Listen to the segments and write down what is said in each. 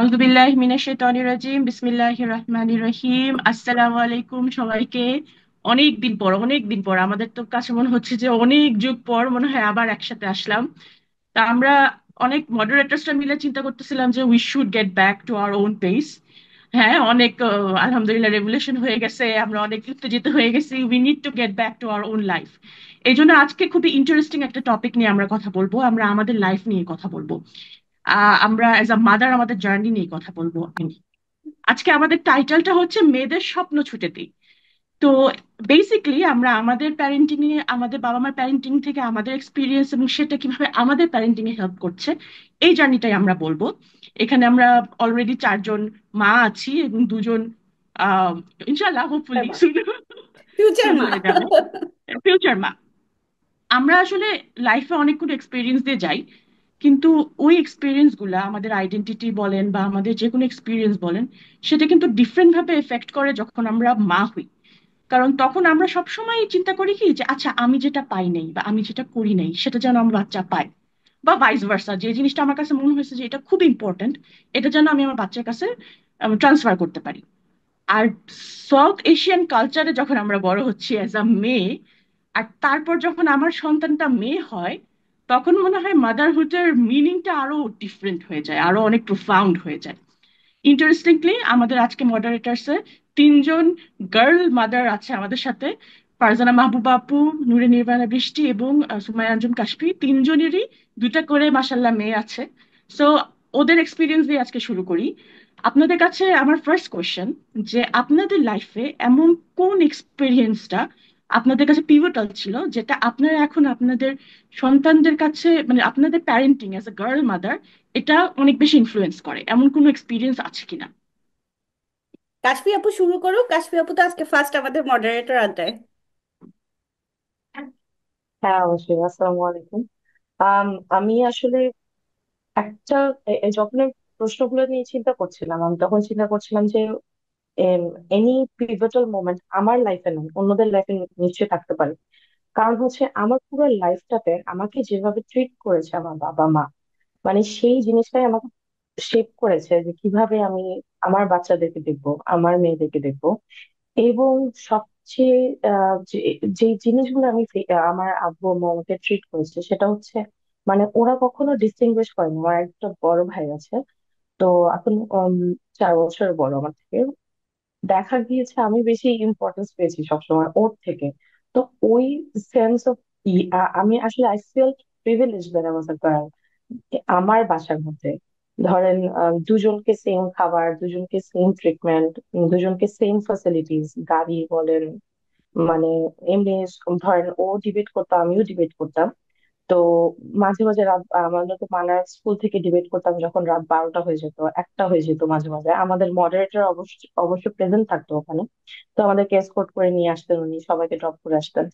আউযু বিল্লাহি মিনাশ শাইতানির রাজিম বিসমিল্লাহির রহমানির রহিম। আসসালামু আলাইকুম সবাইকে। অনেক দিন পর আমাদের তো কাছে মনে হচ্ছে যে অনেক যুগ পর মনে হয় আবার একসাথে আসলাম। তা আমরা অনেক মডারেটরসরা মিলে চিন্তা করতেছিলাম যে we should get back to our own pace. হ্যাঁ, অনেক আলহামদুলিল্লাহ রেভুলেশন হয়ে গেছে, আমরা অনেক উত্তেজিত হয়ে গেছি। We need to get back to our own life. এই জন্য আজকে খুবই ইন্টারেস্টিং একটা টপিক নিয়ে আমরা কথা বলবো, আমরা আমাদের লাইফ নিয়ে কথা বলবো। আমরা অ্যাজ আ মাদার আমাদের জার্নি নিয়ে কথা বলবো। আজকে আমাদের টাইটেলটা হচ্ছে মেয়েদের স্বপ্ন ছুটে দিই। তো বেসিক্যালি আমরা আমাদের প্যারেন্টিং এ, আমাদের বাবা মার প্যারেন্টিং থেকে আমাদের এক্সপিরিয়েন্স এবং সেটা কিভাবে আমাদের প্যারেন্টিং এ হেল্প করছে, এই জার্নিটাই আমরা বলবো। এখানে আমরা অলরেডি চারজন মা আছি এবং দুজন আহ ইনশাল্লাহ হোপফুলি মা, ফিউচার সুন মা। হয়ে যাবে ফিউচার মা। আমরা আসলে লাইফে অনেকগুলো এক্সপিরিয়েন্স দিয়ে যাই, কিন্তু ওই এক্সপিরিয়েন্স গুলা আমাদের আইডেন্টিটি বলেন বা আমাদের যে কোনো এক্সপিরিয়েন্স বলেন, সেটা কিন্তু ডিফারেন্ট ভাবে এফেক্ট করে যখন আমরা মা হই। কারণ তখন আমরা সবসময় চিন্তা করি কি যে আচ্ছা আমি যেটা পাই নাই বা আমি যেটা করি নাই সেটা যেন আমার বাচ্চা পায়, বা ভাইস ভার্সা, যে জিনিসটা আমার কাছে মনে হয়েছে যে এটা খুব ইম্পর্ট্যান্ট, এটা যেন আমি আমার বাচ্চার কাছে ট্রান্সফার করতে পারি। আর সাউথ এশিয়ান কালচারে যখন আমরা বড় হচ্ছি অ্যাজ আ মেয়ে, আর তারপর যখন আমার সন্তানটা মেয়ে হয়, তখন মনে হয় মাদারহুডের মিনিংটা আরো ডিফারেন্ট হয়ে যায়, আরো অনেক প্রোফাউন্ড হয়ে যায়। ইন্টারেস্টিংলি আমাদের আজকে মডারেটার্সে তিনজন গার্ল মাদার আছে আমাদের সাথে। ফারজানা মাহবুবা আপু, নূরে নির্বাণা বৃষ্টি এবং সুমাইয়া আঞ্জুম কাশফি, তিনজনেরই দুইটা করে মাসাল্লাহ মেয়ে আছে। সো ওদের এক্সপিরিয়েন্স দিয়ে আজকে শুরু করি। আপনাদের কাছে আমার ফার্স্ট কোয়েশ্চেন, যে আপনাদের লাইফে এমন কোন এক্সপিরিয়েন্সটা আপনাদের কাছে পিভটাল ছিল, যেটা আপনারা এখন আপনাদের সন্তানদের কাছে, মানে আপনাদের parenting as a girl mother, এটা অনেক বেশি ইনফ্লুয়েন্স করে, এমন কোনো এক্সপিরিয়েন্স আছে কিনা? কাশফি আপু শুরু করুক। কাশফি আপু তো আজকে ফার্স্ট আমাদের মডারেটর আড্ডায়। হ্যাঁ, অবশ্যই। আসসালামু আলাইকুম। আমি আসলে একটা যখন এই প্রশ্নগুলো নিয়ে চিন্তা করছিলাম, আমি তখন চিন্তা করছিলাম যে এনি পিভটাল মোমেন্ট আমার লাইফে নয়, অন্যদের লাইফে নিশ্চয়ই থাকতে পারে। কারণ হচ্ছে আমার পুরো লাইফটাতে আমাকে যেভাবে ট্রিট করেছে আমার বাবা মা, মানে সেই জিনিসটাই আমাকে শেপ করেছে যে কিভাবে আমি আমার বাচ্চাদেরকে দেখবো, আমার মেয়েদেরকে দেখবো। এবং সবচেয়ে যে যে জিনিসগুলো আমার আব্বু আম্মু আমাকে ট্রিট করেছে সেটা হচ্ছে, মানে ওরা কখনো ডিসটিংগুইশ করেনি। আমার একটা বড় ভাই আছে, তো এখন 4 বছর বড় আমার থেকে। দেখা গিয়েছে আমি বেশি ইম্পর্টেন্স পেয়েছি সবসময় ওর থেকে। তো ওই সেন্স অফ, আমি আসলে I felt privilege that I was a girl. আমার বাসার মধ্যে ধরেন দুজনকে সেম খাবার, দুজনকে সেম ট্রিটমেন্ট, দুজনকে সেম ফ্যাসিলিটিস, গাড়ি বলেন, মানে এমনি ধরেন ও ডিবেট করতো, আমিও ডিবেট করতাম। তো মাঝে মাঝে রাত, আমাদের তো মানার স্কুল থেকে ডিবেট করতাম যখন রাত 12টা হয়ে যেত, 1টা হয়ে যেত, মাঝে মাঝে আমাদের মডারেটর অবশ্য অবশ্য প্রেজেন্ট থাকতো ওখানে। তো আমাদেরকে এসকর্ট করে নিয়ে আসতেন উনি, সবাইকে ড্রপ করে আসতেন।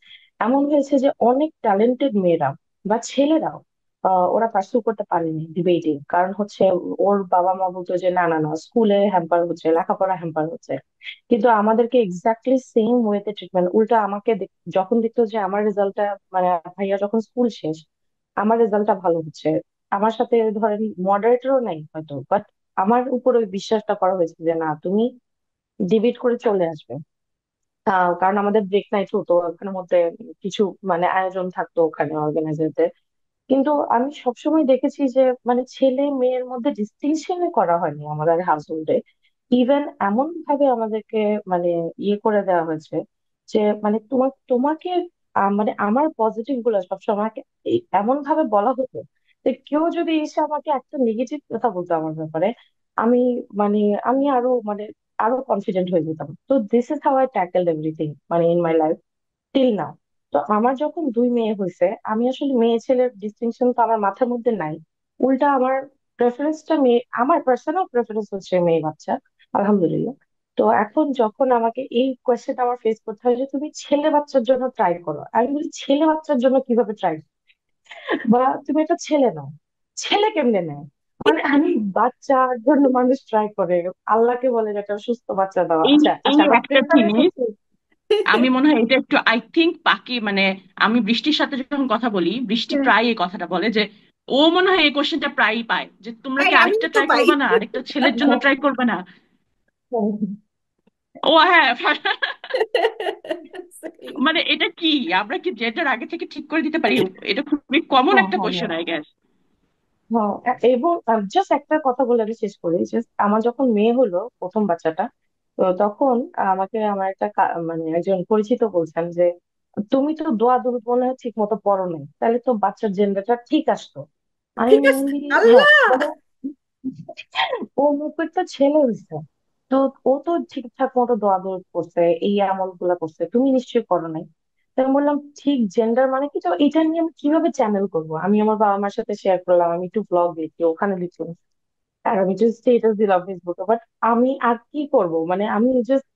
এমন হয়েছে যে অনেক ট্যালেন্টেড মেয়েরা বা ছেলেরাও ওরা পার্সু করতে পারেনি ডিবেটিং, কারণ হচ্ছে ওর বাবা মা বলতো যে না না না, স্কুলে হ্যাম্পার হচ্ছে, লেখাপড়া হ্যাম্পার হচ্ছে। কিন্তু আমাদেরকে এক্স্যাক্টলি সেম ওয়েতে ট্রিটমেন্ট, উল্টা আমাকে যখন দেখতো যে আমার রেজাল্টটা, মানে ভাইয়া যখন স্কুল শেষ, আমার রেজাল্টটা ভালো হচ্ছে, আমার সাথে ধরেন মডারেটরও নাই হয়তো, বাট আমার উপর ওই বিশ্বাসটা করা হয়েছে যে না, তুমি ডিবেট করে চলে আসবে। কারণ আমাদের ব্রেক নাইট হতো ওখানের মধ্যে, কিছু মানে আয়োজন থাকতো ওখানে অর্গানাইজারদের। কিন্তু আমি সবসময় দেখেছি যে মানে ছেলে মেয়ের মধ্যে ডিস্টিংশন করা হয়নি আমাদের হাউসহোল্ডে। ইভেন এমন ভাবে আমাদেরকে মানে ইয়ে করে দেওয়া হয়েছে যে মানে তোমাকে মানে আমার পজিটিভ গুলো সবসময় আমাকে এমন ভাবে বলা হতো যে কেউ যদি এসে আমাকে একটা নেগেটিভ কথা বলতো আমার ব্যাপারে, আমি মানে আমি আরো মানে আরো কনফিডেন্ট হয়ে যেতাম। তো this is how I tackled everything মানে in my life till now. তো আমার যখন দুই মেয়ে হয়েছে, আমি আসলে মেয়ে ছেলের ডিস্টিংশন তো আমার মাথার মধ্যে নাই। উল্টা আমার প্রেফারেন্সটা মেয়ে, আমার পার্সোনাল প্রেফারেন্স হচ্ছে মেয়ে বাচ্চা, আলহামদুলিল্লাহ। তো এখন যখন আমাকে এই কোয়েশ্চেনটা আমার ফেস করতে হয় যে তুমি ছেলে বাচ্চার জন্য ট্রাই করো, আমি বলি ছেলে বাচ্চার জন্য কিভাবে ট্রাই, বা তুমি একটা ছেলে নাও, ছেলে কেমনে নেয়? মানে আমি বাচ্চার জন্য মানুষ ট্রাই করে, আল্লাহকে বলে যে একটা সুস্থ বাচ্চা দাও। এই আচ্ছা এই আচ্ছা, আমার একটা প্রেফারেন্স জিনিস হচ্ছে আমি মনে হয় এটা একটু আই থিঙ্ক বাকি, মানে আমি বৃষ্টির সাথে যখন কথা বলি, বৃষ্টি প্রায় এই কথাটা বলে যে ও মনে হয় এই কোশ্চেনটা প্রায়ই পায় যে তোমরা ভাই কি আমি আরেকটা তো ট্রাই পাই। করবে না, আরেকটা ছেলের জন্য ট্রাই করবে না? ও হ্যাঁ। Same. মানে এটা কি, আমরা কি জেন্ডার আগে থেকে ঠিক করে দিতে পারি? এটা খুবই কমন হ্যাঁ একটা হ্যাঁ কোশ্চেন হ্যাঁ আই গেস। হ্যাঁ এবং জাস্ট একটা কথা বলে আমি শেষ করি। জাস্ট আমার যখন মেয়ে হলো প্রথম বাচ্চাটা, তো তখন আমাকে আমার একটা মানে একজন পরিচিত বলছেন যে তুমি তো দোয়া দুরূদ মনে হয় ঠিক মতো পড়ো নাই, তাহলে তো বাচ্চার জেন্ডারটা ঠিক আসতো। আমি ঠিক আছে। মেনলি হ্যাঁ আল্লাহ। মানে ও মুখের তো ছেলে হয়েছে, তো ও তো ঠিকঠাক মতো দোয়া দরুদ করছে, এই আমল গুলা করছে, তুমি নিশ্চয়ই করো নাই। তো আমি বললাম ঠিক জেন্ডার মানে কি, তো এটা নিয়ে আমি কিভাবে চ্যানেল করবো? আমি আমার বাবা মার সাথে শেয়ার করলাম, আমি একটু ব্লগ লিখি, ওখানে লিখলাম, আর আমি জাস্ট স্টেটাস দিলাম ফেসবুকে, বাট আমি আর কি করব? মানে আমি জাস্ট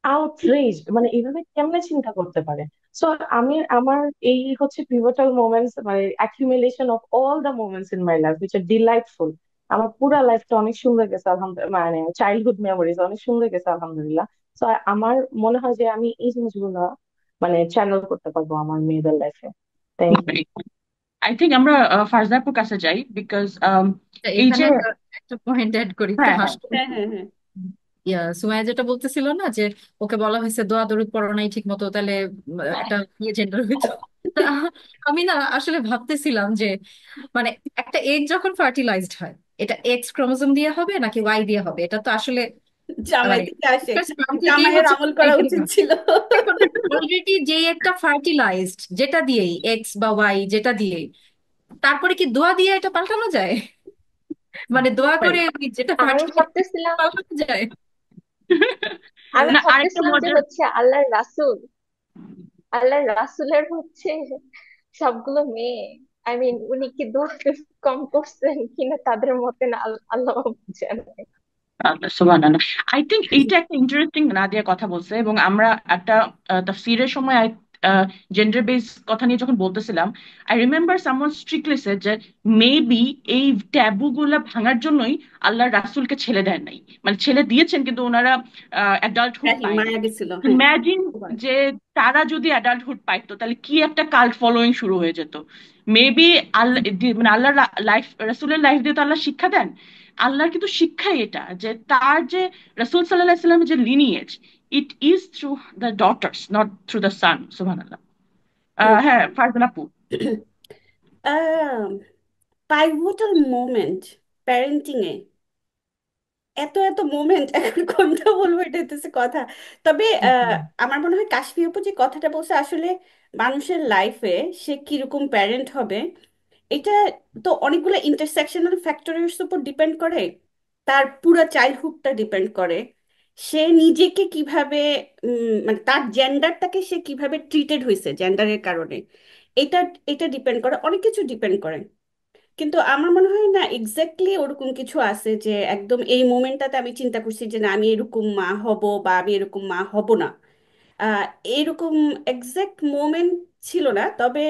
আউটরেজড, মানে এইভাবে কেমনে চিন্তা করতে পারে? সো আমি আমার এই হচ্ছে পিভটাল মোমেন্টস, মানে accumulation of all the moments in my life which are delightful. আমার পুরা লাইফটা অনেক সুন্দর গেছে আলহামদুলিল্লাহ, মানে চাইল্ডহুড মেমোরিজ অনেক সুন্দর গেছে আলহামদুলিল্লাহ। তো আমার মনে হয় যে আমি এই জিনিসগুলো মানে চ্যানেল করতে পারবো আমার মেয়েদের লাইফে। Thank you. আই থিঙ্ক আমরা ফারজাপুর কাছে যাই, বিকজ এই এখানে যে, একটা পয়েন্ট অ্যাড করি, একটু হ্যাঁ হ্যাঁ, হাসতে। হ্যাঁ হ্যাঁ হ্যাঁ। সুমাইয়া যেটা বলতেছিল না, যে ওকে বলা হয়েছে দোয়া দরুদ পড়ো নাই ঠিক মতো, তাহলে একটা ইয়ে জেন্ডার হইতো। তা আমি না আসলে ভাবতেছিলাম যে মানে একটা এগ যখন ফার্টিলাইজড হয়, এটা এক্স ক্রোমোজোম দিয়ে হবে নাকি ওয়াই দিয়ে হবে, এটা তো আসলে জামাই মানে থেকে আসে। স্পার্ম থেকেই জামাইয়ের হচ্ছে আমল করা তৈরি উচিত হয়। ছিল। এখন অলরেডি যে একটা ফার্টিলাইজড, যেটা দিয়েই এক্স বা ওয়াই যেটা দিয়েই, তারপরে কি দোয়া দিয়ে এটা পাল্টানো যায়? মানে দোয়া করে ওই যেটা আমি ফার্টিলাইজড ভাবতেছিলাম পাল্টানো যায়? আমি না আরেকটা ভাবতেছিলাম যে মজার, হচ্ছে আল্লাহর রাসূলের হচ্ছে সবগুলো মেয়ে, আই মিন উনি কি দোয়া কম করছেন কিনা তাদের মতে না, আল্লাহ জানে। সুবহানাল্লাহ। আই থিঙ্ক এইটা একটা ইন্টারেস্টিং নাদিয়া কথা বলছে, এবং আমরা একটা তাফসীরের সময় জেন্ডার বেস কথা নিয়ে যখন বলতেছিলাম, I remember someone strictly said যে মেবি এই ট্যাবু গুলা ভাঙার জন্যই আল্লাহ রাসূলকে ছেলে দেন নাই, মানে ছেলে দিয়েছেন কিন্তু ওনারা অ্যাডাল্টহুড হ্যাঁ পায় মারা নাই। গেছিল, হ্যাঁ। ইমাজিন যে তারা যদি অ্যাডাল্টহুড পাইতো তাহলে কি একটা কাল্ট ফলোইং শুরু হয়ে যেত। মেবি আল্লাহ মানে আল্লাহ লাইফ, রাসূলের লাইফ দিয়ে তো আল্লাহ শিক্ষা দেন। আল্লাহর কিন্তু শিক্ষাই এটা যে তার যে রাসূল সাল্লাল্লাহু আলাইহি সাল্লামের যে lineage, it is through the daughters, not through the sun. সুবহানাল্লাহ। হ্যাঁ ফারজানা আপু। পাইভোটাল মোমেন্ট প্যারেন্টিং এ, এত এত মোমেন্ট এখন কোনটা বলবো এটা হচ্ছে কথা। তবে আমার মনে হয় কাশ্মীর আপু যে কথাটা বলছে আসলে মানুষের লাইফে সে কিরকম প্যারেন্ট হবে, এটা তো অনেকগুলো ইন্টারসেকশনাল ফ্যাক্টরের উপর ডিপেন্ড করে। তার পুরো চাইল্ডহুডটা ডিপেন্ড করে, সে নিজেকে কিভাবে মানে তার জেন্ডারটাকে সে কিভাবে ট্রিটেড হয়েছে জেন্ডারের কারণে, এটা এটা ডিপেন্ড করে, অনেক কিছু ডিপেন্ড করে। কিন্তু আমার মনে হয় না এক্স্যাক্টলি ওরকম কিছু আছে যে একদম এই মোমেন্টটাতে আমি চিন্তা করছি যে না আমি এরকম মা হব বা আমি এরকম মা হব না। আহ এরকম এক্সাক্ট মোমেন্ট ছিল না। তবে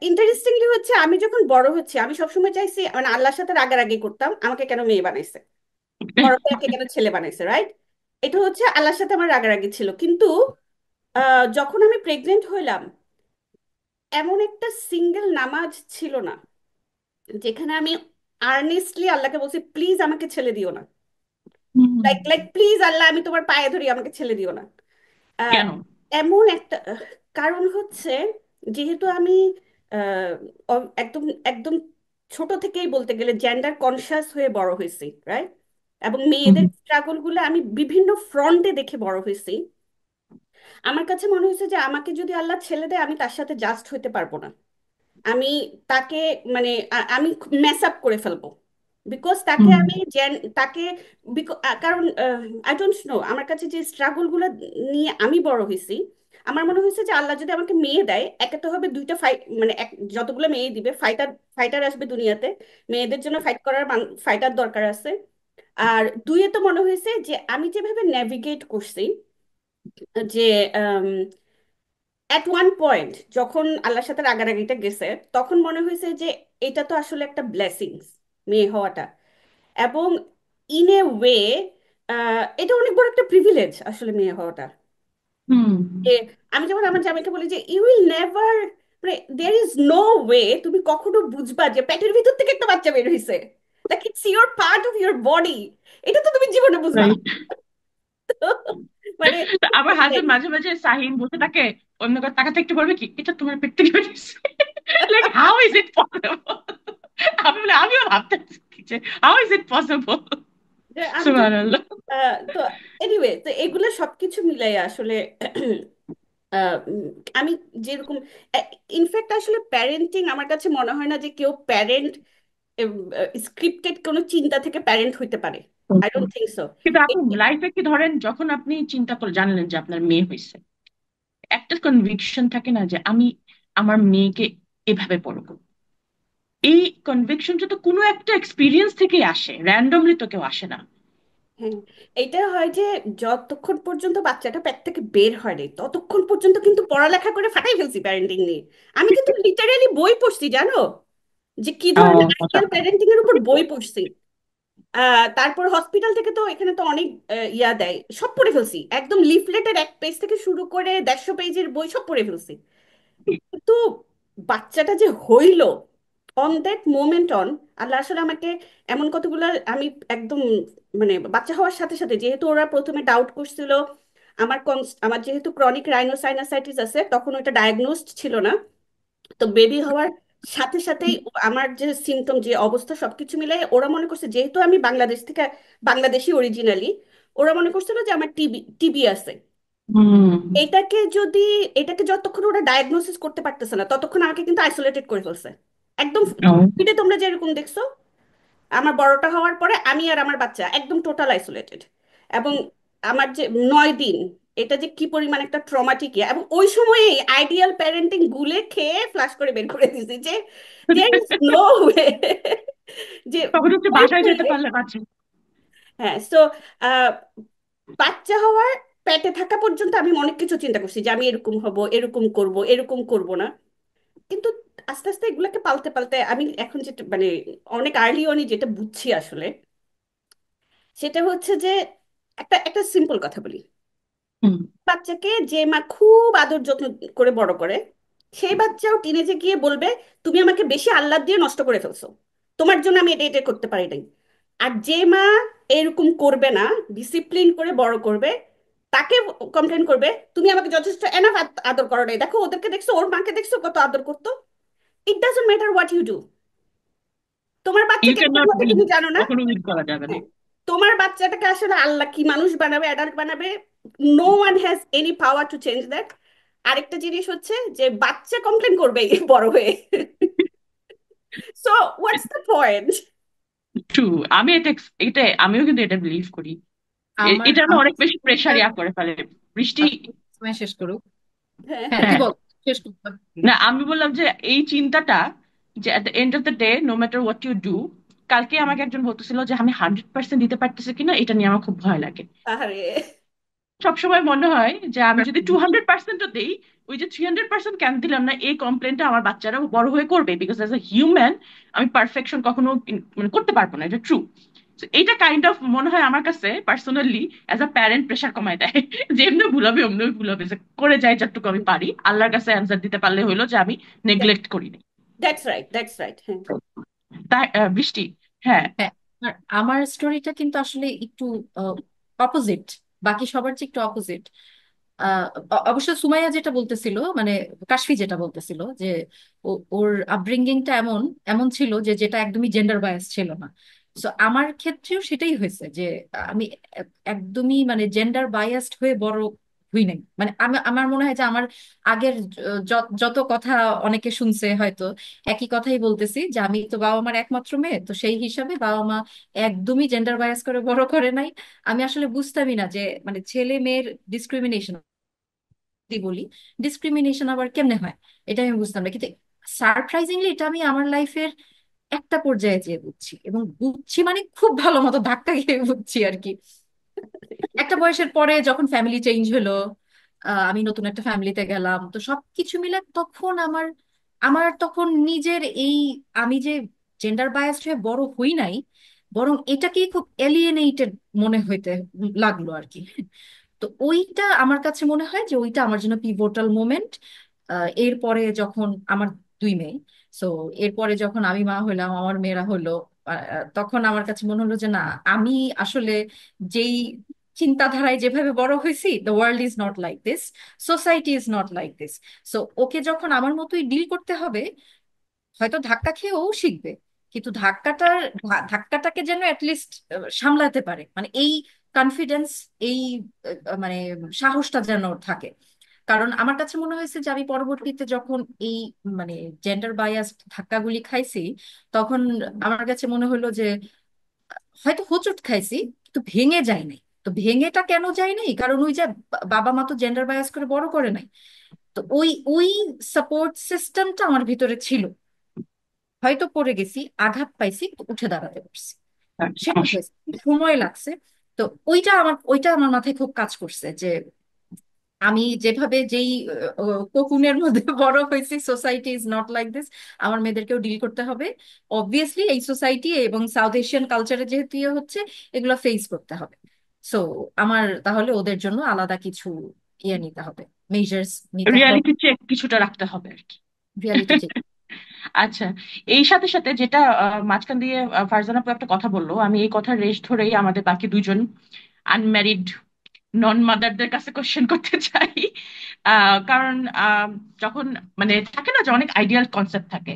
ইন্টারেস্টিংলি হচ্ছে আমি যখন বড় হচ্ছি আমি সবসময় চাইছি, মানে আল্লাহর সাথে রাগারাগি করতাম আমাকে কেন মেয়ে বানাইছে, বড় হয়ে আমাকে কেন ছেলে বানাইছে, রাইট? এটা হচ্ছে আল্লাহর সাথে আমার রাগারাগি ছিল। কিন্তু যখন আমি প্রেগনেন্ট হইলাম, এমন একটা সিঙ্গেল নামাজ ছিল না যেখানে আমি আর্নেস্টলি আল্লাহকে বলছি প্লিজ আমাকে ছেলে দিও না। লাইক লাইক প্লিজ আল্লাহ আমি তোমার পায়ে ধরি আমাকে ছেলে দিও না। আহ, কেন? এমন একটা কারণ হচ্ছে যেহেতু আমি আহ, একদম একদম ছোট থেকেই বলতে গেলে জেন্ডার কনসিয়াস হয়ে বড় হয়েছি, রাইট? এবং মেয়েদের স্ট্রাগল গুলো আমি বিভিন্ন ফ্রন্টে দেখে বড় হয়েছি। আমার কাছে মনে হয়েছে যে আমাকে যদি আল্লাহ ছেলে দেয় আমি তার সাথে জাস্ট হইতে পারবো না। আমি তাকে মানে আমি মেস আপ করে ফেলবো। বিকজ তাকে আমি তাকে কারণ আই ডোন্ট নো, আমার কাছে যে স্ট্রাগল গুলো নিয়ে আমি বড় হয়েছি, আমার মনে হয়েছে যে আল্লাহ যদি আমাকে মেয়ে দেয় একে তো হবে দুইটা ফাইট, মানে যতগুলো মেয়ে দিবে ফাইটার ফাইটার আসবে দুনিয়াতে, মেয়েদের জন্য ফাইট করার ফাইটার দরকার আছে। আর দুইয়ে তো মনে হয়েছে যে আমি যেভাবে নেভিগেট করছি, যে অ্যাট ওয়ান পয়েন্ট যখন আল্লাহর সাথে রাগারাগিটা গেছে তখন মনে হয়েছে যে এটা তো আসলে একটা ব্লেসিংস মেয়ে হওয়াটা। এবং ইন এ ওয়ে এটা অনেক বড় একটা প্রিভিলেজ আসলে মেয়ে হওয়াটা। হুম। যে আমি যেমন আমার জামাইকে বলি যে ইউ উইল নেভার মানে there is no way তুমি কখনো বুঝবা যে পেটের ভিতর থেকে একটা বাচ্চা বের হয়েছে, like it's your part of your body, এটা তো তুমি জীবনে বুঝবা না। রাইট। তো মানে আমার হাজবেন্ড মাঝে মাঝে শাহিন বসে থাকে, অন্য কাছে তাকাতে একটু বলবে কি এটা তোমার পেট থেকে বেরিয়েছে, like how is it possible. আমি বলে আমিও ভাবতেছি যে হাউ ইজ ইট পসিবল। যে আমি যখন সুবহানাল্লাহ। তো এনিওয়ে, তো এগুলো সবকিছু মিলাই আসলে আহ, উম, আমি যেরকম ইনফ্যাক্ট আসলে প্যারেন্টিং আমার কাছে মনে হয় না যে কেউ প্যারেন্ট স্ক্রিপ্টেড কোনো চিন্তা থেকে প্যারেন্ট হইতে পারে। I don't think so. কিন্তু আপু লাইফে কি ধরেন যখন আপনি চিন্তা করে জানলেন যে আপনার মেয়ে হয়েছে, একটা কনভিকশন থাকে না যে আমি আমার মেয়েকে এভাবে বড় করবো। এই কনভিকশনটা তো কোনো একটা এক্সপিরিয়েন্স থেকেই আসে, র্যান্ডমলি তো কেউ আসে না। হ্যাঁ, এটা হয় যে যতক্ষণ পর্যন্ত বাচ্চাটা পেট থেকে বের হয়নি ততক্ষণ পর্যন্ত কিন্তু পড়ালেখা করে ফাটাই ফেলছি প্যারেন্টিং নিয়ে। আমি কিন্তু লিটারালি বই পড়ছি জানো, যে কি ও ধরনের আচ্ছা। আইডিয়াল প্যারেন্টিং এর উপর বই পড়ছি। তারপর হসপিটাল থেকে তো এখানে তো অনেক ইয়া দেয়, সব পড়ে ফেলছি, একদম লিফলেটের 1 পেজ থেকে শুরু করে 150 পেজের বই সব পড়ে ফেলছি। কিন্তু বাচ্চাটা যে হইলো অন দ্যাট মোমেন্ট অন, আল্লাহ আসলে আমাকে এমন কতগুলা আমি একদম মানে বাচ্চা হওয়ার সাথে সাথে, যেহেতু ওরা প্রথমে ডাউট করছিল আমার যেহেতু ক্রনিক রাইনোসাইনাসাইটিস আছে, তখন ওটা ডায়াগনোসড ছিল না। তো বেবি হওয়ার সাথে সাথেই আমার যে সিমটম যে অবস্থা সবকিছু মিলাই ওরা মনে করছে, যেহেতু আমি বাংলাদেশ থেকে, বাংলাদেশি অরিজিনালি, ওরা মনে করছিল যে আমার টিবি টিবি আছে। হুম। এটাকে যদি এটাকে যতক্ষণ ওরা ডায়াগনোসিস করতে পারতেছে না ততক্ষণ আমাকে কিন্তু আইসোলেটেড করে ফেলছে একদম। ও টিভিতে তোমরা যেরকম দেখছো, আমার বড়টা হওয়ার পরে আমি আর আমার বাচ্চা একদম টোটাল আইসোলেটেড। এবং আমার যে 9 দিন, এটা যে কি পরিমাণ একটা ট্রমাটিক, এবং ওই সময়ে আইডিয়াল প্যারেন্টিং গুলে খেয়ে ফ্লাশ করে বের করে দিয়েছি যে দেয়ার ইজ নো ওয়ে যে তখন হচ্ছে বই বাসায় যেতে পড়লে। পারলে বাঁচে। হ্যাঁ, সো বাচ্চা হওয়ার পেটে থাকা পর্যন্ত আমি অনেক কিছু চিন্তা করছি যে আমি এরকম হব, এরকম করব, এরকম করব না। কিন্তু আস্তে আস্তে এগুলোকে পালতে পালতে আমি এখন যেটা মানে অনেক আর্লি অনই যেটা বুঝছি আসলে, সেটা হচ্ছে যে একটা একটা সিম্পল কথা বলি। হুম। বাচ্চাকে যে মা খুব আদর যত্ন করে বড় করে, সেই বাচ্চাও টিনেজে গিয়ে বলবে তুমি আমাকে বেশি আহ্লাদ দিয়ে নষ্ট করে ফেলছো, তোমার জন্য আমি এটা এটা করতে পারি নাই। আর যে মা এরকম করবে না, ডিসিপ্লিন করে বড় করবে, তাকে কমপ্লেন করবে তুমি আমাকে যথেষ্ট এনাফ আদর করো নাই, দেখো ওদেরকে দেখছো, ওর মাকে দেখছো কত আদর করতো। It doesn't matter what you do, তোমার ইউ বাচ্চাকে ক্যান এটার নট মধ্যে উইন, তুমি জানো না। কখনো উইন করা যাবে না। হ্যাঁ, তোমার বাচ্চাটাকে আসলে আল্লাহ কি মানুষ বানাবে, অ্যাডাল্ট বানাবে, no one has any power to change that. আরেকটা জিনিস হচ্ছে যে বাচ্চা কমপ্লেন করবে বড় হয়ে, so what's the point. True. আমি এটা এটা আমিও কিন্তু এটা বিলিভ করি। আমার এটা না আমার অনেক বেশি প্রেশার ইয়া করে ফেলে বৃষ্টি। সময় শেষ করুক। হ্যাঁ, হ্যাঁ, হ্যাঁ, কি হ্যাঁ। বল, শেষ করতে হবে। না আমি বললাম যে এই চিন্তাটা যে at the end of the day no matter what you do, কালকে আমাকে একজন বলতেছিল যে আমি 100% দিতে পারতেছি কিনা, এটা নিয়ে আমার খুব ভয় লাগে। আরে সবসময় মনে হয় যে আমি যদি 200%ও দেই, ওই যে 300% কেন দিলাম না, এই কমপ্লেনটা আমার বাচ্চারা বড় হয়ে করবে, বিকজ অ্যাজ এ হিউম্যান আমি পারফেকশন কখনো মানে করতে পারবো না, এটা ট্রু। এইটা কাইন্ড অফ মনে হয় আমার কাছে personally as a parent pressure কমায় দেয়। যে এমনি ভুল হবে অমনি ভুল হবে, যে করে যাই যতটুকু আমি পারি, আল্লাহর কাছে অ্যান্সার দিতে পারলে হইলো যে আমি নেগলেক্ট করিনি। That's right, that's right. হ্যাঁ, তাই বৃষ্টি। হ্যাঁ। হ্যাঁ, আর আমার স্টোরিটা কিন্তু আসলে একটু অপোজিট, বাকি সবার চেয়ে একটু অপোজিট। অবশ্য সুমাইয়া যেটা বলতেছিল, মানে কাশফি যেটা বলতেছিল যে ওর আপব্রিঙ্গিংটা এমন এমন ছিল যে যেটা একদমই জেন্ডার বায়াস ছিল না। তো আমার ক্ষেত্রেও সেটাই হয়েছে যে আমি একদমই মানে জেন্ডার বায়াসড হয়ে বড় হই নাই। মানে আমার মনে হয় যে আমার আগের যত কথা অনেকে শুনছে হয়তো একই কথাই বলতেছি, যে আমি তো বাবা মার একমাত্র মেয়ে, তো সেই হিসাবে বাবা মা একদমই জেন্ডার বায়াস করে বড় করে নাই। আমি আসলে বুঝতামই না যে মানে ছেলে মেয়ের ডিসক্রিমিনেশন বলি, ডিসক্রিমিনেশন আবার কেমনে হয়, এটা আমি বুঝতাম না। কিন্তু সারপ্রাইজিংলি এটা আমি আমার লাইফের একটা পর্যায়ে যেয়ে বুঝছি, এবং বুঝছি মানে খুব ভালো মতো ধাক্কা খেয়ে বুঝছি আর কি। একটা বয়সের পরে যখন ফ্যামিলি চেঞ্জ হলো, আমি নতুন একটা ফ্যামিলিতে গেলাম, তো সবকিছু মিলে তখন আমার আমার তখন নিজের এই আমি যে জেন্ডার বায়াসড হয়ে বড় হই নাই, বরং এটাকেই খুব এলিয়েনেটেড মনে হইতে লাগলো আর কি। তো ওইটা আমার কাছে মনে হয় যে ওইটা আমার জন্য পিভোটাল মোমেন্ট। এরপরে যখন আমার দুই মেয়ে, সো এরপরে যখন আমি মা হইলাম, আমার মেয়েরা হলো, তখন আমার কাছে মনে হলো যে না, আমি আসলে যেই চিন্তাধারায় যেভাবে বড় হয়েছি, the world is not like this, society is not like this. So okay যখন আমার মতোই ডিল করতে হবে, হয়তো ধাক্কা খেয়েও শিখবে, কিন্তু ধাক্কাটাকে যেন অ্যাটলিস্ট সামলাতে পারে, মানে এই কনফিডেন্স, এই মানে সাহসটা যেন ওর থাকে। কারণ আমার কাছে মনে হয়েছে যে আমি পরবর্তীতে যখন এই মানে জেন্ডার বায়াসড ধাক্কাগুলি খাইছি, তখন আমার কাছে মনে হলো যে হয়তো হোঁচট খাইছি কিন্তু ভেঙে যায় নাই। তো ভেঙেটা কেন যায় নাই, কারণ ওই যে বাবা মা তো জেন্ডার বায়াস করে বড় করে নাই। তো ওই ওই সাপোর্ট সিস্টেমটা আমার ভিতরে ছিল। হয়তো পড়ে গেছি, আঘাত পাইছি, কিন্তু উঠে দাঁড়াতে পারছি, সেটা হয়েছে, সময় লাগছে। তো ওইটা আমার মাথায় খুব কাজ করছে যে আমি যেভাবে যেই কোকুনের মধ্যে বড় হয়েছি, society is not like this, আমার মেয়েদেরকেও ডিল করতে হবে। অবভিয়াসলি এই সোসাইটি এবং সাউথ এশিয়ান কালচারে যেহেতু ইয়ে হচ্ছে, এগুলো ফেস করতে হবে। সো আমার তাহলে ওদের জন্য আলাদা কিছু ইয়ে নিতে হবে, মেজার্স নিতে হবে, রিয়ালিটি চেক কিছুটা রাখতে হবে আর কি। Reality check. আচ্ছা, এই সাথে সাথে যেটা মাঝখান দিয়ে ফারজানা আপু একটা কথা বললো, আমি এই কথার রেশ ধরেই আমাদের বাকি দুইজন আনম্যারিড নন মাদারদের কাছে কোশ্চেন করতে চাই। কারণ যখন মানে থাকে না যে অনেক আইডিয়াল কনসেপ্ট থাকে।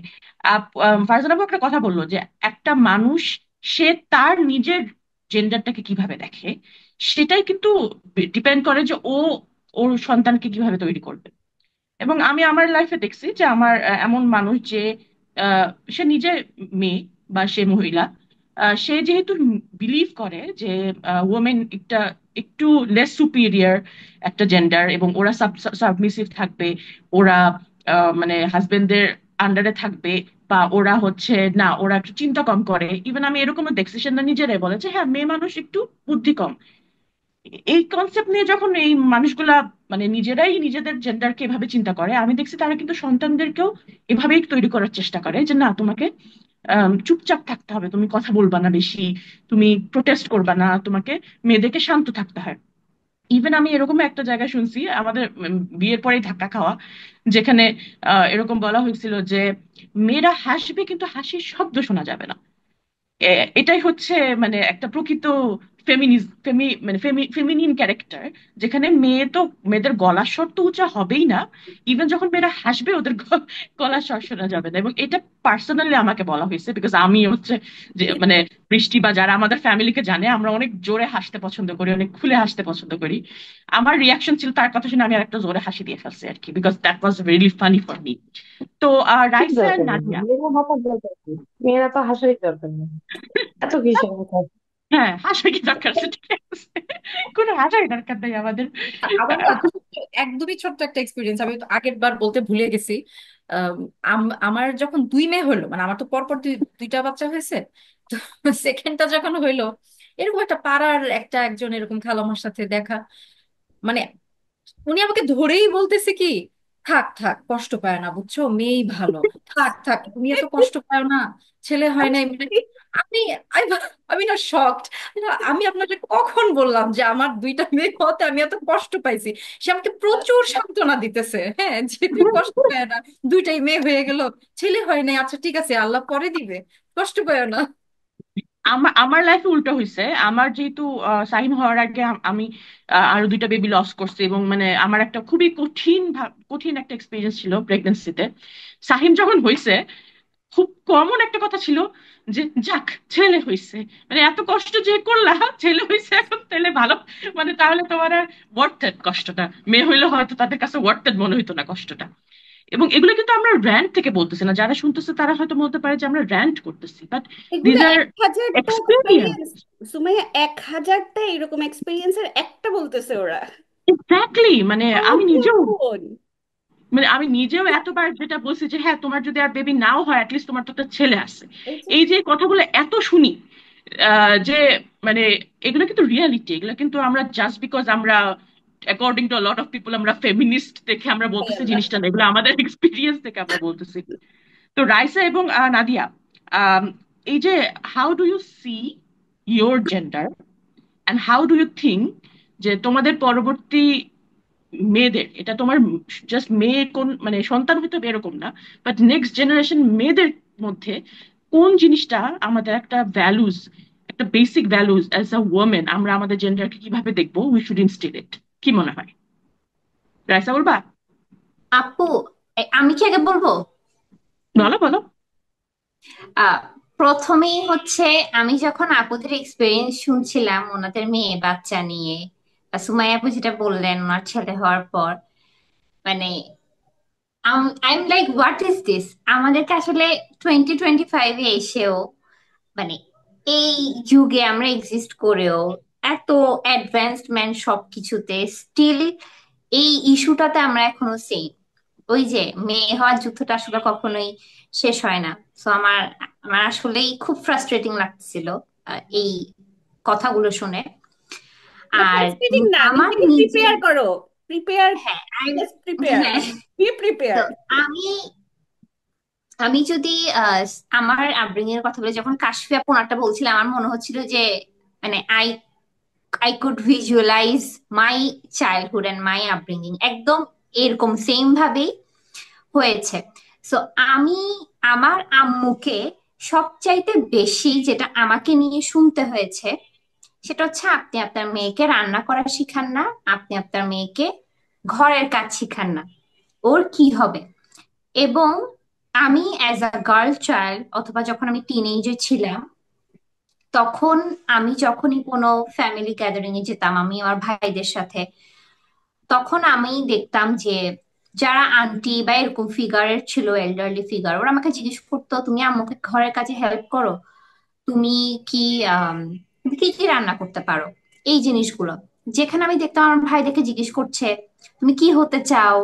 ফারজানা আপু একটা কথা বললো যে একটা মানুষ সে তার নিজের জেন্ডারটাকে কিভাবে দেখে, সেটাই কিন্তু ডিপেন্ড করে যে ও ওর সন্তানকে কিভাবে তৈরি করবে। এবং আমি আমার লাইফে দেখছি যে আমার এমন মানুষ যে আহ, সে নিজে মেয়ে বা সে মহিলা, সে যেহেতু বিলিভ করে যে ওমেন একটা একটু লেস সুপিরিয়র একটা জেন্ডার, এবং ওরা সাবমিসিভ থাকবে, ওরা মানে হাজবেন্ডের আন্ডারে থাকবে, বা ওরা হচ্ছে না, ওরা একটু চিন্তা কম করে। ইভেন আমি এরকমও দেখছি সে না নিজেরাই বলে যে হ্যাঁ, মেয়ে মানুষ একটু বুদ্ধি কম। এই কনসেপ্ট নিয়ে যখন এই মানুষগুলা মানে নিজেরাই নিজেদের জেন্ডারকে এভাবে চিন্তা করে, আমি দেখছি তারা কিন্তু সন্তানদেরকেও এভাবেই তৈরি করার চেষ্টা করে যে না, তোমাকে চুপচাপ থাকতে হবে, তুমি কথা বলবা না বেশি, তুমি প্রোটেস্ট করবা না, তোমাকে মেয়েদেরকে শান্ত থাকতে হয়। ইভেন আমি এরকম একটা জায়গায় শুনছি আমাদের বিয়ের পরেই ধাক্কা খাওয়া, যেখানে এরকম বলা হয়েছিল যে মেয়েরা হাসবে কিন্তু হাসির শব্দ শোনা যাবে না। এটাই হচ্ছে মানে একটা প্রকৃত মানে ফেমিনিন ক্যারেক্টার, যেখানে মেয়ে তো, মেয়েদের গলার স্বর তো উঁচা হবেই না। ইভেন যখন মেয়েরা হাসবে ওদের গলার স্বর শোনা যাবে না। এবং এটা পার্সোনালি আমাকে বলা হয়েছে, বিকজ আমি হচ্ছে যে মানে বৃষ্টি বা যারা আমাদের ফ্যামিলিকে জানে, আমরা অনেক জোরে হাসতে পছন্দ করি, অনেক খুলে হাসতে পছন্দ করি। আমার রিয়াকশন ছিল তার কথা শুনে আমি আর একটা জোরে হাসি দিয়ে ফেলছি আর কি, because that was very funny for me. তো ঠিক রাইসা দরকার নেই, নাদিয়া, মেয়েরা হাসার দরকার নেই, মেয়েরা তো হাসারই দরকার নেই, এত কিসের কথা। হ্যাঁ হাসার কি দরকার আছে, ঠিক আছে, কোনো হাসার দরকার নেই আমাদের। আমার না একদমই ছোট্ট একটা এক্সপিরিয়েন্স আমি তো আগের বার বলতে ভুলে গেছি। আমার যখন দুই মেয়ে হলো, মানে আমার তো পরপর দুইটা বাচ্চা হয়েছে, তো সেকেন্ডটা যখন হইলো, এরকম একটা পাড়ার একজন এরকম খালামার সাথে দেখা, মানে উনি আমাকে ধরেই বলতেছে কি, থাক থাক কষ্ট পায় না, বুঝছো, মেয়েই ভালো, থাক থাক তুমি এত কষ্ট পায় না, ছেলে হয় নাই মানে। আমি আমি আমি না শকড। আমি আপনাকে কখন বললাম যে আমার দুইটা মেয়ে হতে আমি এত কষ্ট পাইছি? সে আমাকে প্রচুর সান্ত্বনা দিতেছে, হ্যাঁ, যে তুমি কষ্ট পায় না, দুইটাই মেয়ে হয়ে গেল, ছেলে হয় নাই, আচ্ছা ঠিক আছে আল্লাহ পরে দিবে, কষ্ট পায় না। আমার আমার লাইফে উল্টো হয়েছে। আমার যেহেতু সাহিন হওয়ার আগে আমি আরো দুইটা বেবি লস করছি, এবং মানে আমার একটা খুবই কঠিন একটা এক্সপিরিয়েন্স ছিল প্রেগনেন্সিতে। সাহিন যখন হয়েছে, খুব কমন একটা কথা ছিল যে যাক ছেলে হয়েছে, মানে এত কষ্ট যে করলা, ছেলে হয়েছে এখন তাহলে ভালো, মানে তাহলে তোমার আর ওয়ার্থেড কষ্টটা। মেয়ে হইলে হয়তো তাদের কাছে ওয়ার্থেড মনে হইতো না কষ্টটা। এবং এগুলো কিন্তু আমরা র্যান্ট থেকে বলতেছি না, যারা শুনতেছে তারা হয়তো বলতে পারে যে আমরা র্যান্ট করতেছি, বাট দিজ এগুলো আর 1000টা এক্সপিরিয়েন্স। এক্সপিরিয়েন্স, সুমাইয়া, 1000টা এরকম এক্সপিরিয়েন্সের একটা বলতেছে ওরা। এক্স্যাক্টলি, মানে আমি নিজেও, কখন? মানে আমি নিজেও এতবার যেটা বলছি যে হ্যাঁ, তোমার যদি আর বেবি নাও হয়, অ্যাটলিস্ট তোমার তো একটা ছেলে আছে। এই যে, এই যে কথাগুলো এত শুনি, যে মানে এগুলো কিন্তু রিয়ালিটি, এগুলো কিন্তু আমরা জাস্ট বিকজ আমরা according to lot of people আমরা ফেমিনিস্ট দেখে আমরা বলতেছি আল্লাহ। জিনিসটা না, এগুলো আমাদের এক্সপিরিয়েন্স থেকে আমরা বলতেছি। তো রাইসা এবং নাদিয়া, আম, এই যে how do you see your gender, and how do you think যে তোমাদের পরবর্তী মেয়েদের, এটা তোমার জাস্ট মেয়ে কোন মানে সন্তান হতে হবে এরকম না, বাট নেক্সট জেনারেশন মেয়েদের মধ্যে কোন জিনিসটা আমাদের একটা ভ্যালুজ, একটা basic values as a women, আমরা আমাদের জেন্ডারকে কিভাবে দেখবো, উই শুড ইনস্টিল ইট। কি মনে হয়? রাইসা বলবা? আপু, আমি কি আগে বলবো? বলো বলো। আহ প্রথমেই হচ্ছে, আমি যখন আপুদের এক্সপিরিয়েন্স শুনছিলাম ওনাদের মেয়ে বাচ্চা নিয়ে, বা সুমাইয়া আপু যেটা বললেন ওনার ছেলে হওয়ার পর, মানে I am like what is this. আমাদেরকে আসলে 2025-এ এসেও, মানে এই যুগে আমরা এক্সিস্ট করেও, এত অ্যাডভান্সমেন্ট সবকিছুতে স্টিল এই ইস্যুটাতে আমরা এখনো সেম। ওই যে মেয়ে হওয়ার যুদ্ধটা আসলে কখনোই শেষ হয় না। তো আমার আমার আসলেই খুব ফ্রাস্ট্রেটিং লাগছিল এই কথাগুলো শুনে। আর ফ্রাস্ট্রেটিং না, আমার নিজেকে নিজের, প্রিপেয়ার করো। প্রিপেয়ার, হ্যাঁ জাস্ট প্রিপেয়ার, হ্যাঁ, বি তো প্রিপেয়ার্ড। আমি আমি যদি আহ, আমার আপব্রিঙিং এর কথা বলি, যখন কাশফি আপু ওনারটা বলছিলাম, আমার মনে হচ্ছিল যে মানে I could visualise my childhood and my upbringing, একদম এরকম সেম ভাবেই হয়েছে। সো আমি আমার আম্মুকে সবচাইতে বেশি যেটা আমাকে নিয়ে শুনতে হয়েছে, সেটা হচ্ছে আপনি আপনার মেয়েকে রান্না করা শিখান না, আপনি আপনার মেয়েকে ঘরের কাজ শিখান না, ওর কি হবে। এবং আমি অ্যাজ আ গার্ল চাইল্ড, অথবা যখন আমি টিনেজে ছিলাম, তখন আমি যখনই কোনো ফ্যামিলি গ্যাদারিং এ যেতাম আমি আমার ভাইদের সাথে, তখন আমি দেখতাম যে যারা আন্টি বা এরকম ফিগারের ছিল, এল্ডারলি ফিগার, ওরা আমাকে জিজ্ঞেস করতো, তুমি আম্মুকে ঘরের কাজে হেল্প করো? তুমি কি তুমি কি কি রান্না করতে পারো? এই জিনিসগুলো যেখানে আমি দেখতাম আমার ভাইদেরকে জিজ্ঞেস করছে, তুমি কি হতে চাও,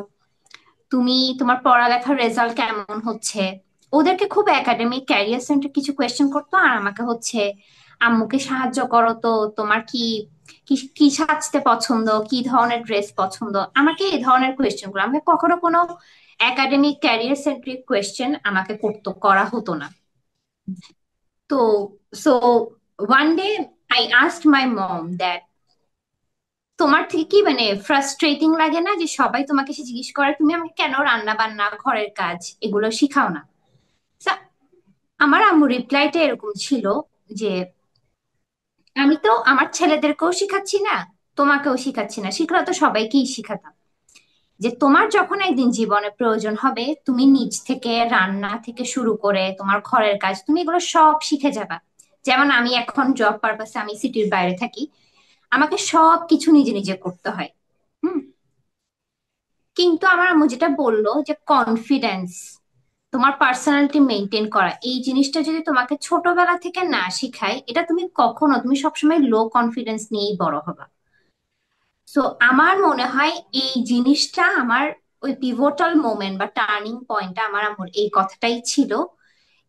তুমি তোমার পড়ালেখার রেজাল্ট কেমন হচ্ছে, ওদেরকে খুব একাডেমিক ক্যারিয়ার সেন্টার কিছু কোয়েশ্চেন করতো, আর আমাকে হচ্ছে আম্মুকে সাহায্য করো তো, তোমার কি কি কি সাজতে পছন্দ, কি ধরনের ড্রেস পছন্দ, আমাকে এই ধরনের কোয়েশ্চেন গুলো, আমাকে কখনো কোনো একাডেমিক ক্যারিয়ার সেন্ট্রিক কোয়েশ্চেন আমাকে করা হতো না। তো so one day I asked my mom that, তোমার থেকে কি মানে ফ্রাস্ট্রেটিং লাগে না যে সবাই তোমাকে এসে জিজ্ঞেস করে তুমি আমাকে কেন রান্না বান্না ঘরের কাজ এগুলো শিখাও না? So, আমার আম্মু রিপ্লাইটা এরকম ছিল যে আমি তো আমার ছেলেদেরকেও শিখাচ্ছি না, তোমাকেও শিখাচ্ছি না, শিখলে তো সবাইকেই শিখাতাম। যে তোমার যখন একদিন জীবনে প্রয়োজন হবে, তুমি নিজ থেকে রান্না থেকে শুরু করে তোমার ঘরের কাজ তুমি এগুলো সব শিখে যাবা। যেমন আমি এখন জব পারপাসে আমি সিটির বাইরে থাকি, আমাকে সব কিছু নিজে নিজে করতে হয়। হুম। কিন্তু আমার আম্মু যেটা বললো যে কনফিডেন্স, তোমার পার্সোনালিটি মেনটেন করা, এই জিনিসটা যদি তোমাকে ছোটবেলা থেকে না শিখায়, এটা তুমি কখনো, তুমি সবসময় লো কনফিডেন্স নিয়েই বড় হবা। সো আমার মনে হয় এই জিনিসটা আমার ওই পিভোটাল মোমেন্ট বা টার্নিং পয়েন্টটা আমার আম্মুর এই কথাটাই ছিল।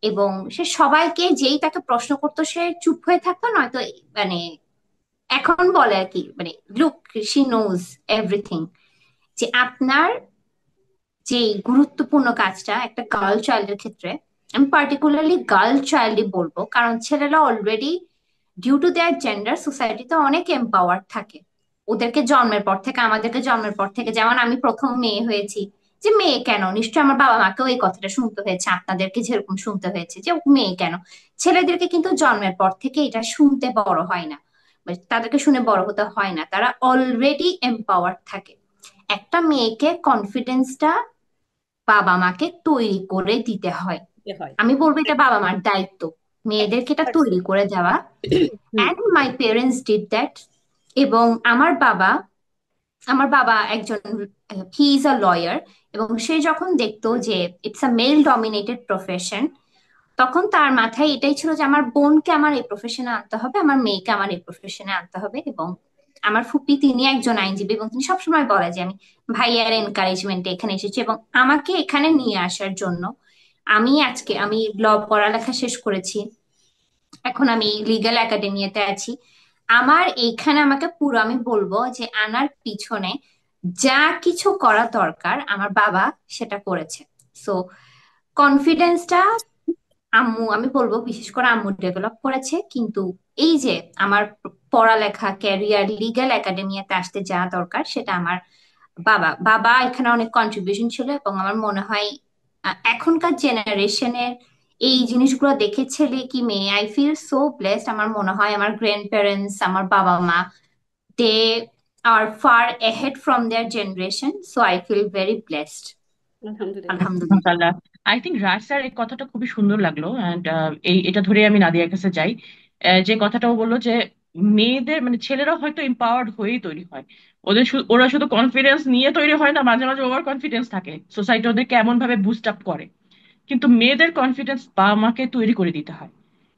এবং সে সবাইকে যেই তাকে প্রশ্ন করতো সে চুপ হয়ে থাকতো, নয়তো মানে এখন বলে আর কি, মানে লুক, শি নোজ এভরিথিং, যে আপনার যে গুরুত্বপূর্ণ কাজটা একটা গার্ল চাইল্ডের ক্ষেত্রে, আমি পার্টিকুলারলি গার্ল চাইল্ডই বলবো, কারণ ছেলেরা already due to their gender সোসাইটিতে অনেক এম্পাওয়ার্ড থাকে। ওদেরকে জন্মের পর থেকে, আমাদেরকে জন্মের পর থেকে, যেমন আমি প্রথম মেয়ে হয়েছি, যে মেয়ে কেন, নিশ্চয়ই আমার বাবা মাকেও এই কথাটা শুনতে হয়েছে, আপনাদেরকে যেরকম শুনতে হয়েছে যে মেয়ে কেন। ছেলেদেরকে কিন্তু জন্মের পর থেকে এটা শুনতে বড় হয় না, মানে তাদেরকে শুনে বড় হতে হয় না, তারা অলরেডি এম্পাওয়ার্ড থাকে। একটা মেয়েকে কনফিডেন্সটা বাবা মাকে তৈরি করে দিতে হয়। হয় আমি বলবো এটা বাবা মার দায়িত্ব, মেয়েদেরকে এটা তৈরি 100%। করে দেওয়া। হুম। And my parents did that. এবং আমার বাবা একজন, হি ইজ আ লয়ার, এবং সে যখন দেখতো যে it's a male dominated profession, তখন তার মাথায় এটাই ছিল যে আমার বোনকে আমার এই প্রফেশনে আনতে হবে, আমার মেয়েকে আমার এই প্রফেশনে আনতে হবে। এবং আমার ফুপি তিনি একজন আইনজীবী, এবং তিনি সবসময় বলে যে আমি ভাইয়ার এনকারেজমেন্টে এখানে এসেছি, এবং আমাকে এখানে নিয়ে আসার জন্য আমি ল পড়ালেখা শেষ করেছি, এখন আমি লিগ্যাল একাডেমিতে আছি। আমার এইখানে আমাকে পুরো, আমি বলবো যে আনার পিছনে যা কিছু করা দরকার আমার বাবা সেটা করেছে। সো কনফিডেন্সটা আমি বলবো বিশেষ করে আম্মু ডেভেলপ করেছে। কিন্তু এই যে আমার পড়ালেখা, ক্যারিয়ার, লিগ্যাল একাডেমিয়াতে আসতে যা দরকার সেটা আমার বাবা বাবা এখানে অনেক কন্ট্রিবিউশন ছিল, এবং আমার মনে হয় এখনকার জেনারেশনের এই জিনিসগুলো দেখে ছেলে কি মেয়ে, আই ফিল সো ব্লেসড। আমার মনে হয় আমার গ্র্যান্ড প্যারেন্টস, আমার বাবা মা, দে আর fur ahead from their generation, so I feel very blessed. আলহামদুলিল্লাহ। আলহামদুলিল্লাহ। মাশাআল্লাহ। আই থিঙ্ক রাজ স্যার এই কথাটা খুবই সুন্দর লাগলো, অ্যান্ড এটা ধরে আমি নাদিয়ার কাছে যাই। যে কথাটা ও বললো যে মেয়েদের মানে ছেলেরা হয়তো এম্পাওয়ার্ড হয়েই তৈরি হয়, ওরা শুধু কনফিডেন্স নিয়ে তৈরি হয় না, মাঝে মাঝে ওভার কনফিডেন্স থাকে, সোসাইটি ওদেরকে এমন ভাবে বুস্ট আপ করে, কিন্তু মেয়েদের কনফিডেন্স বাবা মাকে তৈরি করে দিতে হয়।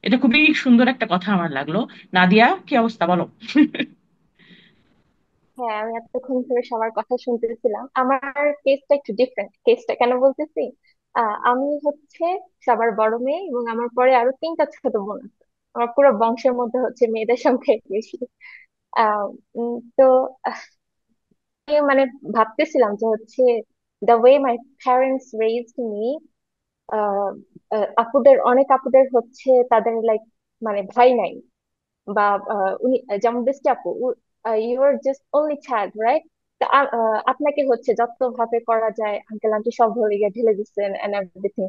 এটা খুবই সুন্দর একটা কথা আমার লাগলো। নাদিয়া, কি অবস্থা বলো? হ্যাঁ, আমি এতক্ষণ ধরে সবার কথা শুনতেছিলাম। আমার কেসটা একটু ডিফারেন্ট। কেসটা কেন বলতেছি, আমি হচ্ছে সবার বড় মেয়ে, এবং আমার পরে আরো 3টা ছোট বোন আছে। আমার পুরো বংশের মধ্যে হচ্ছে মেয়েদের সংখ্যাই বেশি। তো আমি মানে ভাবতেছিলাম যে হচ্ছে the way my parents raised me, আপুদের, অনেক আপুদের হচ্ছে তাদের লাইক মানে ভাই নাই, বা উনি যেমন বৃষ্টি আপু, you are just only child, right? আপনাকে হচ্ছে যত ভাবে করা যায় আঙ্কেল আন্টি সব ধরে গিয়ে ঢেলে দিচ্ছেন এন্ড এভরিথিং।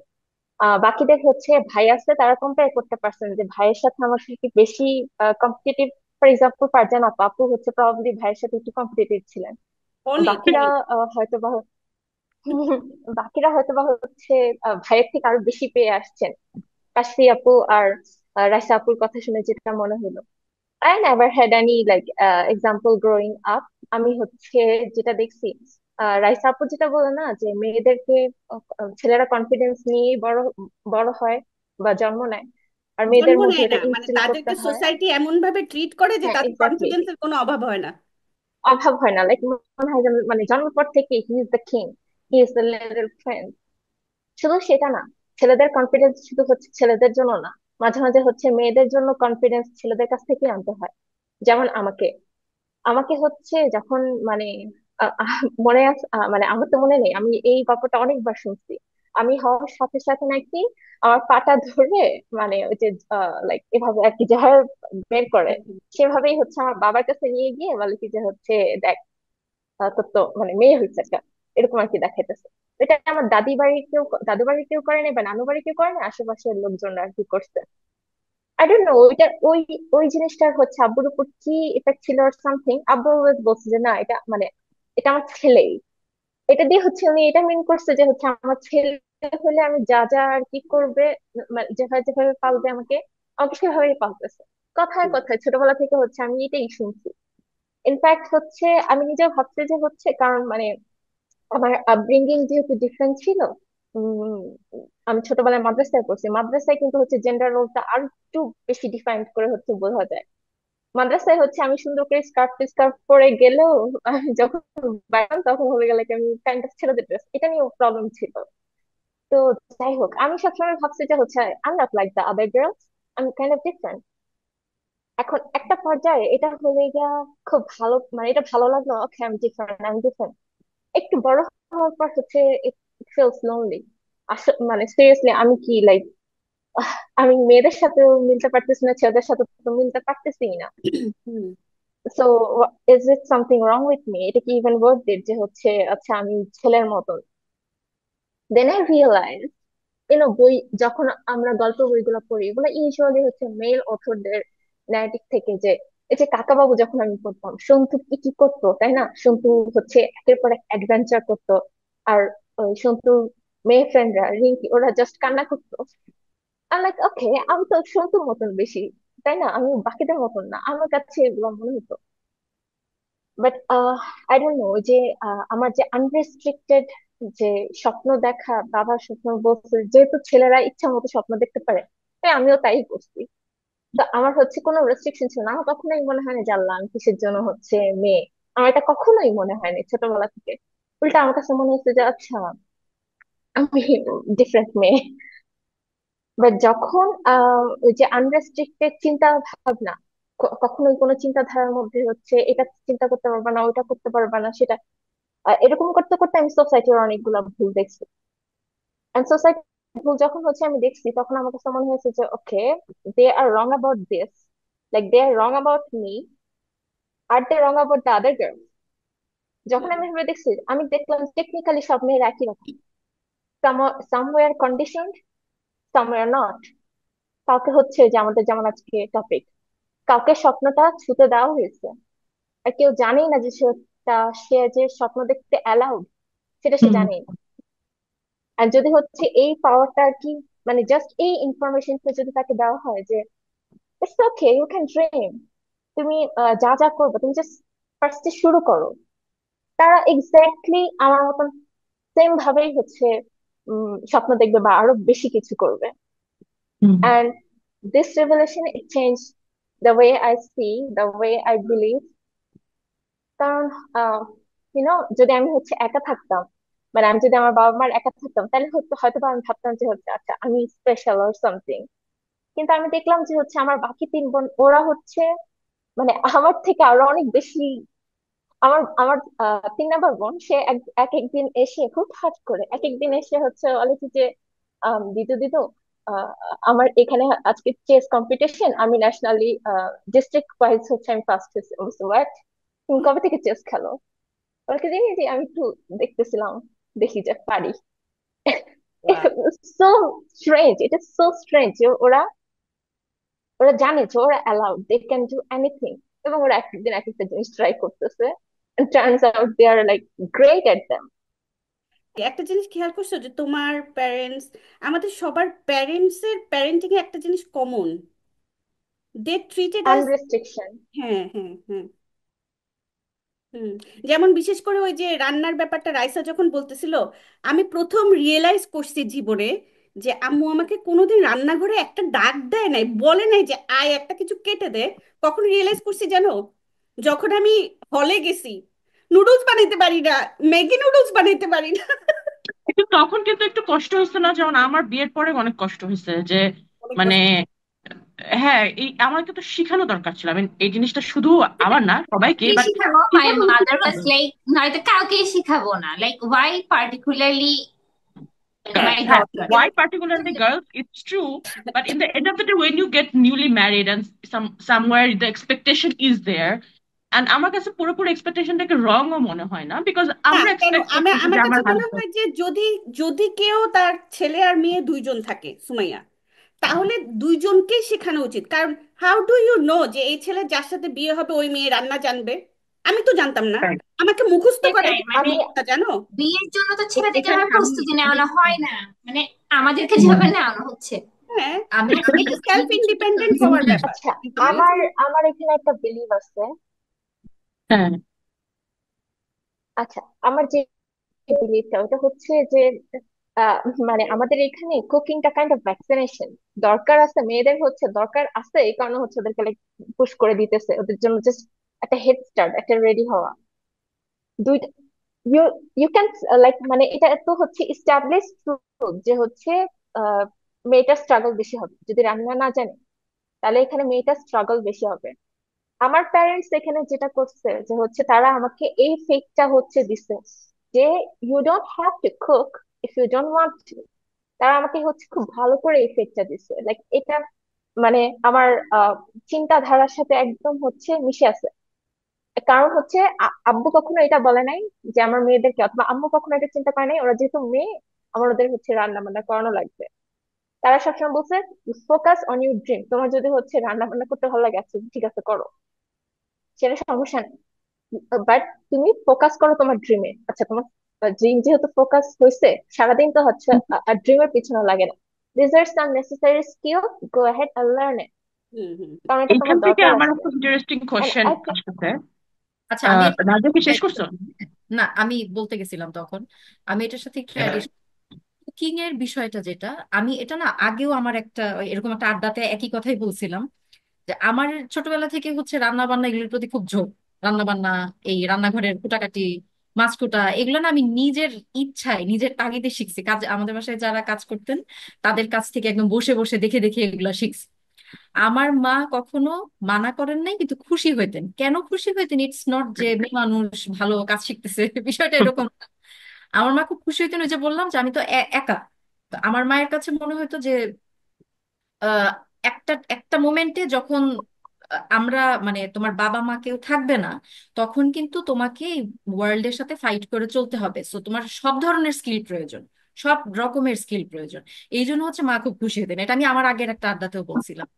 বাকিদের হচ্ছে ভাই আছে, তারা কম্পেয়ার করতে পারছেন যে ভাইয়ের সাথে আমার সাথে কি বেশি কম্পিটিটিভ। ফর এক্সাম্পল ফারজান আপু, আপু হচ্ছে প্রবাবলি ভাইয়ের সাথে একটু কম্পিটিটিভ ছিলেন। অনেক বাকিরা অনেক। হয়তো বা বাকিরা হয়তো বা হচ্ছে ভাইয়ের থেকে আরো বেশি পেয়ে আসছেন। কাশফি আপু আর রাইসা আপুর কথা শুনে যেটা মনে হলো, I never had any like example growing up. আমি হচ্ছে যেটা দেখছি, রাইসা আপু যেটা বলে না যে মেয়েদেরকে ছেলেরা কনফিডেন্স নিয়ে বড় বড় হয় বা জন্ম নেয়, আর মেয়েদের জন্ম মধ্যে নেয় না, এটা মানে ইনস্টিল করতে তাদেরকে হয়। সোসাইটি এমন ভাবে ট্রিট করে যে হ্যাঁ, তাদের এক্স্যাক্টলি। কনফিডেন্সের কোনো অভাব হয় না। অভাব হয় না, লাইক মনে হয় যেন মানে জন্মের পর থেকে he is the king, he is the little Prince. শুধু সেটা না, ছেলেদের কনফিডেন্স শুধু হচ্ছে ছেলেদের জন্য না, মাঝে মাঝে হচ্ছে মেয়েদের জন্য কনফিডেন্স ছেলেদের কাছ থেকে আনতে হয়। যেমন আমাকে আমাকে হচ্ছে যখন মানে মনে আছে, মানে আমার তো মনে নেই, আমি এই গল্পটা অনেকবার শুনছি। আমি হওয়ার সাথে সাথে নাকি আমার পাটা ধরে মানে ওই যে লাইক এভাবে আর কি যেভাবে বের করে, সেভাবেই হচ্ছে আমার বাবার কাছে নিয়ে গিয়ে বলে কি যে হচ্ছে দেখ, তোর তো মানে মেয়ে হয়েছে একটা, এরকম আর কি দেখাইতেছে। এটা আমার দাদু বাড়ির কেউ করে নাই বা নানু বাড়ি কেউ করে নাই, আশেপাশের লোকজন আর কি করছে। আই ডোন্ট নো ওইটা ওই ওই জিনিসটার হচ্ছে আব্বুর উপর কি ইফেক্ট ছিল আর সামথিং। আব্বু অলওয়েজ বলছে যে না, এটা মানে এটা আমার ছেলেই। এটা দিয়ে হচ্ছে উনি এটা মিন করছে যে হচ্ছে আমার ছেলে হলে আমি যা যা আর কি করবে, মানে যেভাবে যেভাবে পালবে আমাকে, আমাকে সেভাবেই পালতেছে। কথায় কথায় ছোটবেলা থেকে হচ্ছে আমি এটাই শুনছি। ইনফ্যাক্ট হচ্ছে আমি নিজেও ভাবছি যে হচ্ছে কারণ মানে আমার আপব্রিঙ্গিং যেহেতু ডিফারেন্ট ছিল। উম, আমি ছোটবেলায় মাদ্রাসায় পড়ছি, মাদ্রাসায় কিন্তু হচ্ছে জেন্ডার রোলটা আর একটু বেশি ডিফাইন্ড করে হচ্ছে বোঝা যায়। মাদ্রাসায় হচ্ছে আমি সুন্দর করে স্কার্ফ স্কার্ফ পরে গেলেও আমি যখন বাইরাম তখন হয়ে গেলে আমি কাইন্ড অফ ছেলেদের ড্রেস, এটা নিয়েও প্রবলেম ছিল। তো যাই হোক, আমি সবসময় ভাবছি যে হচ্ছে I not like the other girls, আমি কাইন্ড অফ ডিফারেন্ট। এখন একটা পর্যায়ে এটা হলে গিয়া খুব ভালো, মানে এটা ভালো লাগলো, ওকে আমি ডিফারেন্ট, আমি ডিফারেন্ট। একটু বড় হওয়ার পর হচ্ছে ইট ফিলস লোনলি। মানে সিরিয়াসলি আমি কি লাইক আমি মেয়েদের সাথেও মিলতে পারতেছি না, ছেলেদের সাথে তো মিলতে পারতেছি না। হুম। So is it something wrong with me? এটা কি ইভেন ওয়ার্থ ইট যে হচ্ছে আচ্ছা আমি ছেলের মতন? দেন আই রিয়েলাইজ, বই যখন আমরা গল্প বইগুলো পড়ি, এগুলো ইউজুয়ালি হচ্ছে মেল অথরদের ন্যারেটিভ থেকে, যে এই যে কাকাবাবু যখন আমি পড়তাম, সন্তু কি কি করতো তাই না, সন্তু হচ্ছে একের পর এক অ্যাডভেঞ্চার করতো, আর ওই সন্তুর মেয়ে ফ্রেন্ডরা রিঙ্কি ওরা জাস্ট কান্না করতো। আমি লাইক ওকে, আমি তো সন্তুর মতন বেশি, তাই না, আমি বাকিদের মতন না, আমার কাছে এগুলো মনে হতো। বাট আই ডোন্ট নো যে আমার যে আনরেস্ট্রিক্টেড যে স্বপ্ন দেখা, বাবার স্বপ্ন বলছে যেহেতু ছেলেরা ইচ্ছা মতো স্বপ্ন দেখতে পারে, তাই আমিও তাই করছি। তো আমার হচ্ছে কোনো রেস্ট্রিকশন ছিল না, আমার কখনোই মনে হয় না যে আল্লাহ আমি কিসের জন্য হচ্ছে মেয়ে। আমার এটা কখনোই মনে হয়নি ছোটবেলা থেকে। উল্টা আমার কাছে মনে হচ্ছে যে আচ্ছা আমি ডিফারেন্ট মেয়ে। বাট যখন ওই যে আনরেস্ট্রিক্টেড চিন্তা ভাবনা, কখনোই কোনো চিন্তাধারার মধ্যে হচ্ছে এটা চিন্তা করতে পারবা না, ওটা করতে পারবা না, সেটা এরকম করতে করতে আমি সোসাইটির অনেকগুলো ভুল দেখছি। এন্ড সোসাইটি ভুল যখন হচ্ছে আমি দেখছি, তখন আমার কাছে মনে হয়েছে যে okay, they are wrong about this, like they are wrong about me, are they wrong about the other girl? যখন আমি ভেবে দেখছি, আমি দেখলাম টেকনিক্যালি সব মেয়েরা একই রকম, সামওয়্যার কন্ডিশন, সামওয়্যার নট। কাউকে হচ্ছে যে আমাদের যেমন আজকে টপিক, কাউকে স্বপ্নটা ছুতে দেওয়া হয়েছে, আর কেউ জানেই না যে সে যে স্বপ্ন দেখতে অ্যালাউড, সেটা সে হুম জানেই না। আর যদি হচ্ছে এই পাওয়ারটা আর কি, মানে জাস্ট এই ইনফরমেশনটা যদি তাকে দেওয়া হয় যে it's okay, you can dream, তুমি যা যা করবে তুমি জাস্ট ফার্স্টে শুরু করো, তারা এক্স্যাক্টলি আমার মতন সেম ভাবেই হচ্ছে স্বপ্ন দেখবে বা আরো বেশি কিছু করবে। হুম And this revelation, it changed the way I see, the way I believe. কারণ যদি আমি হচ্ছে একা থাকতাম, মানে আমি যদি আমার বাবা মার একা থাকতাম, তাহলে হয়তো বা আমি ভাবতাম যে হচ্ছে আচ্ছা আমি স্পেশাল অর সামথিং। কিন্তু আমি দেখলাম যে হচ্ছে আমার বাকি 3 বোন, ওরা হচ্ছে মানে আমার থেকে আরো অনেক বেশি। আমার আমার 3 নাম্বার বোন, সে এক একদিন এসে হুটহাট করে এক একদিন এসে হচ্ছে বলে কি যে দিদু দিদু, আহ, আমার এখানে আজকে চেস কম্পিটিশন, আমি ন্যাশনালি ডিস্ট্রিক্ট ওয়াইজ হচ্ছে আমি ফার্স্ট হয়েছি। হোয়াট, তুমি কবে থেকে চেস খেলো? ওকে জানি যে আমি একটু দেখতেছিলাম, দেখি যে পারি। ওয়াও। সো স্ট্রেঞ্জ, এটা সো স্ট্রেঞ্জ। ওরা ওরা জানে যে ওরা allowed, they can do anything, এবং ওরা এক একদিন এক একটা জিনিস ট্রাই করতেছে, and turns out they are like great at them. একটা জিনিস খেয়াল করছো যে তোমার প্যারেন্টস, আমাদের সবার প্যারেন্টস এর প্যারেন্টিং এ একটা জিনিস কমন, দে ট্রিটেড আস। Unrestriction. হ্যাঁ, হ্যাঁ, হ্যাঁ। হুম। যেমন বিশেষ করে ওই যে রান্নার ব্যাপারটা রাইসা যখন বলতেছিল, আমি প্রথম রিয়েলাইজ করছি জীবনে যে আম্মু আমাকে কোনোদিন রান্নাঘরে একটা ডাক দেয় নাই, বলে নাই যে আয় একটা কিছু কেটে দে। কখন রিয়েলাইজ করছি জানো? যখন আমি হলে গেছি, নুডলস বানাইতে পারি না, ম্যাগি নুডলস বানাইতে পারি না। কিন্তু তখন কিন্তু একটু কষ্ট হচ্ছে না? যেমন আমার বিয়ের পরে অনেক কষ্ট হয়েছে যে অনেক মানে কষ্ট। হ্যাঁ, এই আমাকে তো শিখানো দরকার ছিল। আমি এই জিনিসটা শুধু আমার না, সবাইকে, কে বাট শিখাবো? মাই শিখানো উচিত মাদার ছিল। ওয়াজ লাইক, নয়তো কাউকে শিখাবো না, লাইক ওয়াই পার্টিকুলারলি মাই হ্যাঁ, daughter. why particularly girls? It's true, but in the end of the day, when you get newly married and somewhere the expectation is there, and আমার কাছে পুরোপুরি এক্সপেকটেশনটাকে রং ও মনে হয় না, বিকজ না আমরা কেন, এক্সপেক্ট আমার করতেছি যে আমার কাছে আমার মনে হাজবেন্ড। হয় যে যদি যদি কেউ তার ছেলে আর মেয়ে দুইজন থাকে সুমাইয়া, তাহলে দুইজনকেই শেখানো উচিত। কারণ হাউ ডু ইউ নো যে এই ছেলে যার সাথে বিয়ে হবে ওই মেয়ে রান্না জানবে? আমি তো জানতাম না, আমাকে মুখস্থ সেটাই করাইতে মানে হবে না, জানো। বিয়ের জন্য তো ছেলেদেরকে এখানে ভাবে আমি প্রস্তুতি আমি নেওয়ানো হয় না, মানে আমাদেরকে যেভাবে নেওয়ানো হচ্ছে। হ্যাঁ, আমি এটা এই সেলফ বিষয়টা ইন্ডিপেন্ডেন্ট আমি হওয়ার বলি। ব্যাপার। আচ্ছা, আমার কাছে আমার আমার এখানে একটা বিলিভ আছে। হ্যাঁ, আচ্ছা, আমার যে বিলিভটা ওটা হচ্ছে যে আহ, মানে আমাদের এখানে কুকিংটা কাইন্ড অফ ভ্যাকসিনেশন। দরকার আছে, মেয়েদের হচ্ছে দরকার আছে, এই কারণে হচ্ছে ওদেরকে লাইক পুশ করে দিতেছে, ওদের জন্য জাস্ট একটা হেড স্টার্ট, একটা রেডি হওয়া। দুইটা, ইউ ইউ ক্যান লাইক, মানে এটা তো হচ্ছে ইস্টাবলিশ ট্রুথ যে হচ্ছে আহ, মেয়েটার স্ট্রাগল বেশি হবে যদি রান্না না জানে, তাহলে এখানে মেয়েটার স্ট্রাগল বেশি হবে। আমার প্যারেন্টস এখানে যেটা করছে যে হচ্ছে তারা আমাকে এই ফেকটা হচ্ছে দিছে যে you don't have to cook if you don't want to. তারা আমাকে হচ্ছে খুব ভালো করে এই ফেকটা দিছে, লাইক এটা মানে আমার চিন্তাধারার সাথে একদম হচ্ছে মিশে আছে। কারণ হচ্ছে আব্বু কখনো এটা বলে নাই যে আমার মেয়েদেরকে, অথবা আম্মু কখনো এটা চিন্তা করে নাই ওরা যেহেতু মেয়ে আমার ওদের হচ্ছে রান্না বান্না করানো লাগবে। তারা সবসময় বলছে ফোকাস অন ইউর ড্রিম, তোমার যদি হচ্ছে রান্না বান্না করতে ভালো লাগে, আচ্ছা ঠিক আছে করো, সেটা সমস্যা নেই, বাট তুমি ফোকাস করো তোমার ড্রিমে। আচ্ছা, তোমার ড্রিম যেহেতু ফোকাস হয়েছে, সারাদিন তো হচ্ছে ড্রিমের পিছনে লাগে না, research some necessary skill, go ahead and learn it, hmm, hmm. কারণ এটা এইখান তোমার থেকে দরকার আমার আছে। একটা interesting and question I think, আসতেছে। আচ্ছা আমি এটা রাজা কি শেষ করছো? না, আমি বলতে গেছিলাম তখন, আমি এটার সাথে একটু কুকিং এর বিষয়টা যেটা, আমি এটা না আগেও আমার একটা এরকম একটা আড্ডাতে একই কথাই বলছিলাম যে আমার ছোটবেলা থেকে হচ্ছে রান্না বান্না এগুলোর প্রতি খুব ঝোঁক। রান্না বান্না, এই রান্নাঘরের কুটাকাটি, মাছ কুটা, এগুলো না আমি নিজের ইচ্ছায় নিজের তাগিদে শিখছি। কাজ, আমাদের বাসায় যারা কাজ করতেন তাদের কাছ থেকে একদম বসে বসে দেখে দেখে এগুলো শিখছি। আমার মা কখনো মানা করেন নাই, কিন্তু খুশি হইতেন। কেন খুশি হইতেন? ইটস নট যে মেয়ে মানুষ ভালো কাজ শিখতেছে, বিষয়টা এরকম না। আমার মা খুব খুশি হইতেন, ওই যে বললাম যে আমি তো একা। তো আমার মায়ের কাছে মনে হতো যে আহ, একটা একটা মোমেন্টে যখন আমরা মানে তোমার বাবা মা কেউ থাকবে না, তখন কিন্তু তোমাকে ওয়ার্ল্ডের সাথে ফাইট করে চলতে হবে। সো তোমার সব ধরনের স্কিল প্রয়োজন, সব রকমের স্কিল প্রয়োজন। এই জন্য হচ্ছে মা খুব খুশি হতেন, এটা আমি আমার আগের একটা আড্ডাতেও বলছিলাম।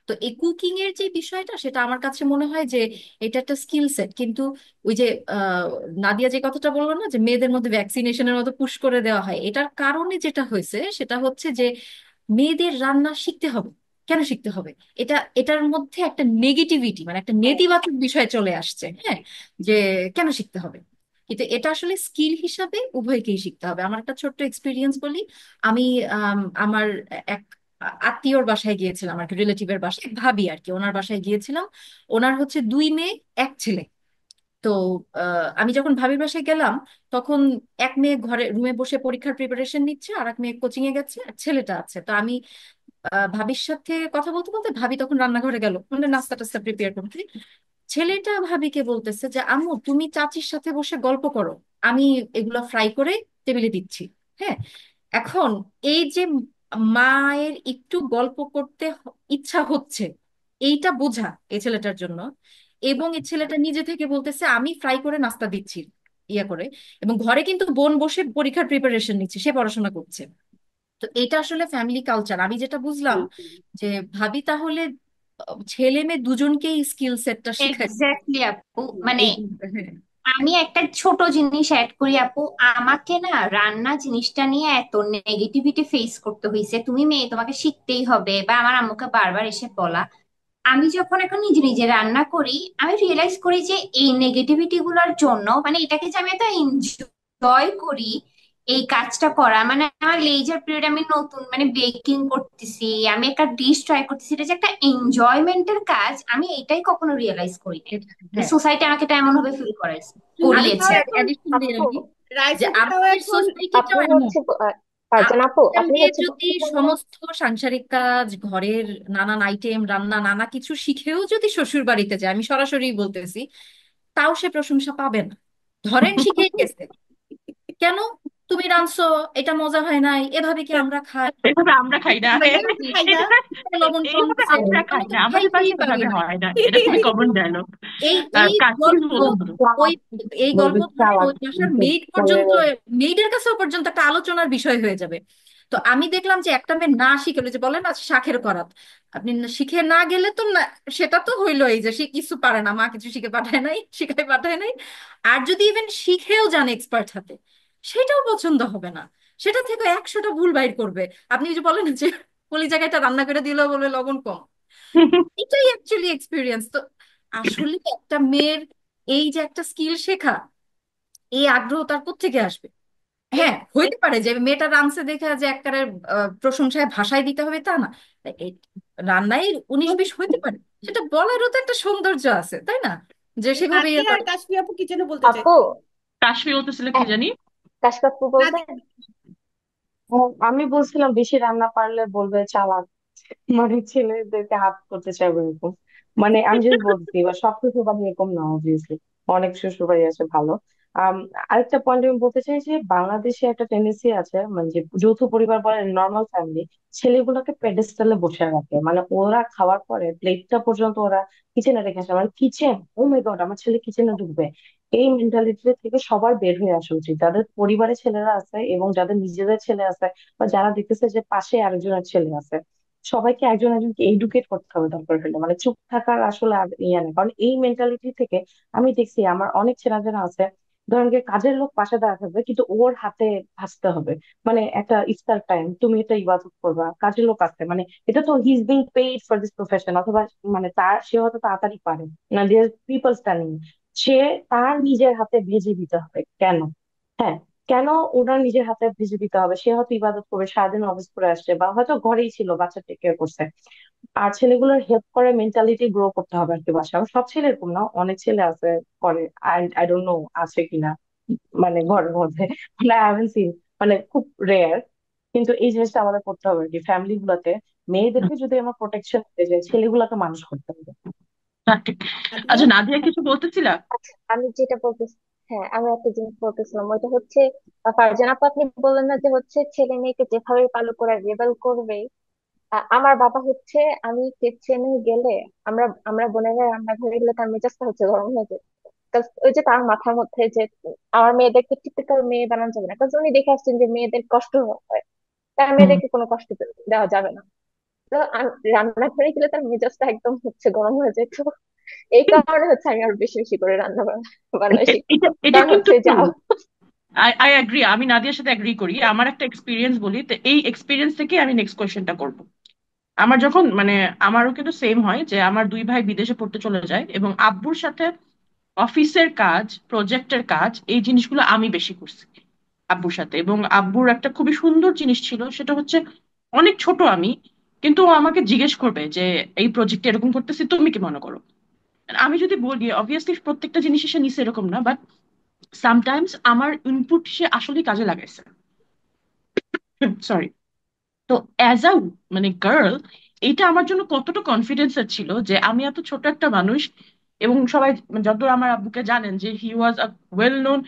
তো এই কুকিং এর যে বিষয়টা, সেটা আমার কাছে মনে হয় যে এটা একটা স্কিল সেট। কিন্তু ওই যে আহ, নাদিয়া যে কথাটা বললো না, যে মেয়েদের মধ্যে ভ্যাকসিনেশনের মতো পুশ করে দেওয়া হয়, এটার কারণে যেটা হয়েছে সেটা হচ্ছে যে মেয়েদের রান্না শিখতে হবে। কেন শিখতে হবে? এটার মধ্যে একটা নেগেটিভিটি, মানে একটা নেতিবাচক বিষয় চলে আসছে। হ্যাঁ, যে কেন শিখতে হবে? কিন্তু এটা আসলে স্কিল হিসাবে উভয়কেই শিখতে হবে। আমার একটা ছোট্ট এক্সপিরিয়েন্স বলি। আমি আমার এক আত্মীয়র বাসায় গিয়েছিলাম, আর কি রিলেটিভের বাসায়, ভাবি আর কি, ওনার বাসায় গিয়েছিলাম। ওনার হচ্ছে দুই মেয়ে, এক ছেলে। তো আমি যখন ভাবির বাসায় গেলাম, তখন এক মেয়ে ঘরে রুমে বসে পরীক্ষার প্রিপারেশন নিচ্ছে, আর এক মেয়ে কোচিং এ গেছে, আর ছেলেটা আছে। তো আমি ভাবির সাথে কথা বলতে বলতে, ভাবি তখন রান্নাঘরে গেল মানে নাস্তা টাস্তা প্রিপেয়ার করতে। ছেলেটা ভাবিকে বলতেছে যে আম্মু, তুমি চাচির সাথে বসে গল্প করো, আমি এগুলা ফ্রাই করে টেবিলে দিচ্ছি। হ্যাঁ, এখন এই যে মায়ের একটু গল্প করতে ইচ্ছা হচ্ছে, এইটা বোঝা এই ছেলেটার জন্য। এবং এই ছেলেটা নিজে থেকে বলতেছে আমি ফ্রাই করে নাস্তা দিচ্ছি, ইয়া করে। এবং ঘরে কিন্তু বোন বসে পরীক্ষার প্রিপারেশন নিচ্ছে, সে পড়াশোনা করছে। তো এটা আসলে ফ্যামিলি কালচার। আমি যেটা বুঝলাম হুম। যে ভাবি তাহলে ছেলে মেয়ে দুজনকেই স্কিল সেটটা শিখাইছে। এক্স্যাক্টলি আপু, হুম। মানে হ্যাঁ, আমি একটা ছোট জিনিস অ্যাড করি আপু। আমাকে না রান্না জিনিসটা নিয়ে এত নেগেটিভিটি ফেস করতে হয়েছে, তুমি মেয়ে তোমাকে শিখতেই হবে, বা আমার আম্মুকে বারবার এসে বলা। আমি যখন এখন নিজে নিজে রান্না করি, আমি রিয়েলাইজ করি যে এই নেগেটিভিটি গুলোর জন্য, মানে এটাকে যে আমি এত এনজয় করি এই কাজটা করা, মানে আমার লেজার পিরিয়ড, আমি নতুন মানে বেকিং করতেছি, আমি একটা ডিশ ট্রাই করতেছি, এটা যে একটা এনজয়মেন্টের কাজ, আমি এটাই কখনো রিয়েলাইজ করি নাই। হ্যাঁ। সোসাইটি আমাকে এটা এমন ভাবে ফিল চুরিটাও করিয়েছে। আরেকটা এখন, অ্যাডিশন দিই আপু আমি, যে রাইসিটাও আমাদের এখন। আপনি সোসাইটিটাও এমন। হচ্ছে ফারজান আপু, একটা আপনি মেয়ে হচ্ছে যদি কি বললেন? সমস্ত সাংসারিক কাজ, ঘরের নানান আইটেম রান্না, নানা কিছু শিখেও যদি শ্বশুর বাড়িতে যায়, আমি সরাসরি বলতেছি, তাও সে প্রশংসা পাবে না। ধরেন শিখে গেছে, কেন তুমি রাঁধছো, এটা মজা হয় নাই, এভাবে কি আমরা খাই? এভাবে আমরা খাই না। এটা আমি খাই না। এটা লবণ এইভাবে কমছে, আমরা খাই আমরা তো না, আমাদের খাইতেই বাসায় পারি এভাবে না। হয় না, এটা খুবই কমন ডায়লগ। এই আর এই কাশ্মীর গল্প, বলুন। ওই এই গল্প বলবে ধরেন চালাক ওই বাসার কিন্তু মেইড ছেলে পর্যন্ত, মেইডের কাছেও পর্যন্ত একটা আলোচনার বিষয় হয়ে যাবে। তো আমি দেখলাম যে একটা মেয়ে না শিখে, ওই যে বলে না শাখের করাত, আপনি শিখে না গেলে তো না, সেটা তো হইলোই যে সে কিছু পারে না, মা কিছু শিখে পাঠায় নাই, শিখাই পাঠায় নাই। আর যদি ইভেন শিখেও জানে এক্সপার্ট হাতে, সেটাও পছন্দ হবে না, সেটা থেকে 100টা ভুল বাইর করবে। আপনি ওই যে বলেন যে কলি জায়গাটা রান্না করে দিলেও বলবে লবণ কম, এটাই অ্যাকচুয়ালি এক্সপিরিয়েন্স। তো আসলে একটা মেয়ের এই যে একটা স্কিল শেখা, এই আগ্রহ তার কোত্থেকে আসবে? হ্যাঁ, হইতে পারে যে মেয়েটা রাঁধছে দেখে যে একবারে প্রশংসায় ভাষায় দিতে হবে তা না। এই রান্নায় 19-20 হইতে পারে, সেটা বলারও তো একটা সৌন্দর্য আছে, তাই না? যে সেভাবে ইয়ে নাদিয়া আর করে। কাশ্মী আপু কি যেন বলতে চাই। আপু, কাশ্মীর বলতেছিল কি জানি। কাশফ আপু বলবেন? নাদিয়া। আমি বলছিলাম বেশি রান্না পারলে বলবে চালাক, মানে ছেলেদেরকে হাত করতে চাইবে এরকম। মানে আমি যদি বলছি, এবার সব শ্বশুর বাড়ি এরকম না অবভিয়াসলি, অনেক শ্বশুর বাড়ি আছে ভালো। আম, আরেকটা পয়েন্ট আমি বলতে চাই যে বাংলাদেশে একটা টেন্ডেন্সি আছে, মানে যে যৌথ পরিবার বলে নর্মাল ফ্যামিলি, ছেলেগুলোকে পেডেস্টালে বসে রাখে, মানে ওরা খাওয়ার পরে প্লেটটা পর্যন্ত ওরা কিচেনে রেখে আসে, মানে কিচেন, ও মাই গড আমার ছেলে কিচেনে ঢুকবে। এই মেন্টালিটি থেকে সবার বের হয়ে আসা উচিত, যাদের পরিবারে ছেলেরা আছে এবং যাদের নিজেদের ছেলে আছে, বা যারা দেখতেছে যে পাশে আরেকজনের ছেলে আছে, সবাইকে একজন একজনকে এডুকেট করতে হবে দরকার হলে, মানে চুপ থাকার আসলে আর ইয়ে নেই। কারণ এই মেন্টালিটি থেকে আমি দেখছি আমার অনেক ছেলে যারা আছে, ধরেন যে কাজের লোক পাশে দাঁড়া থাকবে কিন্তু ওর হাতে ভাজতে হবে, মানে একটা ইফতার টাইম তুমি এটা ইবাদত করবা, কাজের লোক আছে, মানে এটা তো he is being paid for this profession, অথবা মানে তার সে হয়তো তাড়াতাড়ি পারে না, দেয়ার পিপল স্ট্যান্ডিং, সে তার নিজের হাতে ভেজে দিতে হবে কেন? হ্যাঁ, কেন ওনার নিজের হাতে ভেজে দিতে হবে? সে হয়তো ইবাদত করে সারাদিন অফিস করে আসছে, বা হয়তো ঘরেই ছিল, বাচ্চা টেক কেয়ার করছে। আর ছেলেগুলোর হেল্প করে মেন্টালিটি গ্রো করতে হবে আর কি বাসায়। আমার সব ছেলে এরকম না, অনেক ছেলে আছে করে, আই ডোন্ট নো আছে কিনা, মানে ঘরের মধ্যে, মানে আই হ্যাভেন্ট সিন, মানে খুব রেয়ার। কিন্তু এই জিনিসটা আমাদের করতে হবে আর কি ফ্যামিলি গুলাতে। মেয়েদেরকে যদি আমার প্রোটেকশন দিতে যায়, ছেলেগুলোকে মানুষ করতে হবে। না, ঠিক। নাদিয়া। আচ্ছা, নাদিয়া কিছু বলতেছিলা? আচ্ছা, আমি যেটা বলতে, হ্যাঁ আমি একটা জিনিস বলতেছিলাম, ওইটা হচ্ছে ফারজান আপু, আপনি বললেন না যে হচ্ছে ছেলে মেয়েকে যেভাবে পালন করে রেবেল করবে, আমার বাবা হচ্ছে, আমি কিচেনে গেলে, আমরা আমরা বোনেরা রান্নাঘরে গেলে তার মেজাজটা হচ্ছে গরম হয়ে যায়। ওই যে তার মাথার মধ্যে যে আমার মেয়েদেরকে টিপিক্যাল মেয়ে বানানো যাবে না, কারণ উনি দেখে আসছেন যে মেয়েদের কষ্ট হয়, তার হুম। মেয়েদেরকে কোনো কষ্ট দেওয়া যাবে না। তো রান্নাঘরে গেলে তার মেজাজটা একদম হচ্ছে গরম হয়ে যায়। তো এই কারণে হচ্ছে আমি আরো বেশি বেশি করে রান্না বান্না শিখি। এটা এটা কারণ কিন্তু হচ্ছে ট্রু। যাও। আই আই অ্যাগ্রি, আমি নাদিয়ার সাথে অ্যাগ্রি করি। আমার একটা এক্সপিরিয়েন্স বলি, তো এই এক্সপিরিয়েন্স থেকে আমি নেক্সট কোয়েশ্চেনটা করব। আমার যখন মানে আমারও কিন্তু সেম হয় যে আমার দুই ভাই বিদেশে পড়তে চলে যায়, এবং আব্বুর সাথে অফিসের কাজ, প্রজেক্টের কাজ, এই জিনিসগুলো আমি বেশি করছি আব্বুর সাথে। এবং আব্বুর একটা খুবই সুন্দর জিনিস ছিল, সেটা হচ্ছে অনেক ছোট আমি, কিন্তু ও আমাকে জিজ্ঞেস করবে যে এই প্রজেক্টে এরকম করতেছি, তুমি কি মনে করো। আমি যদি বলি অবভিয়াসলি প্রত্যেকটা জিনিস সে নিছে এরকম না, বাট সামটাইমস আমার ইনপুট সে আসলেই কাজে লাগাইছে। সরি। তো অ্যাজ আ মানে গার্ল, এটা আমার জন্য কতটা কনফিডেন্সের ছিল যে আমি এত ছোট একটা মানুষ, এবং সবাই যতদূর আমার আব্বুকে জানেন যে হি ওয়াজ আ ওয়েল নোন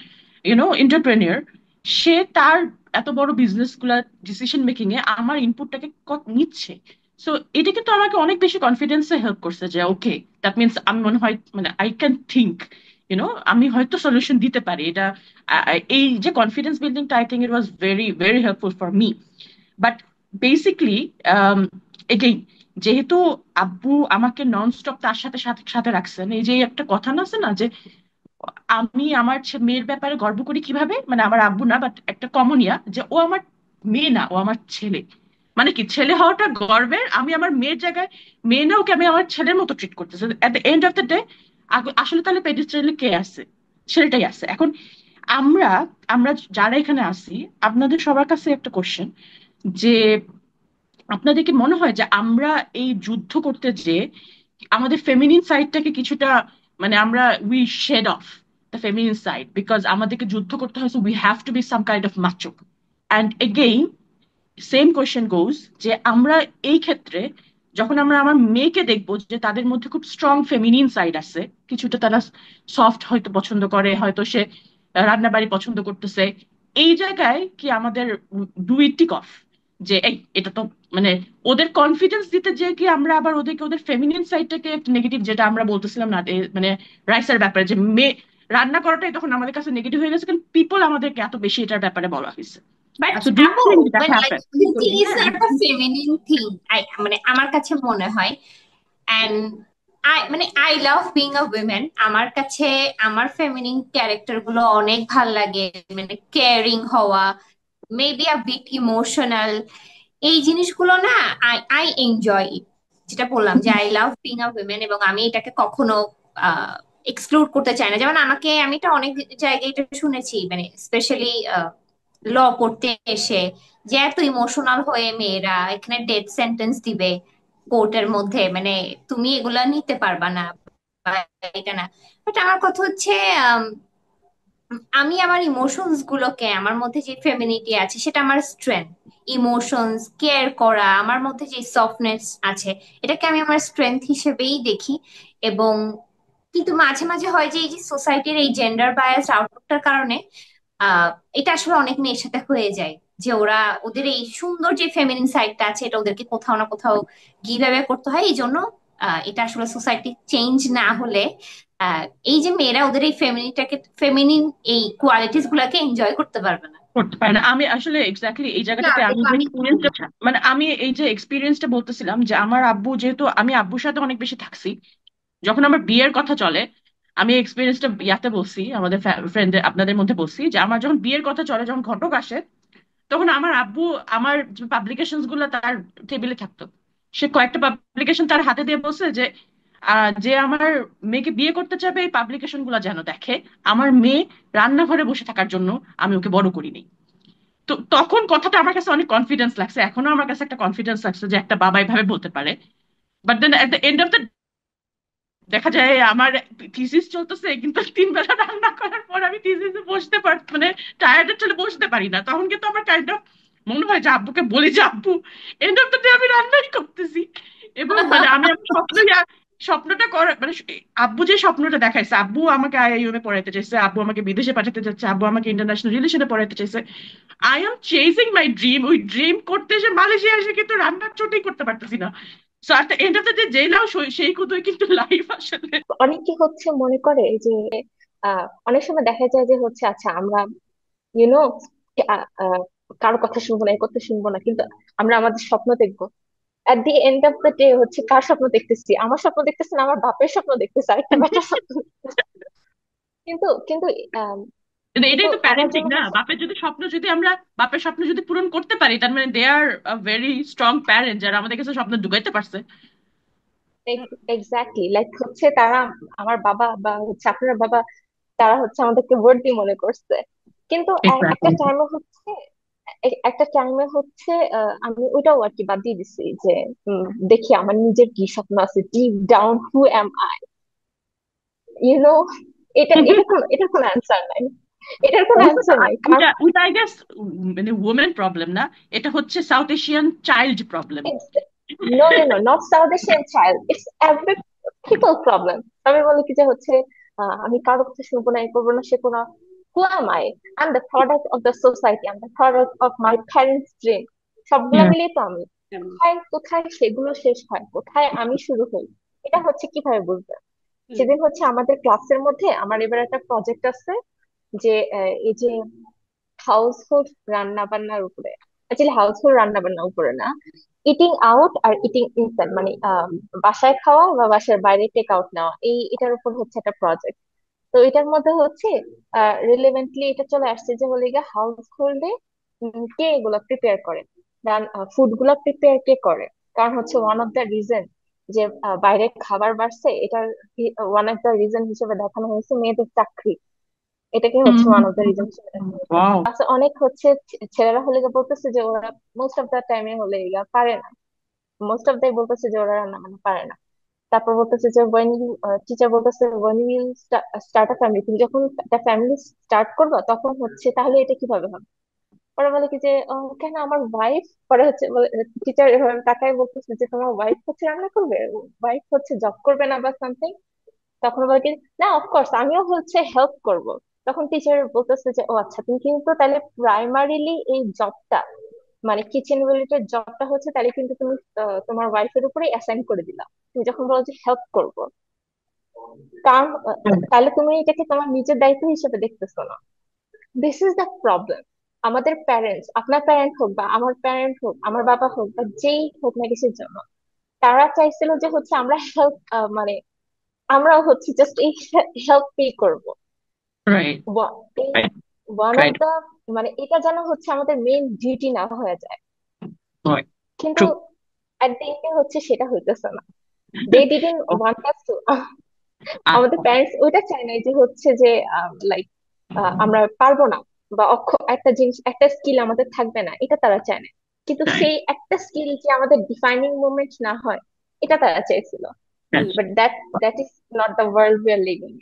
এন্টারপ্রেনিয়র, সে তার এত বড় বিজনেস গুলা ডিসিশন মেকিং এ আমার ইনপুটটাকে নিচ্ছে। সো এটা কিন্তু আমাকে অনেক বেশি কনফিডেন্সে হেল্প করছে যে ওকে, দ্যাট মিনস আমি মনে হয় মানে আই ক্যান থিঙ্ক, আমি হয়তো সলিউশন দিতে পারি এটা। এই যে কনফিডেন্স বিল্ডিংটা, I think it was very very helpful for me. But basically again, যেহেতু আব্বু আমাকে নন স্টপ তার সাথে সাথে সাথে রাখছেন, এই যে একটা কথা না আছে না যে আমি আমার মেয়ের ব্যাপারে গর্ব করি কিভাবে, মানে আমার আব্বু না, বাট একটা কমনিয়া যে ও আমার মেয়ে না, ও আমার ছেলে। মানে কি ছেলে হওয়াটা গর্বের, আমি আমার মেয়ের জায়গায় মেয়ে না, ওকে আমি আমার ছেলের মতো ট্রিট করতেছি। এট the end of the day আসলে তাহলে পেডিস্ট্রেলে কে আছে? ছেলেটাই আছে। এখন আমরা আমরা যারা এখানে আছি, আপনাদের সবার কাছে একটা কোশ্চেন, যে আপনাদের কি মনে হয় যে আমরা এই যুদ্ধ করতে যে আমাদের ফেমিনিন সাইডটাকে কিছুটা মানে আমরা we shed of the feminine side, because আমাদেরকে যুদ্ধ করতে হয়, so we have to be some kind of macho. And again same question goes, যে আমরা এই ক্ষেত্রে যখন আমরা আমার মেয়েকে দেখবো যে তাদের মধ্যে খুব স্ট্রং ফেমিনিন সাইড আছে, কিছুটা তারা সফট হয়তো পছন্দ করে, হয়তো সে রান্নাবাড়ি পছন্দ করতেছে, এই জায়গায় কি আমাদের ডু ইট টিক অফ, যে এই এটা তো মানে ওদের কনফিডেন্স দিতে যে কি আমরা আবার ওদেরকে ওদের ফেমিনিন সাইডটাকে নেগেটিভ, যেটা আমরা বলতেছিলাম না মানে রাইসের ব্যাপারে, যে মেয়ে রান্না করাটাই তখন আমাদের কাছে নেগেটিভ হয়ে গেছে, কারণ পিপল আমাদেরকে এত বেশি এটার ব্যাপারে বলা হয়েছে। বাট সো ডু ইউ আপু, থিংক দ্যাট মানে happen? Cooking is not a feminine thing, মানে আমার কাছে মনে হয়। অ্যান্ড মানে I love being a women. আমার কাছে আমার ফেমিনিন ক্যারেক্টার গুলো অনেক ভাল লাগে, মানে কেয়ারিং হওয়া, মেবি আ বিট ইমোশনাল, এই জিনিসগুলো না আই আই এনজয়। যেটা বললাম যে I love being a women, এবং আমি এটাকে কখনো এক্সক্লুড করতে চাই না। যেমন আমি এটা অনেক জায়গায় এটা শুনেছি, মানে স্পেশালি ল পড়তে এসে, যে এত ইমোশনাল হয়ে মেয়েরা এখানে ডেথ সেন্টেন্স দিবে কোর্টের মধ্যে, মানে তুমি এগুলা নিতে পারবা না বা এটা না। বাট আমার কথা হচ্ছে, আমি আমার ইমোশনস গুলোকে, আমার মধ্যে যে ফেমিনিটি আছে সেটা আমার স্ট্রেংথ। ইমোশনস কেয়ার করা, আমার মধ্যে যে সফটনেস আছে, এটাকে আমি আমার স্ট্রেংথ হিসেবেই দেখি। এবং কিন্তু মাঝে মাঝে হয় যে এই যে সোসাইটির এই জেন্ডার বায়াস আউটলুকটার কারণে আহ এটা আসলে অনেক মেয়ের সাথে হয়ে যায়, যে ওরা ওদের এই সুন্দর যে ফেমিনিন সাইডটা আছে এটা ওদেরকে কোথাও না কোথাও গিভ অ্যাওয়ে করতে হয়। এই জন্য এটা আসলে সোসাইটি চেঞ্জ না হলে আহ এই যে মেয়েরা ওদের এই ফেমিনিন এই কোয়ালিটিস গুলাকে এনজয় করতে পারবে না। করতে পারে না। আমি আসলে এক্স্যাক্টলি এই না, জায়গাটাতে আমি এটা যে আমি এক্সপিরিয়েন্সটা মানে আমি এই যে এক্সপিরিয়েন্সটা বলতেছিলাম, যে আমার আব্বু, যেহেতু আমি আব্বুর সাথে অনেক বেশি থাকছি, যখন আমার বিয়ের কথা চলে, আমি এক্সপিরিয়েন্সটা ইয়াতে বলছি, আমাদের ফ্রেন্ডদের আপনাদের মধ্যে বলছি, যে আমার যখন বিয়ের কথা চলে, যখন ঘটক আসে, তখন আমার আব্বু আমার পাবলিকেশন গুলো তার টেবিলে থাকতো। সে কয়েকটা পাবলিকেশন তার হাতে দিয়ে বলছে যে যে আমার মেয়েকে বিয়ে করতে চাবে এই পাবলিকেশন গুলো যেন দেখে, আমার মেয়ে রান্নাঘরে বসে থাকার জন্য আমি ওকে বড় করিনি। তো তখন কথাটা আমার কাছে অনেক কনফিডেন্স লাগছে, এখনো আমার কাছে একটা কনফিডেন্স লাগছে যে একটা বাবা এভাবে বলতে পারে। But then at the end of the দেখা যায় আমার থিসিস চলতেছে, কিন্তু 3 বেলা রান্না করার পর আমি থিসিসে বসতে মানে টায়ার্ডের চলে বসতে পারি না, তখন কিন্তু আমার কাইন্ড অফ মনে হয় যে আব্বুকে বলি যে আব্বু, এন্ড অফ দ্য ডে আমি রান্নাই করতেছি। এবং মানে আমি আমার স্বপ্নটা করা মানে আব্বু যে স্বপ্নটা দেখাইছে, আব্বু আমাকে আইআইএম এ পড়াইতে চাইছে, আব্বু আমাকে বিদেশে পাঠাতে চাচ্ছে, আব্বু আমাকে ইন্টারন্যাশনাল রিলেশনে পড়াইতে চাইছে। I am chasing my dream. ওই ড্রিম করতে এসে মালয়েশিয়া এসে কিন্তু রান্নার চোটই করতে পারতেছি না। So at the end of the day যেই নাও সেই কুতোই কিন্তু লাইফ আসলে। অনেকে হচ্ছে মনে করে যে অনেক সময় দেখা যায় যে হচ্ছে আচ্ছা আমরা ইউনো কারো কথা শুনবো না, এ কথা শুনবো না, কিন্তু আমরা আমাদের স্বপ্ন দেখবো। At the end of the day হচ্ছে কার স্বপ্ন দেখতেছি? আমার স্বপ্ন দেখতেছি না, আমার বাপের স্বপ্ন দেখতেছি, আরেকটা বেটার স্বপ্ন দেখতেছি। কিন্তু কিন্তু আম, কিন্তু কিন্তু এটাই তো আমার প্যারেন্টিং জন্য না, হচ্ছে বাপের যদি স্বপ্ন যদি আমরা বাপের স্বপ্ন যদি পূরণ করতে পারি, তার মানে দে আর ভেরি স্ট্রং প্যারেন্ট যারা আমাদের কাছে স্বপ্ন ঢুকাইতে পারছে। এক্স্যাক্টলি লাইক হচ্ছে তারা, আমার বাবা বা হচ্ছে আপনার বাবা, তারা হচ্ছে আমাদেরকে ভর্তি মনে করছে। কিন্তু একটা এক্স্যাক্টলি। টাইমে হচ্ছে একটা টাইমে হচ্ছে আমি ওইটাও আর কি বাদ দিয়ে দিছি যে দেখি আমার নিজের কি স্বপ্ন আছে, deep down who am I, you know. এটার কোনো অ্যান্সার নাই, এটার কোনো অ্যান্সার নাই কারণ ওইটা ওইটা আই গেস মানে ওমেন প্রবলেম না, এটা হচ্ছে south Asian child problem. it's no, not South Asian child, it's every people problem। আমি বলি কি যে হচ্ছে আমি কারো কথা শুনবো না, এ করবো না, সে কোনো, who am I? I'm the product of the society, I'm the product of my parents dream। সবগুলা মিলিয়ে তো আমি, কোথায় কোথায় সেগুলো শেষ হয়, কোথায় আমি শুরু হই, এটা হচ্ছে কিভাবে বুঝবে? সেদিন হচ্ছে আমাদের ক্লাসের মধ্যে আমার এবার একটা প্রজেক্ট আছে যে এই যে হাউস হোল্ড রান্না বান্নার উপরে, অ্যাকচুয়ালি হাউস হোল্ড রান্না বান্নার উপরে না, eating out are eating inside, মানে বাসায় খাওয়া বা বাসার বাইরে টেক আউট নেওয়া, এটার উপর হচ্ছে একটা প্রজেক্ট। তো এটার মধ্যে হচ্ছে রিলেভেন্টলি এটা চলে আসছে যে হলে গিয়ে হাউস হোল্ডে কে এগুলো প্রিপেয়ার করে, ফুড গুলা প্রিপেয়ার কে করে। কারণ হচ্ছে ওয়ান অফ দ্য রিজন যে বাইরে খাবার বাড়ছে, এটার ওয়ান অফ দ্য রিজন হিসেবে দেখানো হয়েছে মেয়েদের চাকরি, এটাকে হচ্ছে ওয়ান অফ দ্য রিজন হিসেবে দেখানো হয়েছে। ওয়াও। আচ্ছা অনেক হচ্ছে ছেলেরা হলে গিয়ে বলতেছে যে ওরা মোস্ট অফ দ্য টাইমে হলে গিয়া পারে না, মোস্ট অফ দ্য বলতেছে যে ওরা রান্না বান্না পারে না। তারপর বলতেছে যে when you টিচার বলতেছে when you start a family, তুমি যখন একটা ফ্যামিলি স্টার্ট করবা তখন হচ্ছে তাহলে এটা কিভাবে হবে? ওরা বলে কি যে কেন আমার ওয়াইফ, পরে হচ্ছে টিচার এভাবে তাকায় বলতেছে যে তোমার ওয়াইফ হচ্ছে রান্না করবে, ওয়াইফ হচ্ছে জব করবে না বা সামথিং। তখন বলে কি না অফকোর্স আমিও হচ্ছে হেল্প করব। তখন টিচার বলতেছে যে ও আচ্ছা তুমি কিন্তু তাহলে প্রাইমারিলি এই জবটা, মানে কিচেন রিলেটেড জবটা হচ্ছে তাহলে কিন্তু তুমি তোমার ওয়াইফের উপরেই অ্যাসাইন করে দিলা। তুমি যখন বলো যে হেল্প করবো, কারণ তাহলে তুমি এটাকে তোমার নিজের দায়িত্ব হিসেবে দেখতেছো না। This is the problem. আমাদের প্যারেন্টস, আপনার প্যারেন্ট হোক বা আমার প্যারেন্ট হোক, আমার বাবা হোক বা যেই হোক না কিসের জন্য, তারা চাইছিল যে হচ্ছে আমরা হেল্প, মানে আমরাও হচ্ছে জাস্ট এই হেল্প পে করবো। রাইট। এই রাইট। One of right. দা, মানে এটা যেন হচ্ছে আমাদের মেইন ডিউটি না হয়ে যায়। রাইট। কিন্তু ট্রু। এট দি এন্ডে হচ্ছে সেটা হইতেছে না। They didn't want us to, আমাদের প্যারেন্টস ওইটা চায় না যে হচ্ছে যে লাইক আমরা পারবো না বা একটা জিনিস, একটা স্কিল আমাদের থাকবে না, এটা তারা চায় না। কিন্তু সেই একটা স্কিল যে আমাদের ডিফাইনিং মোমেন্ট না হয়, এটা তারা চেয়েছিল। But that is not the world we are living.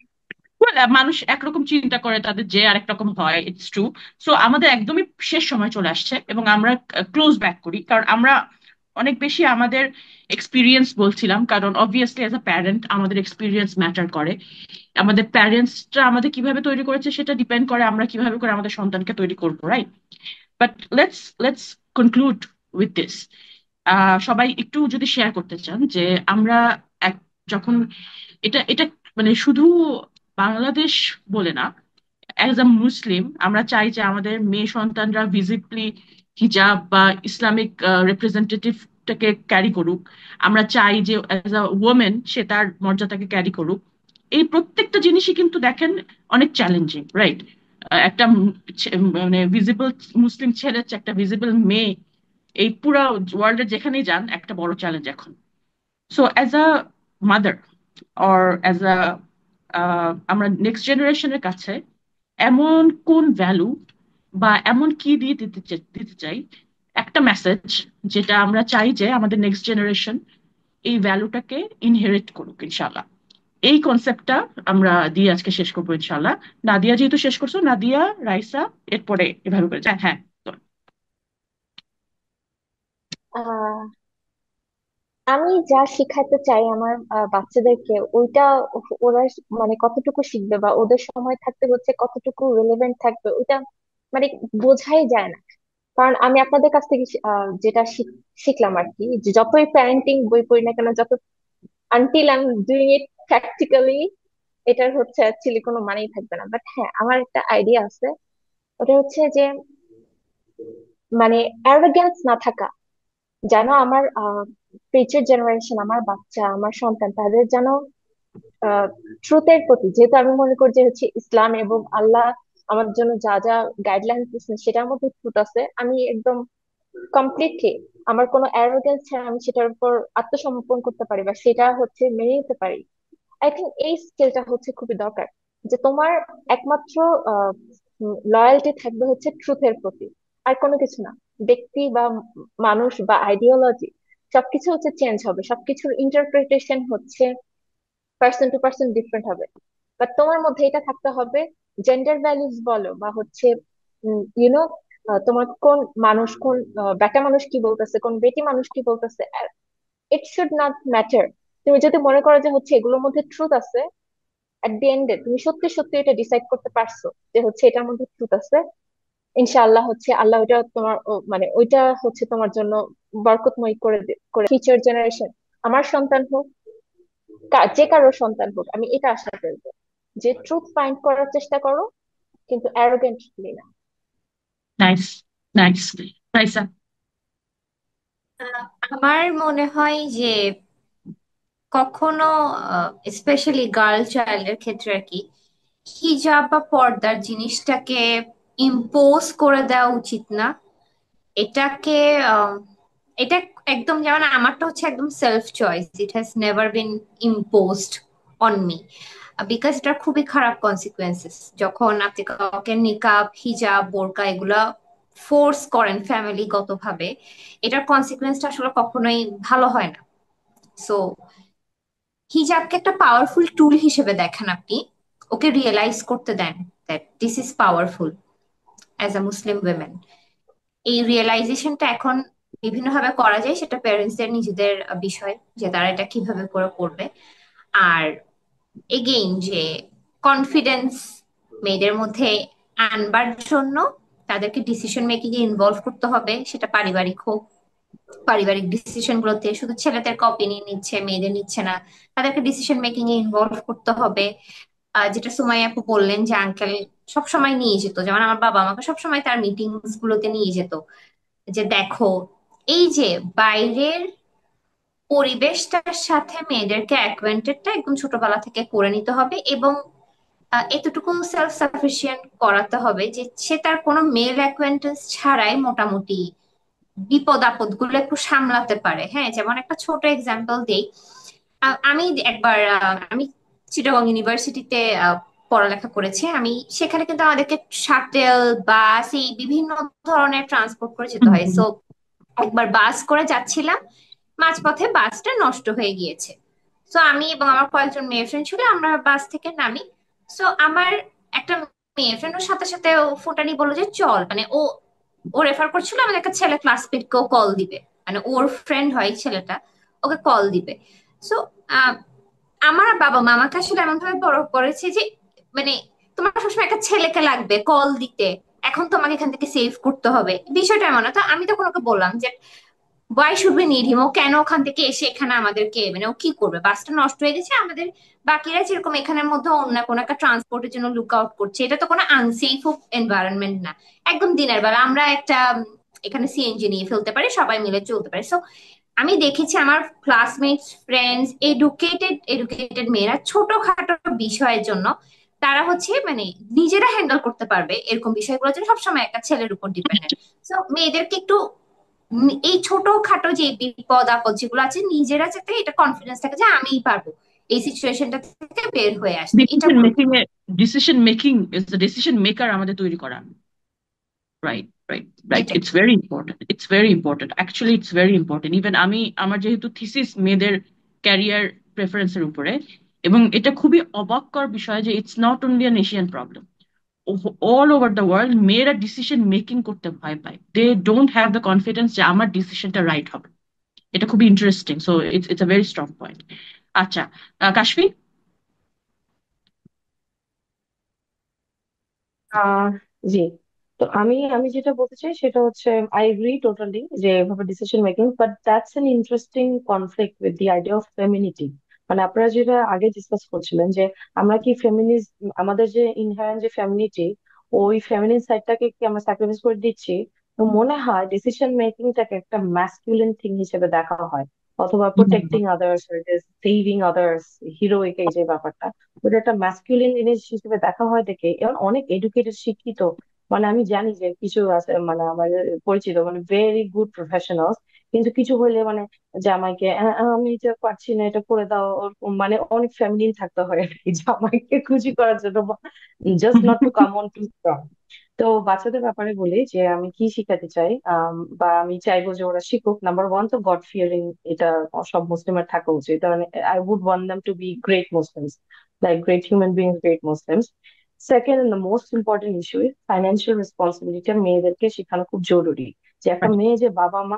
Well, মানুষ একরকম চিন্তা করে, তাদের যে আরেক রকম হয়, ইটস ট্রু। সো আমাদের একদমই শেষ সময় চলে আসছে এবং আমরা ক্লোজ ব্যাক করি, কারণ আমরা অনেক বেশি আমাদের এক্সপিরিয়েন্স বলছিলাম, কারণ অবভিয়াসলি অ্যাজ আ প্যারেন্ট আমাদের এক্সপিরিয়েন্স ম্যাটার করে। আমাদের প্যারেন্টসরা আমাদের কিভাবে তৈরি করেছে সেটা ডিপেন্ড করে আমরা কিভাবে করে আমাদের সন্তানকে তৈরি করবো, right? But let's conclude with this. সবাই একটু যদি শেয়ার করতে চান যে আমরা এক যখন এটা এটা মানে শুধু বাংলাদেশ বলে না, অ্যাজ আ মুসলিম আমরা চাই যে আমাদের মেয়ে সন্তানরা ভিজিবলি হিজাব বা ইসলামিক রিপ্রেজেন্টেটিভটাকে ক্যারি করুক। আমরা চাই যে অ্যাজ আ ওমেন সে তার মর্যাদাকে ক্যারি করুক। এই প্রত্যেকটা জিনিসই কিন্তু দেখেন অনেক চ্যালেঞ্জিং, রাইট? একটা মানে ভিজিবল মুসলিম ছেলের চেয়ে একটা ভিজিবল মেয়ে এই পুরা ওয়ার্ল্ডের যেখানেই যান একটা বড় চ্যালেঞ্জ এখন। So as a mother or as a আমরা নেক্সট জেনারেশনের কাছে এমন কোন ভ্যালু বা এমন কি দিয়ে দিতে চাই, একটা মেসেজ যেটা আমরা চাই যে আমাদের নেক্সট জেনারেশন এই ভ্যালুটাকে ইনহেরিট করুক ইনশাল্লাহ। এই কনসেপ্টটা আমরা দিয়ে আজকে শেষ করবো ইনশাল্লাহ। নাদিয়া যেহেতু শেষ করছো, নাদিয়া, রাইসা, এরপরে এভাবে করে হ্যাঁ, হ্যাঁ। তো, আহ আমি যা শিখাতে চাই আমার বাচ্চাদেরকে ওইটা ওরা মানে কতটুকু শিখবে বা ওদের সময় থাকতে হচ্ছে কতটুকু রিলেভেন্ট থাকবে ওইটা মানে বোঝাই যায় না। কারণ আমি আপনাদের কাছ থেকে যেটা শিখলাম আর কি, যে যতই প্যারেন্টিং বই পড়ি না কেন, যত until I am doing it practically, এটার হচ্ছে অ্যাকচুয়ালি কোনো মানেই থাকবে না। বাট হ্যাঁ, আমার একটা আইডিয়া আছে। ওটা হচ্ছে যে মানে অ্যারোগ্যান্স না থাকা, যেন আমার ফিউচার জেনারেশন, আমার বাচ্চা, আমার সন্তান, তাদের যেন ট্রুথের প্রতি, যেহেতু আমি মনে করি যে হচ্ছে ইসলাম এবং আল্লাহ আমাদের জন্য যা যা গাইডলাইন দিচ্ছেন সেটার মধ্যে ট্রুথ আছে, আমি একদম কমপ্লিটলি আমার কোনো অ্যারোগেন্স ছাড়া আমি সেটার উপর আত্মসমর্পণ করতে পারি বা সেটা হচ্ছে মেনে নিতে পারি। আই থিঙ্ক এই স্কিলটা হচ্ছে খুবই দরকার, যে তোমার একমাত্র লয়্যালটি থাকবে হচ্ছে ট্রুথের প্রতি, আর কোনো কিছু না। ব্যক্তি বা মানুষ বা আইডিওলজি সবকিছু হচ্ছে চেঞ্জ হবে, সবকিছুর ইন্টারপ্রিটেশন হচ্ছে পার্সন টু পার্সন ডিফারেন্ট হবে। বাট তোমার মধ্যে এটা থাকতে হবে, জেন্ডার ভ্যালুজ বলো বা হচ্ছে ইউনো তোমার কোন মানুষ, কোন বেটা মানুষ কি বলতেছে, কোন বেটি মানুষ কি বলতেছে, ইট শুড নট ম্যাটার। তুমি যদি মনে করো যে হচ্ছে এগুলোর মধ্যে ট্রুথ আছে, এট দি এন্ডে তুমি সত্যি সত্যি এটা ডিসাইড করতে পারছো যে হচ্ছে এটার মধ্যে ট্রুথ আছে, ইনশাআল্লাহ হচ্ছে আল্লাহ ওইটা তোমার মানে ওইটা হচ্ছে তোমার জন্য বরকতময় করে ফিউচার জেনারেশন, আমার সন্তান হোক, যে কারো সন্তান হোক, আমি এটা আশা করবো যে ট্রুথ ফাইন্ড করার চেষ্টা করো, কিন্তু অ্যারোগেন্টলি না। Nice, nice. রাইসা? আমার মনে হয় যে কখনো স্পেশালি গার্ল চাইল্ডের ক্ষেত্রে আর কি, হিজাব বা পর্দার জিনিসটাকে ইম্পোজ করে দেওয়া উচিত না। এটাকে আহ, এটা একদম, যেমন আমারটা হচ্ছে একদম self choice, it has never been imposed on me, because এটা খুবই খারাপ কনসিকুয়েন্সেস যখন আপনি কাউকে নিকাব, হিজাব, বোরকা এগুলা ফোর্স করেন ফ্যামিলিগত ভাবে। এটার কনসিকুয়েন্সটা আসলে কখনোই ভালো হয় না। সো হিজাবকে একটা পাওয়ারফুল টুল হিসেবে দেখেন আপনি, ওকে রিয়েলাইজ করতে দেন that this is powerful as a Muslim women. এই রিয়েলাইজেশনটা এখন বিভিন্নভাবে করা যায়, সেটা প্যারেন্টসদের নিজেদের বিষয় যে তারা এটা কিভাবে করে করবে। আর এগেইন যে কনফিডেন্স মেয়েদের মধ্যে আনবার জন্য তাদেরকে ডিসিশন মেকিং এ ইনভলভ করতে হবে, সেটা পারিবারিক হোক। পারিবারিক ডিসিশন গুলোতে শুধু ছেলেদেরকে অপিনিয়ন নিচ্ছে, মেয়েদের নিচ্ছে না, তাদেরকে ডিসিশন মেকিং এ ইনভলভ করতে হবে। যেটা সুমাইয়া আপু বললেন যে আঙ্কেল সবসময় নিয়ে যেত, যেমন আমার বাবা আমাকে সবসময় তার মিটিংস গুলোতে নিয়ে যেত, যে দেখো এই যে বাইরের পরিবেশটার সাথে মেয়েদেরকে অ্যাকোয়েন্টেডটা একদম ছোটবেলা থেকে করে নিতে হবে, এবং এতটুকু সেলফ সাফিসিয়েন্ট করাতে হবে যে সে তার কোনো মেল অ্যাকোয়েন্টেন্স ছাড়াই মোটামুটি বিপদ আপদ গুলো একটু সামলাতে পারে। হ্যাঁ, যেমন একটা ছোট এক্সাম্পল দেই। আমি একবার আমি চিটাগং ইউনিভার্সিটিতে পড়ালেখা করেছি। আমি সেখানে কিন্তু আমাদেরকে শাটেল, বাস, এই বিভিন্ন ধরনের ট্রান্সপোর্ট করে যেতে হুম, হয়। হুম। সো একবার বাস করে যাচ্ছিলাম, মাঝপথে বাসটা নষ্ট হয়ে গিয়েছে। সো আমি এবং আমার কয়েকজন মেয়ে ফ্রেন্ড ছিল, আমরা বাস থেকে নামি। সো আমার একটা মেয়ে ফ্রেন্ড ওর সাথে সাথে ও ফোনটা বললো যে চল, মানে ও ও রেফার করছিল আমাদের একটা ছেলে ক্লাসমেটকেও কল দিবে, মানে ওর ফ্রেন্ড হয় ছেলেটা, ওকে কল দিবে। সো আমার বাবা মা আমাকে আসলে এমন ভাবে বড় করেছে যে মানে তোমার সবসময় একটা ছেলেকে লাগবে কল দিতে, এখন তোমাকে এখান থেকে সেভ করতে হবে, বিষয়টা এমন না। তো আমি তখন ওকে বললাম যে why should be need him, ও কেন ওখান থেকে এসে এখানে আমাদেরকে, মানে ও কি করবে, বাসটা নষ্ট হয়ে গেছে, আমাদের বাকিরা যেরকম এখানের মধ্যে অন্য কোনো একটা ট্রান্সপোর্টের জন্য লুক আউট করছে, এটা তো কোনো আনসেফ এনভায়রনমেন্ট না। একদম দিনের বেলা আমরা একটা এখানে সিএনজি নিয়ে ফেলতে পারি, সবাই মিলে চলতে পারি। সো আমি দেখেছি আমার ক্লাসমেটস, ফ্রেন্ডস, এডুকেটেড এডুকেটেড মেয়েরা ছোটখাটো বিষয়ের জন্য তারা হচ্ছে মানে নিজেরা হ্যান্ডেল করতে পারবে এরকম বিষয়গুলোর জন্য সবসময় একটা ছেলের উপর ডিপেন্ডেন্ট। তো মেয়েদেরকে একটু এই ছোটখাটো যে বিপদ আপদ যেগুলো আছে, নিজেরা যাতে এটা কনফিডেন্স থাকে যে আমিই পারবো এই সিচুয়েশনটা থেকে বের হয়ে আসতে, এটা ডিসিশন করবো। Making a, decision making is the decision maker আমাদের তৈরি করা। Right, right, right. এটাই। It's very important, it's very important, actually it's very important. Even আমি আমার যেহেতু থিসিস মেয়েদের ক্যারিয়ার প্রেফারেন্সের উপরে, এবং এটা খুবই অবাককর বিষয় যে it's not only an Asian problem, all over the world মেয়েরা ডিসিশন মেকিং করতে ভয় পায়। They don't have the confidence যে আমার ডিসিশনটা রাইট হবে। এটা খুবই interesting, so it's a very strong point. আচ্ছা, কাশফি। আহ জি। তো আমি আমি যেটা বলতে চাই সেটা হচ্ছে, আই এগ্রি টোটালি যে এভাবে decision making, but that's N interesting conflict with the idea of femininity. মানে আপনারা যেটা আগে ডিসকাস করছিলেন যে আমরা কি ফেমিনিস্ট, আমাদের যে ইনহারেন্ট যে ফেমিনিটি, ওই ফেমিনিন সাইডটাকে কি আমরা স্যাক্রিফাইস করে দিচ্ছি? তো মনে হয় ডিসিশন মেকিংটাকে একটা ম্যাসকুলিন থিং হিসেবে দেখা হয়, অথবা protecting others, saving others, heroic এই যে ব্যাপারটা, ওটা একটা ম্যাসকুলিন জিনিস হিসেবে দেখা হয় দেখে এবং অনেক এডুকেটেড শিক্ষিত, মানে আমি জানি যে কিছু আছে মানে আমার পরিচিত মানে ভেরি গুড প্রফেশনালস, কিন্তু কিছু হইলে মানে জামাইকে আমি এটা পারছি না, এটা করে দাও, ওরকম মানে অনেক ফ্যামিলি থাকতে হয় আর কি জামাইকে খুশি করার জন্য, just not to come on too strong. তো বাচ্চাদের ব্যাপারে বলি যে আমি কি শিখাতে চাই, বা আমি চাইবো যে ওরা শিখুক। নাম্বার ওয়ান তো গড ফিয়ারিং, এটা সব মুসলিমের থাকা উচিত। মানে I would want them to be great Muslims, like great human beings, great Muslims. Second and the most important issue is financial responsibility. মেয়েদেরকে শেখানো খুব জরুরি যে একটা মেয়ে যে বাবা মা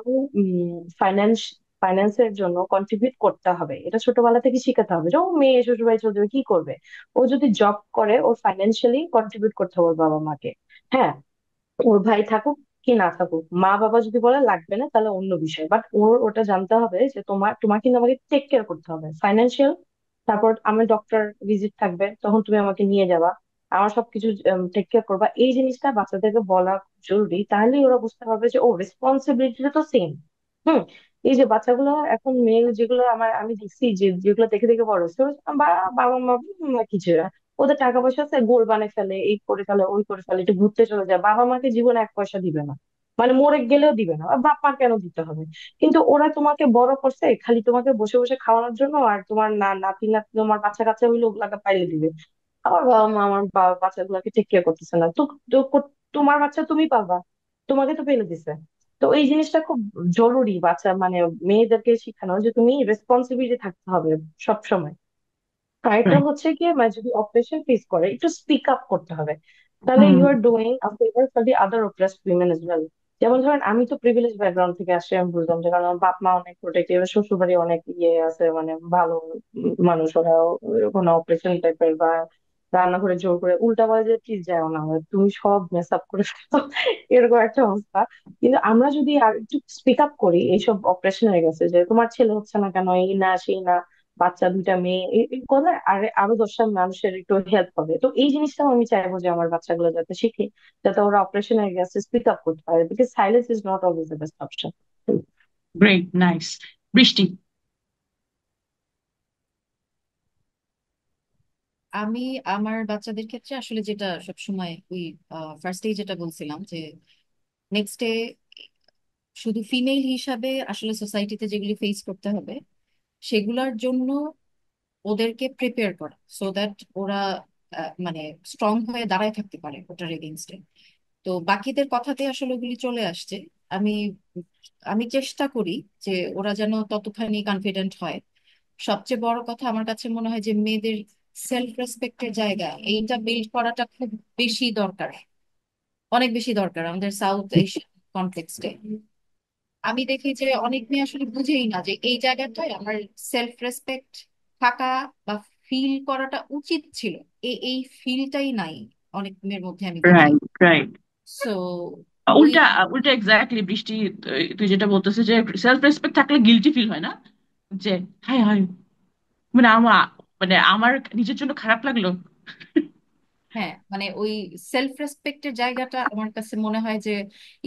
ফাইন্যান্স ফাইন্যান্সের জন্য কন্ট্রিবিউট করতে হবে, এটা ছোটবেলা থেকে শিখাতে হবে যে ও মেয়ে শ্বশুর বাড়ি চলে যাবে কি করবে, ও যদি জব করে ওর ফাইন্যান্সিয়ালি কন্ট্রিবিউট করতে হবে ওর বাবা মাকে। হ্যাঁ, ওর ভাই থাকুক কি না থাকুক, মা বাবা যদি বলে লাগবে না তাহলে অন্য বিষয়, বাট ওর ওটা জানতে হবে যে তোমার কিন্তু আমাকে টেক কেয়ার করতে হবে ফাইন্যান্সিয়াল। তারপর আমার ডক্টর ভিজিট থাকবে, তখন তুমি আমাকে নিয়ে যাবা, আমার সবকিছু টেক কেয়ার করবা। এই জিনিসটা বাচ্চাদেরকে বলা খুব জরুরি, তাহলেই ওরা বুঝতে পারবে যে ও রেসপন্সিবিলিটিটা তো সেম। হুম। এই যে বাচ্চাগুলো এখন মেয়ে যেগুলো আমি দেখছি যে যেগুলো দেখে দেখে বড় হচ্ছে, বাবা মা কিছু না, ওদের টাকা পয়সা আছে, গোল বানায় ফেলে, এই করে ফেলে, ওই করে ফেলে, একটু ঘুরতে চলে যায়, বাবা মাকে জীবনে এক পয়সা দিবে না, মানে মরে গেলেও দিবে না, আর বাপ মা কেন দিতে হবে? কিন্তু ওরা তোমাকে বড় করছে খালি তোমাকে বসে বসে খাওয়ানোর জন্য, আর তোমার নাতি নাতি তোমার বাচ্চা কাচ্চা হইলে ওগুলাকে পাইলে দিবে। আমার বাবা মা আমার বাচ্চাগুলোকে টেক কেয়ার করতেছে না, তো তো তোমার বাচ্চা তুমি পাবা, তোমাকে তো ফেলে দিছে। তো এই জিনিসটা খুব জরুরি বাচ্চা মানে মেয়েদেরকে শেখানো যে তুমি রেসপন্সিবিলিটি থাকতে হবে সব সময়। আর এটা হচ্ছে কি মানে যদি অপারেশন ফেস করে একটু স্পিক আপ করতে হবে, তাহলে you are doing a favour for the other oppressed women as well. যেমন ধরেন আমি তো প্রিভিলেজ ব্যাকগ্রাউন্ড থেকে আসছি, আমি বুঝলাম যে কারণ আমার বাপ মা অনেক প্রোটেক্টিভ, শ্বশুর বাড়ি অনেক ইয়ে আছে মানে ভালো মানুষ, ওরা কোনো অপারেশন টাইপের বা রান্নাঘরে জোর করে উল্টা বলে যে প্লিজ যাও না, তুমি সব মেস আপ করে ফেলো এরকম একটা অবস্থা। কিন্তু আমরা যদি আর একটু স্পিক আপ করি এইসব অপারেশন হয়ে গেছে যে তোমার ছেলে হচ্ছে না কেন, এই না সেই না, বাচ্চা দুইটা মেয়ে, এই কথা আর আরো 10টা মানুষের একটু হেল্প হবে। তো এই জিনিসটাও আমি চাইবো যে আমার বাচ্চাগুলো যাতে শিখে, যাতে ওরা অপারেশন হয়ে গেছে স্পিক আপ করতে পারে, because silence is not always the best option. Great, nice. বৃষ্টি। আমি আমার বাচ্চাদের ক্ষেত্রে আসলে যেটা সবসময় ওই ফার্স্টেই যেটা বলছিলাম যে নেক্সট ডে শুধু ফিমেল হিসাবে আসলে সোসাইটিতে যেগুলি ফেস করতে হবে সেগুলোর জন্য ওদেরকে প্রিপেয়ার করা, সো দ্যাট ওরা মানে স্ট্রং হয়ে দাঁড়ায় থাকতে পারে ওটার এগেইনস্টে। তো বাকিদের কথাতে আসলে ওগুলি চলে আসছে। আমি আমি চেষ্টা করি যে ওরা যেন ততখানি কনফিডেন্ট হয়। সবচেয়ে বড় কথা আমার কাছে মনে হয় যে মেয়েদের সেলফ রেসপেক্টের জায়গা এইটা বিল্ড করাটা খুব বেশি দরকার, অনেক বেশি দরকার আমাদের সাউথ এশিয়ান কনটেক্সটে। আমি দেখি যে অনেক মেয়ে আসলে বুঝেই না যে এই জায়গাটায় আমার সেলফ রেসপেক্ট থাকা বা ফিল করাটা উচিত ছিল, এই ফিলটাই নাই অনেক মেয়ের মধ্যে আমি দেখি। Right, right. সো ওই উল্টা, উল্টা এক্স্যাক্টলি বৃষ্টি। তুই যেটা বলতেছিস যে সেলফ রেসপেক্ট থাকলে গিলটি ফিল হয় না, যে হাই হাই, মানে আমার, মানে আমার নিজের জন্য খারাপ লাগলো। হ্যাঁ, মানে ওই সেলফ রেসপেক্টের জায়গাটা আমার কাছে মনে হয় যে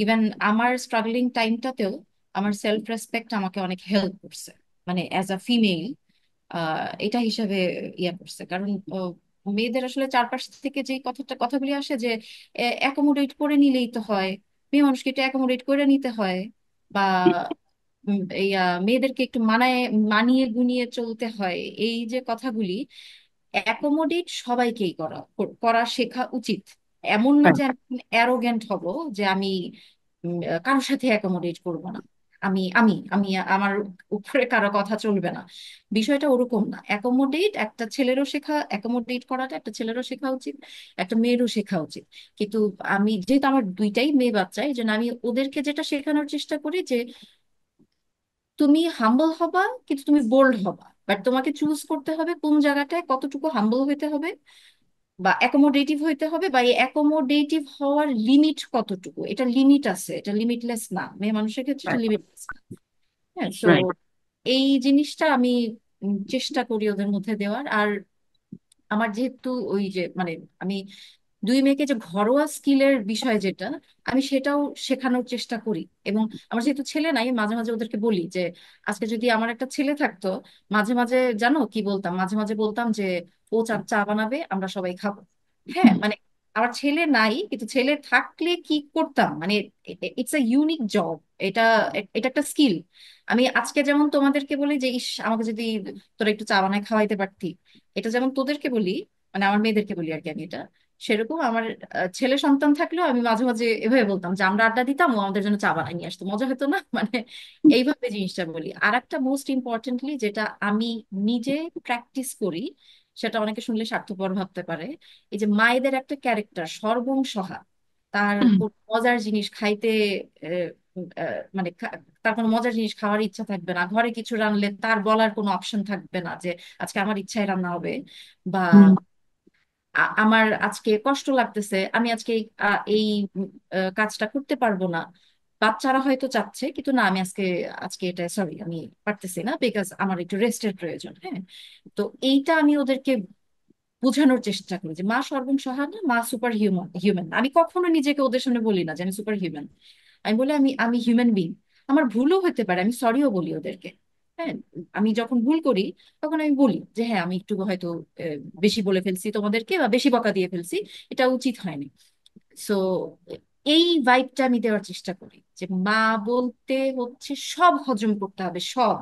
ইভেন আমার স্ট্রাগলিং টাইমটাতেও আমার সেলফ রেসপেক্ট আমাকে অনেক হেল্প করছে, মানে অ্যাজ আ ফিমেল এটা হিসাবে ইয়া করছে। কারণ মেয়েদের আসলে চারপাশ থেকে যে কথাগুলি আসে যে অ্যাকোমোডেট করে নিলেই তো হয়, মেয়ে মানুষকে একটু অ্যাকোমোডেট করে নিতে হয়, বা মেয়েদেরকে একটু মানিয়ে গুনিয়ে চলতে হয়, এই যে কথাগুলি অ্যাকোমোডেট সবাইকেই করা শেখা উচিত। এমন না যে আমি অ্যারোগ্যান্ট হব যে আমি কারোর সাথে অ্যাকোমোডেট করব না, আমি আমার উপরে কারো কথা চলবে না। বিষয়টা ওরকম না, অ্যাকোমোডেট করাটা একটা ছেলেরও শেখা উচিত, একটা মেয়েরও শেখা উচিত। কিন্তু আমি যেহেতু আমার দুইটাই মেয়ে বাচ্চা, এই জন্য আমি ওদেরকে যেটা শেখানোর চেষ্টা করি যে তুমি হাম্বল হবা, কিন্তু তুমি বোল্ড হবা, বাট তোমাকে চুজ করতে হবে কোন জায়গাটায় কতটুকু হাম্বল হইতে হবে বা অ্যাকোমোডেটিভ হইতে হবে, বা এই অ্যাকোমোডেটিভ হওয়ার লিমিট কতটুকু। এটা লিমিট আছে, এটা লিমিটলেস না, মেয়ে মানুষের ক্ষেত্রে এটা রাইট, লিমিটলেস না। হ্যাঁ, তো রাইট। এই জিনিসটা আমি চেষ্টা করি ওদের মধ্যে দেওয়ার। আর আমার যেহেতু ওই যে মানে আমি দুই মেয়েকে যে ঘরোয়া স্কিলের বিষয় যেটা, আমি সেটাও শেখানোর চেষ্টা করি। এবং আমার যেহেতু ছেলে নাই, মাঝে মাঝে ওদেরকে বলি যে আজকে যদি আমার একটা ছেলে থাকতো, মাঝে মাঝে জানো কি বলতাম, মাঝে মাঝে বলতাম যে ও চা চা বানাবে, আমরা সবাই খাবো। হ্যাঁ, মানে আমার ছেলে নাই, কিন্তু ছেলে থাকলে কি করতাম, মানে ইটস এ ইউনিক জব। এটা এটা একটা স্কিল। আমি আজকে যেমন তোমাদেরকে বলি যে ইস, আমাকে যদি তোরা একটু চা বানায় খাওয়াইতে পারতি, এটা যেমন তোদেরকে বলি, মানে আমার মেয়েদেরকে বলি আর কি আমি এটা, সেরকম আমার ছেলে সন্তান থাকলেও আমি মাঝে মাঝে এভাবে বলতাম যে আমরা আড্ডা দিতাম, ও আমাদের জন্য চা বানিয়ে নিয়ে আসতো, মজা হতো না? মানে এইভাবে জিনিসটা বলি। আর একটা মোস্ট ইম্পর্টেন্টলি যেটা আমি নিজে প্র্যাকটিস করি, সেটা অনেকে শুনলে স্বার্থপর ভাবতে পারে, এই যে মায়েদের একটা ক্যারেক্টার সর্বংসহা, তার কোনো মজার জিনিস খাইতে আহ, মানে তার কোনো মজার জিনিস খাওয়ার ইচ্ছা থাকবে না, ঘরে কিছু রান্নলে তার বলার কোনো অপশন থাকবে না যে আজকে আমার ইচ্ছায় রান্না হবে, বা আমার আজকে কষ্ট লাগতেছে, আমি আজকে এই কাজটা করতে পারবো না। বাচ্চারা হয়তো চাচ্ছে, কিন্তু না, আমি আজকে আজকে এটা সরি আমি পারতেছি না, বিকজ আমার একটু রেস্টের প্রয়োজন। হ্যাঁ, তো এইটা আমি ওদেরকে বোঝানোর চেষ্টা করি যে মা সর্বংসহা না, মা সুপার হিউম্যান। হিউম্যান আমি কখনো নিজেকে ওদের সামনে বলি না যে আমি সুপার হিউম্যান। আমি বলি আমি আমি হিউম্যান বিং, আমার ভুলও হতে পারে, আমি সরিও বলি ওদেরকে। হ্যাঁ, আমি যখন ভুল করি তখন আমি বলি যে হ্যাঁ আমি একটু হয়তো বেশি বলে ফেলছি তোমাদেরকে, বা বেশি বকা দিয়ে ফেলছি, এটা উচিত হয়নি। সো এই ভাইবটা আমি দেওয়ার চেষ্টা করি যে মা বলতে হচ্ছে সব হজম করতে হবে, সব।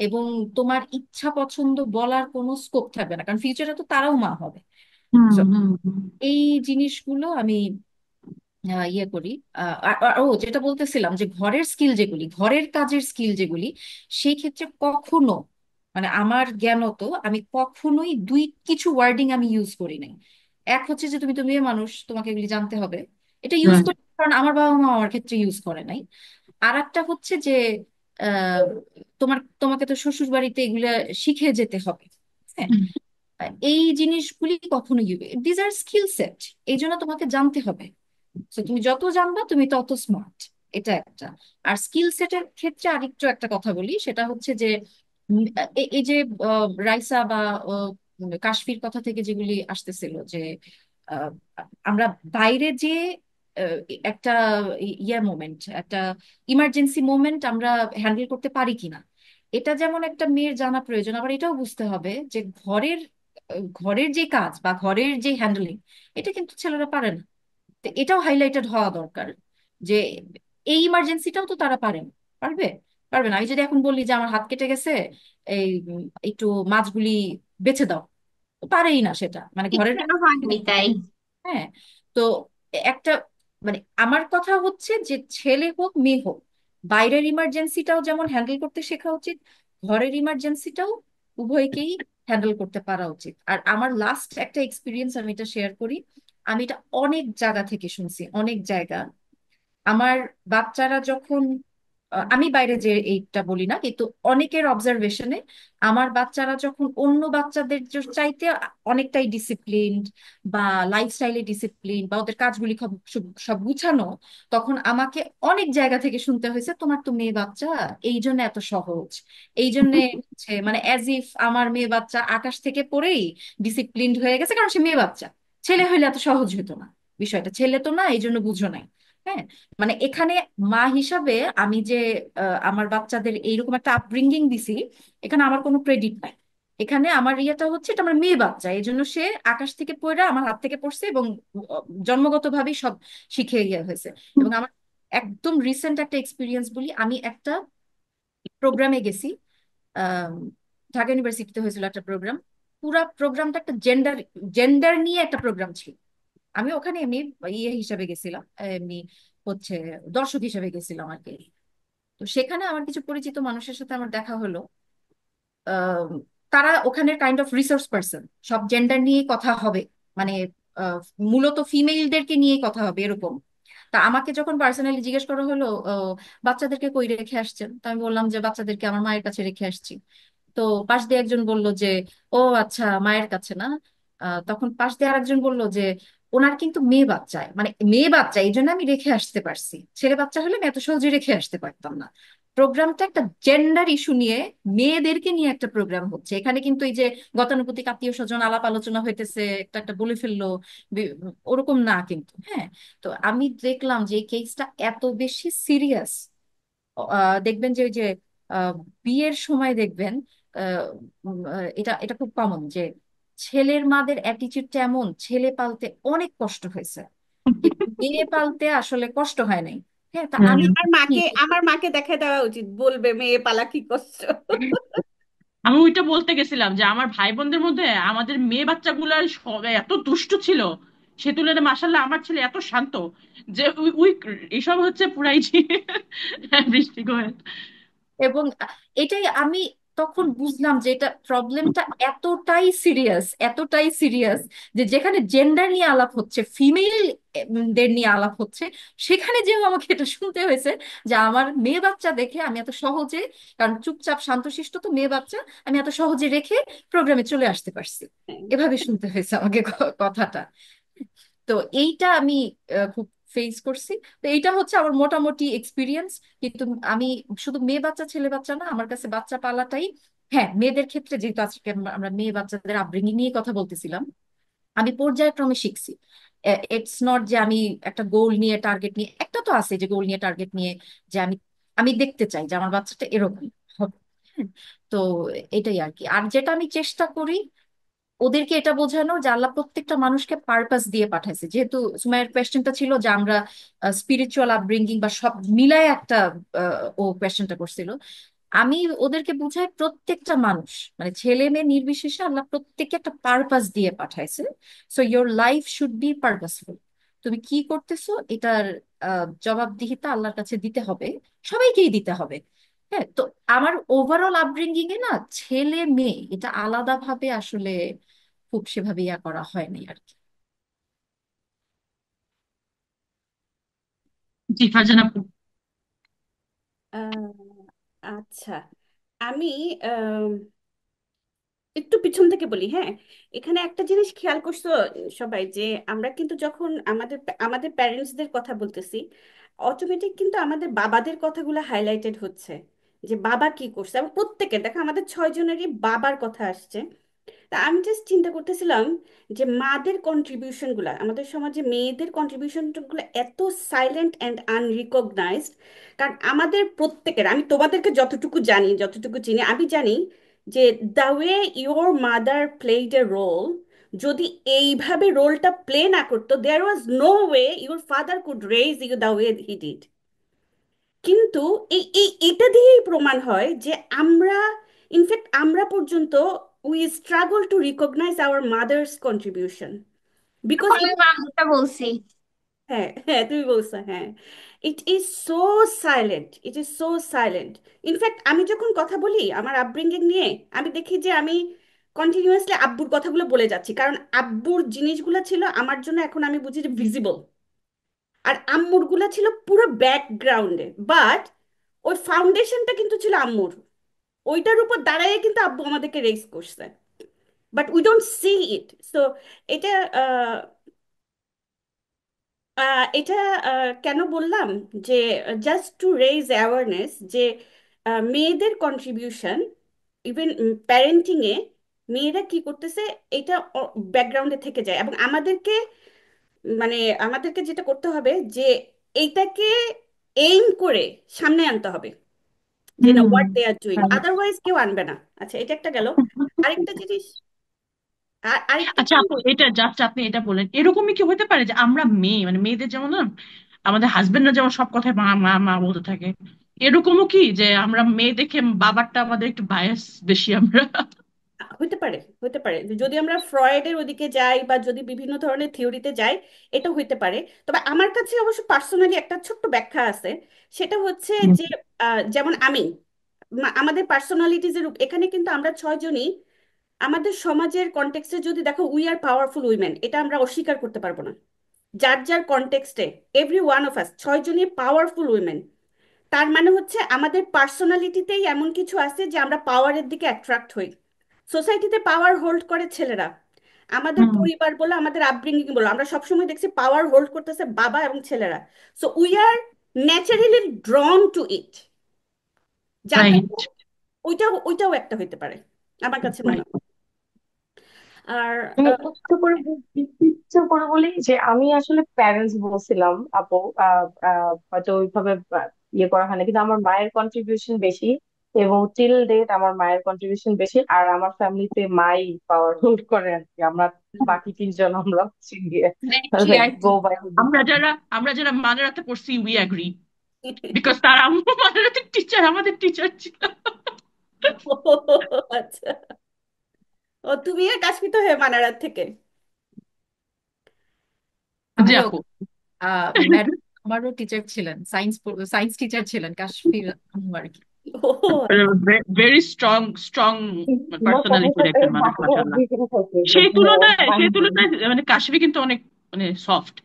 এবং তোমার ইচ্ছা পছন্দ বলার কোনো স্কোপ থাকবে না, কারণ ফিউচারে তো তারাও মা হবে। হুম, So, হুম, হুম, এই জিনিসগুলো আমি ইয়ে করি। ও যেটা বলতেছিলাম যে ঘরের স্কিল যেগুলি, ঘরের কাজের স্কিল যেগুলি, সেই ক্ষেত্রে কখনো মানে আমার জ্ঞানত আমি কখনোই দুই কিছু ওয়ার্ডিং আমি ইউজ করি নাই। এক হচ্ছে যে তুমি তো মেয়ে মানুষ, তোমাকে এগুলি জানতে হবে, এটা ইউজ রাইট। করি কারণ আমার বাবা মা আমার ক্ষেত্রে ইউজ করে নাই। আর একটা হচ্ছে যে আহ, তোমাকে তো শ্বশুর বাড়িতে এগুলা শিখে যেতে হবে। হ্যাঁ, এই জিনিসগুলি কখনো দিজ আর স্কিল সেট, এই জন্য তোমাকে জানতে হবে। তো তুমি যত জানবা তুমি তত স্মার্ট, এটা একটা। আর স্কিল সেটের ক্ষেত্রে আরেকটু একটা কথা বলি, সেটা হচ্ছে যে এই যে রাইসা বা কাশ্মীর কথা থেকে যেগুলি আসতেছিল যে আহ, আমরা বাইরে যে আহ, একটা মোমেন্ট, একটা ইমার্জেন্সি মোমেন্ট আমরা হ্যান্ডেল করতে পারি কিনা, এটা যেমন একটা মেয়ের জানা প্রয়োজন, আবার এটাও বুঝতে হবে যে ঘরের যে কাজ বা ঘরের যে হ্যান্ডেলিং, এটা কিন্তু ছেলেরা পারে না। তো এটাও হাইলাইটেড হওয়া দরকার যে এই ইমার্জেন্সিটাও তো তারা পারেন। পারবে? পারবে না। আমি যদি এখন বলি যে আমার হাত কেটে গেছে, এই একটু মাছগুলি বেছে দাও, তো পারেই না সেটা, মানে ঘরের। শিখানো হয়নি তাই। হ্যাঁ, তো একটা মানে আমার কথা হচ্ছে যে ছেলে হোক মেয়ে হোক, বাইরের ইমার্জেন্সিটাও যেমন হ্যান্ডেল করতে শেখা উচিত, ঘরের ইমার্জেন্সিটাও উভয়কেই হ্যান্ডেল করতে পারা উচিত। আর আমার লাস্ট একটা এক্সপিরিয়েন্স আমি এটা শেয়ার করি। আমি এটা অনেক জায়গা থেকে শুনছি, অনেক জায়গা। আমার বাচ্চারা যখন আমি বাইরে যে এইটা বলি না, কিন্তু অনেকের অবজারভেশনে আমার বাচ্চারা যখন অন্য বাচ্চাদের চাইতে অনেকটাই ডিসিপ্লিনড, বা লাইফস্টাইলে ডিসিপ্লিন, বা ওদের কাজগুলি সব সব সব গুছানো, তখন আমাকে অনেক জায়গা থেকে শুনতে হয়েছে তোমার তো মেয়ে বাচ্চা, এই জন্য এত সহজ, এই জন্য হচ্ছে মানে অ্যাজ ইফ আমার মেয়ে বাচ্চা আকাশ থেকে পড়েই ডিসিপ্লিনড হয়ে গেছে, কারণ সে মেয়ে বাচ্চা। ছেলে হইলে এত সহজ হতো না, বিষয়টা ছেলে তো না, এই জন্য বুঝো নাই। হ্যাঁ, মানে এখানে মা হিসাবে আমি যে আমার বাচ্চাদের এইরকম একটা আপব্রিঙ্গিং দিছি, এখানে আমার কোনো ক্রেডিট নাই। এখানে আমার ইয়েটা হচ্ছে এটা আমার মেয়ে বাচ্চা, এই জন্য সে আকাশ থেকে পড়ে আমার হাত থেকে পড়ছে, এবং জন্মগতভাবেই সব শিখে গিয়ে হয়েছে। এবং আমার একদম রিসেন্ট একটা এক্সপিরিয়েন্স বলি, আমি একটা প্রোগ্রামে গেছি, আহ, ঢাকা ইউনিভার্সিটিতে হয়েছিল একটা প্রোগ্রাম। পুরা প্রোগ্রামটা একটা জেন্ডার জেন্ডার নিয়ে একটা প্রোগ্রাম ছিল। আমি ওখানে এমনি ইয়ে হিসাবে গেছিলাম, এমনি হচ্ছে দর্শক হিসেবে গেছিলাম আর কি। তো সেখানে আমার কিছু পরিচিত মানুষের সাথে আমার দেখা হলো। আহ, তারা ওখানে কাইন্ড অফ রিসোর্স পার্সন, সব জেন্ডার নিয়ে কথা হবে, মানে আহ, মূলত ফিমেলদেরকে নিয়ে কথা হবে এরকম। তা আমাকে যখন পার্সোনালি জিজ্ঞেস করা হলো বাচ্চাদেরকে কই রেখে আসছেন, তো আমি বললাম যে বাচ্চাদেরকে আমার মায়ের কাছে রেখে আসছি। তো পাশ দিয়ে একজন বলল যে ও আচ্ছা, মায়ের কাছে না। তখন পাশ দিয়ে আরেকজন বলল যে ওনার কিন্তু মেয়ে বাচ্চায়, মানে মেয়ে বাচ্চা এই জন্য আমি রেখে আসতে পারছি, ছেলে বাচ্চা হলে আমি এত সহজে রেখে আসতে পারতাম না। প্রোগ্রামটা একটা জেন্ডার ইস্যু নিয়ে, মেয়েদেরকে নিয়ে একটা প্রোগ্রাম হচ্ছে এখানে, কিন্তু এই যে গতানুগতিক আত্মীয় স্বজন আলাপ আলোচনা হইতেছে, একটা একটা বলে ফেললো, ওরকম না কিন্তু। হ্যাঁ, তো আমি দেখলাম যে এই কেসটা এত বেশি সিরিয়াস। দেখবেন যে ওই যে আহ, বিয়ের সময় দেখবেন, এটা এটা খুব কমন যে ছেলের মাদের অ্যাটিচিউডটা এমন, ছেলে পালতে অনেক কষ্ট হয়েছে কিন্তু মেয়ে পালতে আসলে কষ্ট হয় নাই। হ্যাঁ, তা হুম। আমি আমার মাকে দেখে দেওয়া উচিত, বলবে মেয়ে পালা কি কষ্ট। আমি ওইটা বলতে গেছিলাম যে আমার ভাই বোনদের মধ্যে আমাদের মেয়ে বাচ্চাগুলার সব এত দুষ্ট ছিল, সে তুলনায় মাসাল্লাহ আমার ছেলে এত শান্ত, যে উই এসব হচ্ছে পুরাই বৃষ্টি গোয়েল। এবং এটাই আমি তখন বুঝলাম যে এটা প্রবলেমটা এতটাই সিরিয়াস, এতটাই সিরিয়াস, যে যেখানে জেন্ডার নিয়ে আলাপ হচ্ছে, ফিমেল দের নিয়ে আলাপ হচ্ছে, সেখানে যেও আমাকে এটা শুনতে হয়েছে যে আমার মেয়ে বাচ্চা দেখে আমি এত সহজে, কারণ চুপচাপ শান্তশিষ্ট তো মেয়ে বাচ্চা, আমি এত সহজে রেখে প্রোগ্রামে চলে আসতে পারছি। এভাবে শুনতে হয়েছে আমাকে কথাটা। তো এইটা আমি খুব ফেস করছি। তো এইটা হচ্ছে আমার মোটামুটি এক্সপিরিয়েন্স। কিন্তু আমি শুধু মেয়ে বাচ্চা ছেলে বাচ্চা না, আমার কাছে বাচ্চা পালাটাই, হ্যাঁ মেয়েদের ক্ষেত্রে যেহেতু আজকে আমরা মেয়ে বাচ্চাদের আপব্রিঙ্গিং নিয়ে কথা বলতেছিলাম, আমি পর্যায়ক্রমে শিখছি। ইটস নট যে আমি একটা গোল নিয়ে টার্গেট নিয়ে, একটা তো আছে যে গোল নিয়ে টার্গেট নিয়ে, যে আমি আমি দেখতে চাই যে আমার বাচ্চাটা এরকম হবে। হ্যাঁ, তো এটাই আর কি। আর যেটা আমি চেষ্টা করি ওদেরকে এটা বোঝানো যে আল্লাহ প্রত্যেকটা মানুষকে পারপাস দিয়ে পাঠাইছে। যেহেতু সুমাইয়ের কোয়েশ্চেনটা ছিল যে আমরা স্পিরিচুয়াল আপব্রিঙ্গিং বা সব মিলায় একটা, ও কোয়েশ্চেনটা করছিল, আমি ওদেরকে বুঝাই প্রত্যেকটা মানুষ, মানে ছেলে মেয়ে নির্বিশেষে আল্লাহ প্রত্যেককে একটা পারপাস দিয়ে পাঠাইছে। So your life should be purposeful. তুমি কি করতেছো এটার জবাবদিহিতা আল্লাহর কাছে দিতে হবে, সবাইকেই দিতে হবে। হ্যাঁ, তো আমার ওভারঅল আপব্রিঙ্গিং এ না ছেলে মেয়ে এটা আলাদাভাবে আসলে খুব সেভাবে ইয়া করা হয়নি আর কি। জি ফারজানা আপু। আহ, আচ্ছা, আমি আহ, একটু পিছন থেকে বলি, হ্যাঁ। এখানে একটা জিনিস খেয়াল করছো সবাই, যে আমরা কিন্তু যখন আমাদের আমাদের প্যারেন্টসদের কথা বলতেছি, অটোমেটিক কিন্তু আমাদের বাবাদের কথাগুলো হাইলাইটেড হচ্ছে, যে বাবা কি করছে। এবং প্রত্যেকের দেখো আমাদের 6 জনেরই বাবার কথা আসছে। তা আমি জাস্ট চিন্তা করতেছিলাম যে মাদের কন্ট্রিবিউশন গুলা, আমাদের সমাজে মেয়েদের কন্ট্রিবিউশন গুলো এত সাইলেন্ট অ্যান্ড আনরিকগনাইজড। কারণ আমাদের প্রত্যেকের, আমি তোমাদেরকে যতটুকু জানি, যতটুকু চিনি, আমি জানি যে the way your mother played a role, যদি এইভাবে রোলটা প্লে না করতো, there was no way your father could raise you the way he did. কিন্তু এই এই এটা দিয়েই প্রমাণ হয় যে আমরা, ইনফ্যাক্ট আমরা পর্যন্ত, we struggle to recognise our mother's contribution, because আমি মামুটা বলছি। হ্যাঁ হ্যাঁ তুমি বলছো, হ্যাঁ। It is so silent, it is so silent. In fact আমি যখন কথা বলি আমার আপব্রিঙ্গিং নিয়ে, আমি দেখি যে আমি কন্টিনিউয়াসলি আব্বুর কথাগুলো বলে যাচ্ছি, কারণ আব্বুর জিনিসগুলো ছিল আমার জন্য, এখন আমি বুঝি যে ভিজিবল। আর আম্মুর গুলা ছিল পুরো ব্যাকগ্রাউন্ডে, বাট ওই ফাউন্ডেশনটা কিন্তু ছিল আম্মুর। ওইটার উপর দাঁড়ায় কিন্তু আব্বু আমাদেরকে রেস করছে, but we don't see it. So এটা আহ, এটা কেন বললাম, যে জাস্ট টু রেইজ অ্যাওয়ারনেস, যে মেয়েদের কন্ট্রিবিউশন ইভেন প্যারেন্টিং এ, মেয়েরা কি করতেছে, এটা ব্যাকগ্রাউন্ডে থেকে যায়। এবং আমাদেরকে, মানে আমাদেরকে যেটা করতে হবে, যে এইটাকে এইম করে সামনে আনতে হবে, যে না, হুম। What they are doing, otherwise কেউ আনবে না। আচ্ছা, এটা একটা গেল। আরেকটা জিনিস, আরেকটা আচ্ছা জিনিস। আপু, এটা জাস্ট আপনি এটা বলেন, এরকমই কি হতে পারে যে আমরা মেয়ে, মানে মেয়েদের যেমন না, আমাদের হাজবেন্ডরা যেমন সব কথায় মা মা মা বলতে থাকে, এরকমও কি যে আমরা মেয়ে দেখে বাবারটা আমাদের একটু বায়াস বেশি আমরা? হতে পারে, হতে পারে, যদি আমরা ফ্রয়েডের ওদিকে যাই বা যদি বিভিন্ন ধরনের থিওরিতে যাই, এটা হইতে পারে। তবে আমার কাছে অবশ্য পার্সোনালি একটা ছোট্ট ব্যাখ্যা আছে। সেটা হচ্ছে হুম। যে যেমন আমি, আমাদের পার্সোনালিটিজের এখানে কিন্তু আমরা 6 জনই, আমাদের সমাজের কনটেক্সটে যদি দেখো, উই আর পাওয়ারফুল উইমেন, এটা আমরা অস্বীকার করতে পারবো না। যার যার কনটেক্সটে, এভরি ওয়ান অফ আস, 6 জনই পাওয়ারফুল উইমেন। তার মানে হচ্ছে আমাদের পার্সোনালিটিতেই এমন কিছু আছে যে আমরা পাওয়ারের দিকে অ্যাট্রাক্ট হই। সোসাইটিতে পাওয়ার হোল্ড করে ছেলেরা, আমাদের হুম। পরিবার বলো, আমাদের আপব্রিঙ্গিং বলো, আমরা সবসময় দেখছি পাওয়ার হোল্ড করতেছে বাবা এবং ছেলেরা। So we are naturally drawn to it. যাতে রাইট। ওইটাও একটা হইতে পারে আমার কাছে মনে হয়। আর আমি একটু করে বলি যে আমি আসলে প্যারেন্টস বলছিলাম আপু, হয়তো ওইভাবে ইয়ে করা হয় না, কিন্তু আমার মায়ের কন্ট্রিবিউশন বেশি, এবং টিল ডেট আমার মায়ের কন্ট্রিবিউশন বেশি। আর আমার ফ্যামিলিতে মাই পাওয়ার হোল্ড করে আর কি। আমরা বাকি 3 জন আমরা হচ্ছে গিয়ে Exactly, লাইক গো বাই। আমরা যারা মাদারাতে পড়ছি, উই অ্যাগ্রি, বিকজ তার আম্মু মাদারাতে টিচার, আমাদের টিচার ছিল। আচ্ছা, ও তুমি আর কাশ্মির হয়ে মানারার থেকে। জি আমিও আপু। ম্যাডাম আমারও টিচার ছিলেন, সায়েন্স সায়েন্স টিচার ছিলেন কাশ্মীর আম্মু আর কি। ও ভেরি স্ট্রং স্ট্রং পার্সোনালিটির একজন মানুষ, মাশাআল্লাহ। সেই তুলনায় মানে কাশ্মীর কিন্তু অনেক মানে সফট,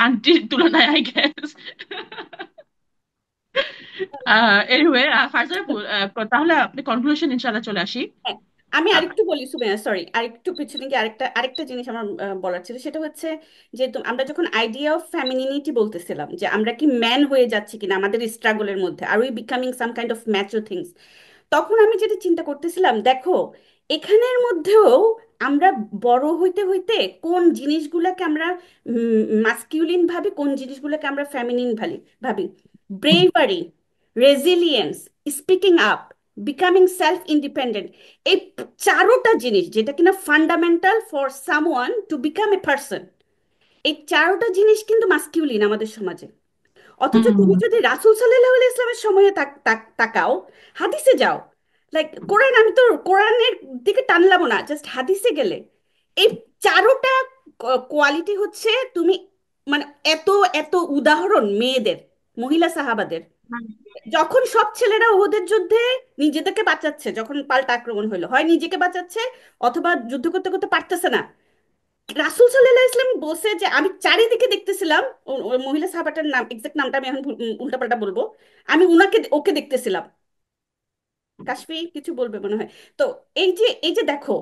আন্টির তুলনায়, আই গেস। এনিওয়ে, ফারজানা আপু, তাহলে আপনি কনক্লুশন ইনশাআল্লাহ চলে আসি। হ্যাঁ, আমি আহ, আরেকটু বলি সুমেয়া, সরি, আরেকটু পিছনে গিয়ে আরেকটা আরেকটা জিনিস আমার বলার ছিল। সেটা হচ্ছে যে আমরা যখন আইডিয়া অফ ফ্যামিনিটি বলতেছিলাম, যে আমরা কি ম্যান হয়ে যাচ্ছি কিনা আমাদের স্ট্রাগলের মধ্যে, are we becoming some kind of macho things, তখন আমি যেটা চিন্তা করতেছিলাম, দেখো এখানের মধ্যেও আমরা বড় হইতে হইতে কোন জিনিসগুলোকে আমরা মাস্কিউলিন ভাবি, কোন জিনিসগুলোকে আমরা ফ্যামিনিন ভাবি। Bravery, resilience, speaking up, becoming self independent, এই চারোটা জিনিস যেটা কিনা fundamental for someone to become a person, এই চারোটা জিনিস কিন্তু মাস্কিউলিন আমাদের সমাজে। অথচ হুম। তুমি যদি রাসূল সাল্লাল্লাহু আলাইহি ইসলামের সময়ে তাকাও, হাদিসে যাও, লাইক কোরআন, আমি তো কোরআনের দিকে টানলাম না, জাস্ট হাদিসে গেলে এই চারোটা কোয়ালিটি হচ্ছে তুমি, মানে এত এত উদাহরণ মেয়েদের, মহিলা সাহাবাদের, যখন সব ছেলেরা ওদের যুদ্ধে নিজেদেরকে বাঁচাচ্ছে, যখন পাল্টা আক্রমণ হলো, হয় নিজেকে বাঁচাচ্ছে অথবা যুদ্ধ করতে করতে পারতেছে না, রাসূল সাল্লাল্লাহু আলাইহি ওয়াসাল্লাম বলছে যে আমি চারিদিকে দেখতেছিলাম, ওই মহিলা সাহাবাটার নাম, এক্সাক্ট নামটা আমি এখন উল্টাপাল্টা বলবো, আমি ওকে দেখতেছিলাম। কাশফি কিছু বলবে মনে হয়। তো এই যে দেখো,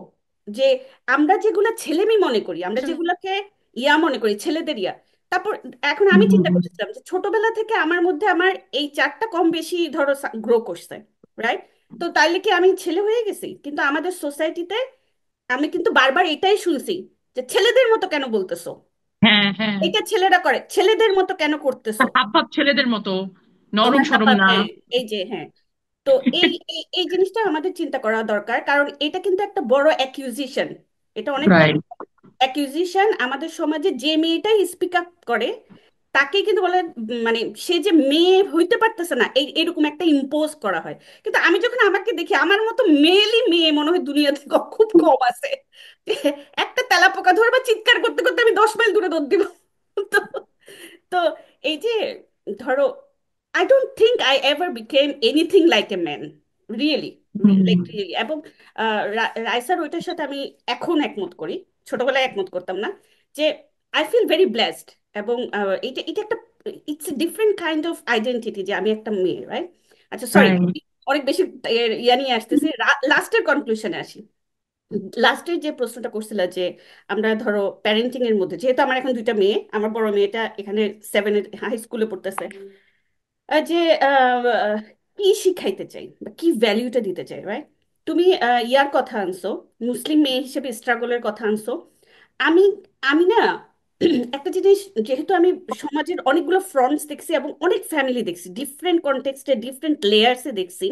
যে আমরা যেগুলা ছেলেমি মনে করি, আমরা যেগুলাকে ইয়া মনে করি, ছেলেদের ইয়া, তারপর এখন আমি চিন্তা করতেছিলাম যে ছোটবেলা থেকে আমার মধ্যে আমার এই চারটা কম বেশি ধরো গ্রো করছে, রাইট? তো তাইলে কি আমি ছেলে হয়ে গেছি? কিন্তু আমাদের সোসাইটিতে আমি কিন্তু বারবার এটাই শুনছি যে ছেলেদের মতো কেন বলতেছো, হ্যাঁ, হ্যাঁ। এটা ছেলেরা করে, ছেলেদের মতো কেন করতেছো, হাব ভাব ছেলেদের মতো, নরম তোমার সরম হাবভাব, না। হ্যাঁ, এই যে হ্যাঁ। তো এই এই এই জিনিসটা আমাদের চিন্তা করা দরকার, কারণ এটা কিন্তু একটা বড় অ্যাকিউজিশন, এটা অনেক বড় রাইট। অ্যাকিউজিশন আমাদের সমাজে। যে মেয়েটাই স্পিক আপ করে তাকে কিন্তু বলে মানে সে যে মেয়ে হইতে পারতেছে না, এরকম একটা ইম্পোজ করা হয়। কিন্তু আমি যখন আমাকে দেখি, আমার মতো মেয়েলি মেয়ে মনে হয় দুনিয়াতে খুব কম আছে। একটা তেলাপোকা ধরবা, চিৎকার করতে করতে আমি 10 মাইল দূরে দৌড় দিব। তো তো এই যে ধরো, I don't think I ever became anything like a man, really, like really. এবং রাইসার ওইটার সাথে আমি এখন একমত করি, ছোটবেলায় একমত করতাম না, যে আই ফিল ভেরি ব্লেসড। এবং এটা এটা একটা, it's a different kind of identity যে আমি একটা মেয়ে, রাইট? আচ্ছা, সরি, রাইট। অনেক বেশি ইয়া নিয়ে আসতেছি, লাস্টের কনক্লুশনে আসি। লাস্টের যে প্রশ্নটা করছিল যে আমরা ধরো প্যারেন্টিং এর মধ্যে, যেহেতু আমার এখন 2টা মেয়ে, আমার বড় মেয়েটা এখানে 7-এর হাই স্কুলে পড়তেছে, যে আহ, কি শিখাইতে চাই বা কি ভ্যালিউটা দিতে চাই, রাইট? তুমি ইয়ার কথা আনছো, মুসলিম মেয়ে হিসেবে স্ট্রাগলের কথা আনছো। আমি আমি না একটা জিনিস, যেহেতু আমি সমাজের অনেকগুলো ফ্রন্টস দেখছি এবং অনেক ফ্যামিলি দেখছি, ডিফারেন্ট কনটেক্সটে ডিফারেন্ট লেয়ার্সে দেখছি,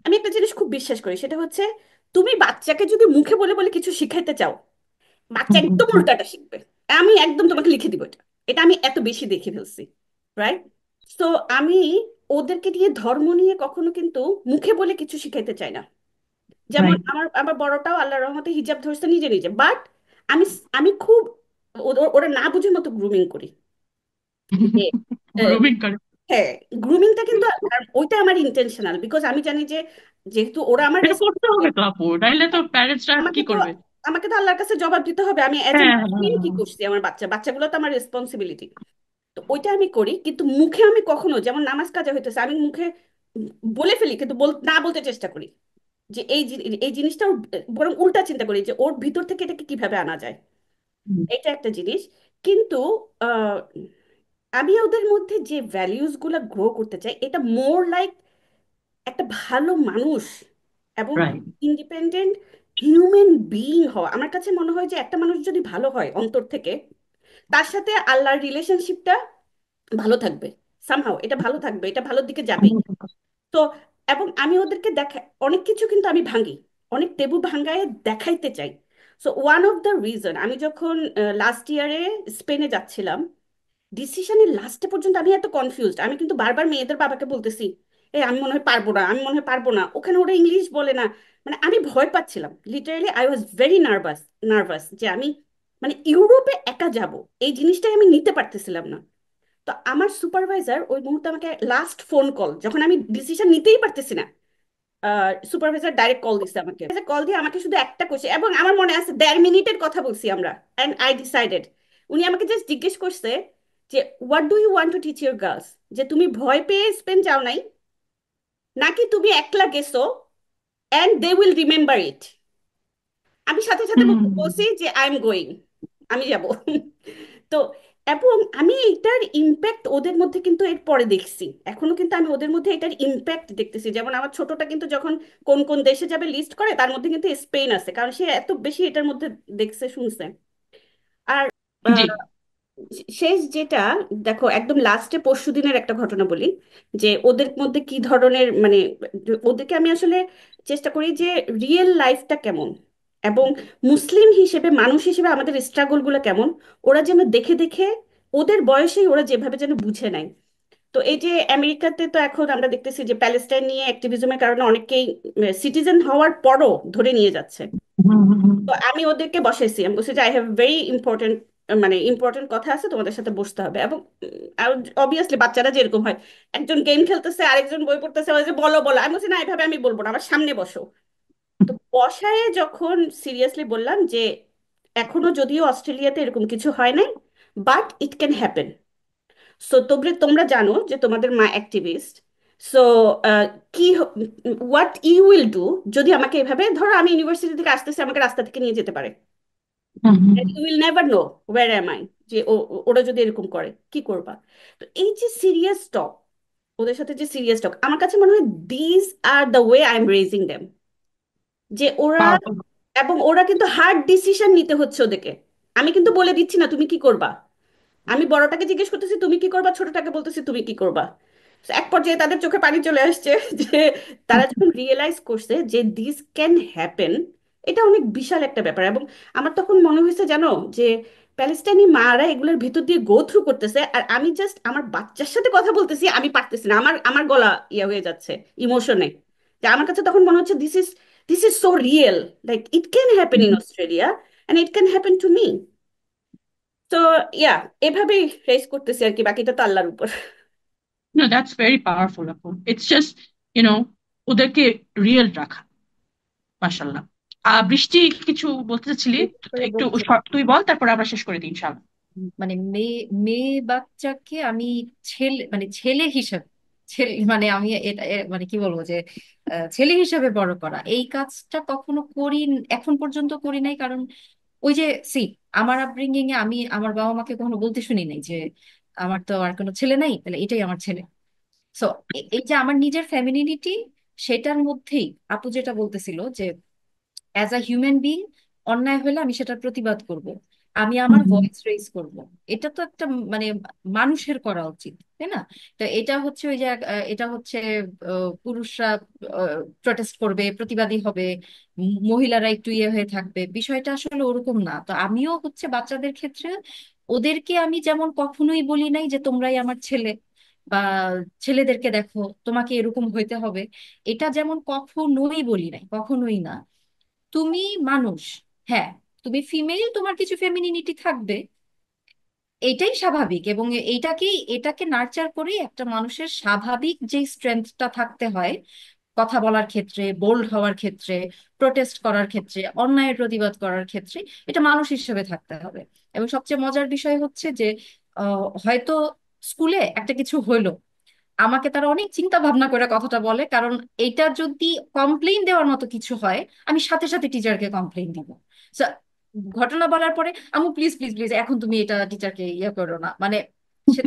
আমি একটা জিনিস খুব বিশ্বাস করি, সেটা হচ্ছে তুমি বাচ্চাকে যদি মুখে বলে বলে কিছু শিখাইতে চাও, বাচ্চা একদম উল্টাটা শিখবে। আমি একদম তোমাকে লিখে দিব এটা, এটা আমি এত বেশি দেখে ফেলছি, রাইট? তো আমি ওদেরকে দিয়ে ধর্ম নিয়ে কখনো কিন্তু মুখে বলে কিছু শিখাইতে চাই না। যেমন রাইট। আমার আমার বড়টাও আল্লাহর রহমতে হিজাব ধরছে নিজে নিজে, বাট আমি আমি খুব ওরা না বুঝে মতো গ্রুমিং করি, যে আহ, গ্রুমিং করে। হ্যাঁ, গ্রুমিংটা কিন্তু ওইটা আমার ইন্টেনশনাল, বিকজ আমি জানি যে যেহেতু ওরা আমার এটা করতে হবে তো আপু, নাইলে তো প্যারেন্টসরা কি আমাকে তো করবে? আমাকে তো আল্লাহর কাছে জবাব দিতে হবে আমি অ্যাজ এ হ্যাঁ, হ্যাঁ, মুসলিম কি হ্যাঁ। করছি আমার বাচ্চাগুলো তো আমার রেসপন্সিবিলিটি। তো ওইটা আমি করি, কিন্তু মুখে আমি কখনো, যেমন নামাজ কাজা হইতেছে, আমি মুখে বলে ফেলি কিন্তু না বলতে চেষ্টা করি যে এই জিনিসটা বরং উল্টা চিন্তা করি যে ওর ভিতর থেকে এটাকে কিভাবে আনা যায়। হুম। এটা একটা জিনিস। কিন্তু আহ, আমি ওদের মধ্যে যে ভ্যালিউস গুলা গ্রো করতে চাই, এটা মোর লাইক একটা ভালো মানুষ এবং রাইট। ইন্ডিপেন্ডেন্ট হিউম্যান বিইং হওয়া। আমার কাছে মনে হয় যে একটা মানুষ যদি ভালো হয় অন্তর থেকে, তার সাথে আল্লাহর রিলেশনশিপটা ভালো থাকবে, সামহাও এটা ভালো থাকবে, এটা ভালোর দিকে যাবে। তো এবং আমি ওদেরকে দেখা অনেক কিছু কিন্তু আমি ভাঙি, অনেক টেবু ভাঙায় দেখাইতে চাই। So one of the reason, আমি যখন লাস্ট ইয়ারে স্পেনে যাচ্ছিলাম, ডিসিশনের লাস্টে পর্যন্ত আমি এত কনফিউজড, আমি কিন্তু বারবার মেয়েদের বাবাকে বলতেছি, এই আমি মনে হয় পারবো না, আমি মনে হয় পারবো না, ওখানে ওরা ইংলিশ বলে না। মানে আমি ভয় পাচ্ছিলাম, literally I was very nervous nervous যে আমি মানে ইউরোপে একা যাব, এই জিনিসটাই আমি নিতে পারতেছিলাম না। তো আমার সুপারভাইজার ওই মুহূর্তে আমাকে লাস্ট ফোন কল, যখন আমি ডিসিশন নিতেই পারতেছি না, সুপারভাইজার ডাইরেক্ট কল দিচ্ছে আমাকে, কল দিয়ে আমাকে শুধু একটা কোশ্চেন, এবং আমার মনে আছে 1.5 মিনিটের কথা বলছি আমরা, অ্যান্ড আই ডিসাইডেড। উনি আমাকে জাস্ট জিজ্ঞেস করছে যে what do you want to teach your girls, যে তুমি ভয় পেয়ে স্পেন যাও নাই, নাকি তুমি একলা গেছো and they will remember it. আমি সাথে সাথে হুম। বলছি যে আই এম গোয়িং, আমি যাব। তো এবং আমি এটার ইম্প্যাক্ট ওদের মধ্যে কিন্তু এর পরে দেখছি, এখনো কিন্তু আমি ওদের মধ্যে এটার ইম্প্যাক্ট দেখতেছি। যেমন আমার ছোটটা কিন্তু যখন কোন কোন দেশে যাবে লিস্ট করে, তার মধ্যে কিন্তু স্পেন আছে, কারণ সে এত বেশি এটার মধ্যে দেখছে শুনছে। আর জি। শেষ যেটা, দেখো একদম লাস্টে পরশুদিনের একটা ঘটনা বলি, যে ওদের মধ্যে কি ধরনের মানে ওদেরকে আমি আসলে চেষ্টা করি যে রিয়েল লাইফটা কেমন, এবং মুসলিম হিসেবে মানুষ হিসেবে আমাদের স্ট্রাগল গুলো কেমন, ওরা যেন দেখে দেখে ওদের বয়সেই ওরা যেভাবে যেন বুঝে নেয়। তো এই যে আমেরিকাতে তো এখন আমরা দেখতেছি যে প্যালেস্টাইন নিয়ে অ্যাক্টিভিজমের কারণে অনেকেই সিটিজেন হওয়ার পরও ধরে নিয়ে যাচ্ছে। হুম, হুম, হুম। তো আমি ওদেরকে বসাইছি, আমি বলছি যে আই হ্যাভ ভেরি ইম্পর্টেন্ট, মানে ইম্পর্টেন্ট কথা আছে, তোমাদের সাথে বসতে হবে। এবং অবভিয়াসলি বাচ্চারা যেরকম হয়, একজন গেম খেলতেছে আরেকজন বই পড়তেছে, ওই যে বলো বলো, আমি বলছি না এভাবে আমি বলবো না, আমার সামনে বসো। তো বসায় যখন সিরিয়াসলি বললাম যে এখনো যদিও অস্ট্রেলিয়াতে এরকম কিছু হয় নাই, but it can happen. So তোমরা তোমরা জানো যে তোমাদের মা অ্যাক্টিভিস্ট। সো কি হোয়াট ইউ উইল ডু, যদি আমাকে এভাবে ধরো আমি ইউনিভার্সিটি থেকে আসতেছি, আমাকে রাস্তা থেকে নিয়ে যেতে পারে, হুম, হুম, you will never know where am I, যে ওরা যদি এরকম করে কি করবা। তো এই যে সিরিয়াস টক, ওদের সাথে যে সিরিয়াস টক, আমার কাছে মনে হয় this are the way I am raising them, যে ওরা, powerful. এবং ওরা কিন্তু হার্ড ডিসিশন নিতে হচ্ছে ওদেরকে। আমি কিন্তু বলে দিচ্ছি না তুমি কি করবা, আমি বড়টাকে জিজ্ঞেস করতেছি তুমি কি করবা, ছোটটাকে বলতেছি তুমি কি করবা। So, এক পর্যায়ে তাদের চোখে পানি চলে আসছে যে তারা যখন রিয়েলাইজ করছে যে দিস ক্যান হ্যাপেন, এটা অনেক বিশাল একটা ব্যাপার। এবং আমার তখন মনে হয়েছে জানো যে প্যালেস্টাইনি মারা এগুলোর ভিতর দিয়ে গো থ্রু করতেছে, আর আমি জাস্ট আমার বাচ্চার সাথে কথা বলতেছি, আমি পারতেছি না, আমার আমার গলা ইয়ে হয়ে যাচ্ছে ইমোশনে। যে আমার কাছে তখন মনে হচ্ছে this is so real, like it can happen in Australia and it can happen to me. তো ইয়া, এভাবেই ফেস করতেছি আর কি, বাকিটা তো আল্লাহর উপর। No, that's very powerful, আপু. It's just, you know, ওদেরকে রিয়েল রাখা। মাশাল্লাহ। বৃষ্টি, কিছু বলতে চাচ্ছিলি? বিশেষ করে একটু বলতে চাই, শর্ট তুই বল, তারপর আমরা শেষ করে দিই ইনশাল্লাহ। মানে মেয়ে মেয়ে বাচ্চাকে আমি ছেলে হিসাবে, মানে আমি এটা মানে কি বলবো যে ছেলে হিসাবে বড় করা এই কাজটা কখনো করি, এখন পর্যন্ত করি নাই। কারণ ওই যে সি আমার আপব্রিঙ্গিং এ আমি আমার বাবা মাকে কখনো বলতে শুনি নাই যে আমার তো আর কোনো ছেলে নাই, তাহলে এটাই আমার ছেলে। সো এই যে আমার নিজের ফ্যামিলিটি, সেটার মধ্যেই আপু যেটা বলতেছিল যে অ্যাজ আ হিউম্যান বিং অন্যায় হলে আমি সেটার প্রতিবাদ করব, আমি আমার হুম, ভয়েস রেজ করব। এটা তো একটা মানে মানুষের করা উচিত, তাই না? তো এটা হচ্ছে ওই যে এটা হচ্ছে পুরুষরা প্রটেস্ট করবে, প্রতিবাদী হবে, মহিলারা একটু ইয়ে হয়ে থাকবে, বিষয়টা আসলে ওরকম না। তো আমিও হচ্ছে বাচ্চাদের ক্ষেত্রে ওদেরকে আমি যেমন কখনোই বলি নাই যে তোমরাই আমার ছেলে, বা ছেলেদেরকে দেখো তোমাকে এরকম হইতে হবে, এটা যেমন কখনোই বলি নাই, কখনোই না। তুমি মানুষ, হ্যাঁ, তুমি ফিমেল, তোমার কিছু ফেমিনিনিটি থাকবে, এইটাই স্বাভাবিক। এবং এটাকে নার্চার করে একটা মানুষের স্বাভাবিক যে স্ট্রেংথটা থাকতে হয়, কথা বলার ক্ষেত্রে, বোল্ড হওয়ার ক্ষেত্রে, প্রোটেস্ট করার ক্ষেত্রে, অন্যায়ের প্রতিবাদ করার ক্ষেত্রে এটা মানুষ হিসেবে থাকতে হবে। এবং সবচেয়ে মজার বিষয় হচ্ছে যে হয়তো স্কুলে একটা কিছু হইলো, আমাকে তারা অনেক চিন্তা ভাবনা করে কথাটা বলে, কারণ এটা যদি কমপ্লেইন দেওয়ার মতো কিছু হয় আমি সাথে সাথে টিচারকে কমপ্লেইন দিব। So, ঘটনা বলার পরে আম্মু প্লিজ প্লিজ প্লিজ এখন তুমি এটা টিচারকে ইয়ে করো না, মানে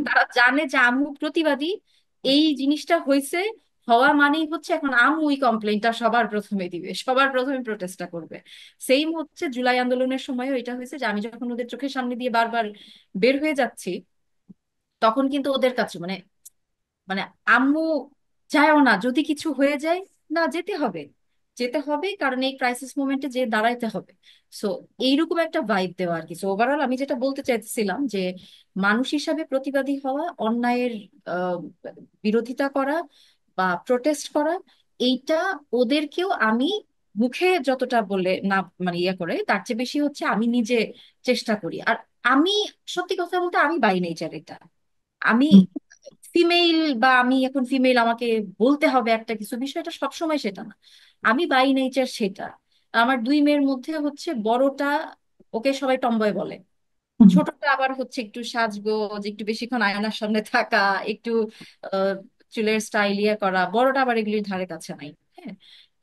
তারা জানে যে আম্মু প্রতিবাদী, এই জিনিসটা হয়েছে, হওয়া মানেই হচ্ছে এখন আম্মু ওই কমপ্লেইনটা সবার প্রথমে দিবে, সবার প্রথমে প্রটেস্টটা করবে। সেম হচ্ছে জুলাই আন্দোলনের সময়ও এটা হয়েছে যে আমি যখন ওদের চোখের সামনে দিয়ে বারবার বের হয়ে যাচ্ছি, তখন কিন্তু ওদের কাছে মানে মানে আম্মু চায়ও না যদি কিছু হয়ে যায়, না যেতে হবে, যেতে হবে, কারণ এই ক্রাইসিস মোমেন্টে যে দাঁড়াইতে হবে। সো এইরকম একটা ভাইব দেওয়া আর কি। সো ওভারঅল আমি যেটা বলতে চাইছিলাম যে মানুষ হিসাবে প্রতিবাদী হওয়া, অন্যায়ের আহ, বিরোধিতা করা বা প্রোটেস্ট করা, এইটা ওদেরকেও আমি মুখে যতটা বলে না মানে ইয়ে করে, তার চেয়ে বেশি হচ্ছে আমি নিজে চেষ্টা করি। আর আমি সত্যি কথা বলতে আমি বাই নেচার এটা, আমি ফিমেল বা আমি এখন ফিমেল আমাকে বলতে হবে একটা কিছু বিষয়, এটা সবসময় সেটা না, আমি বাই নেচার সেটা। আমার দুই মেয়ের মধ্যে হচ্ছে বড়টা, ওকে সবাই টমবয় বলে, ছোটটা আবার হচ্ছে একটু সাজগোজ, একটু বেশিক্ষণ আয়নার সামনে থাকা, একটু আহ, চুলের স্টাইল ইয়ে করা, বড়টা আবার এগুলির ধারে কাছে নাই। হ্যাঁ,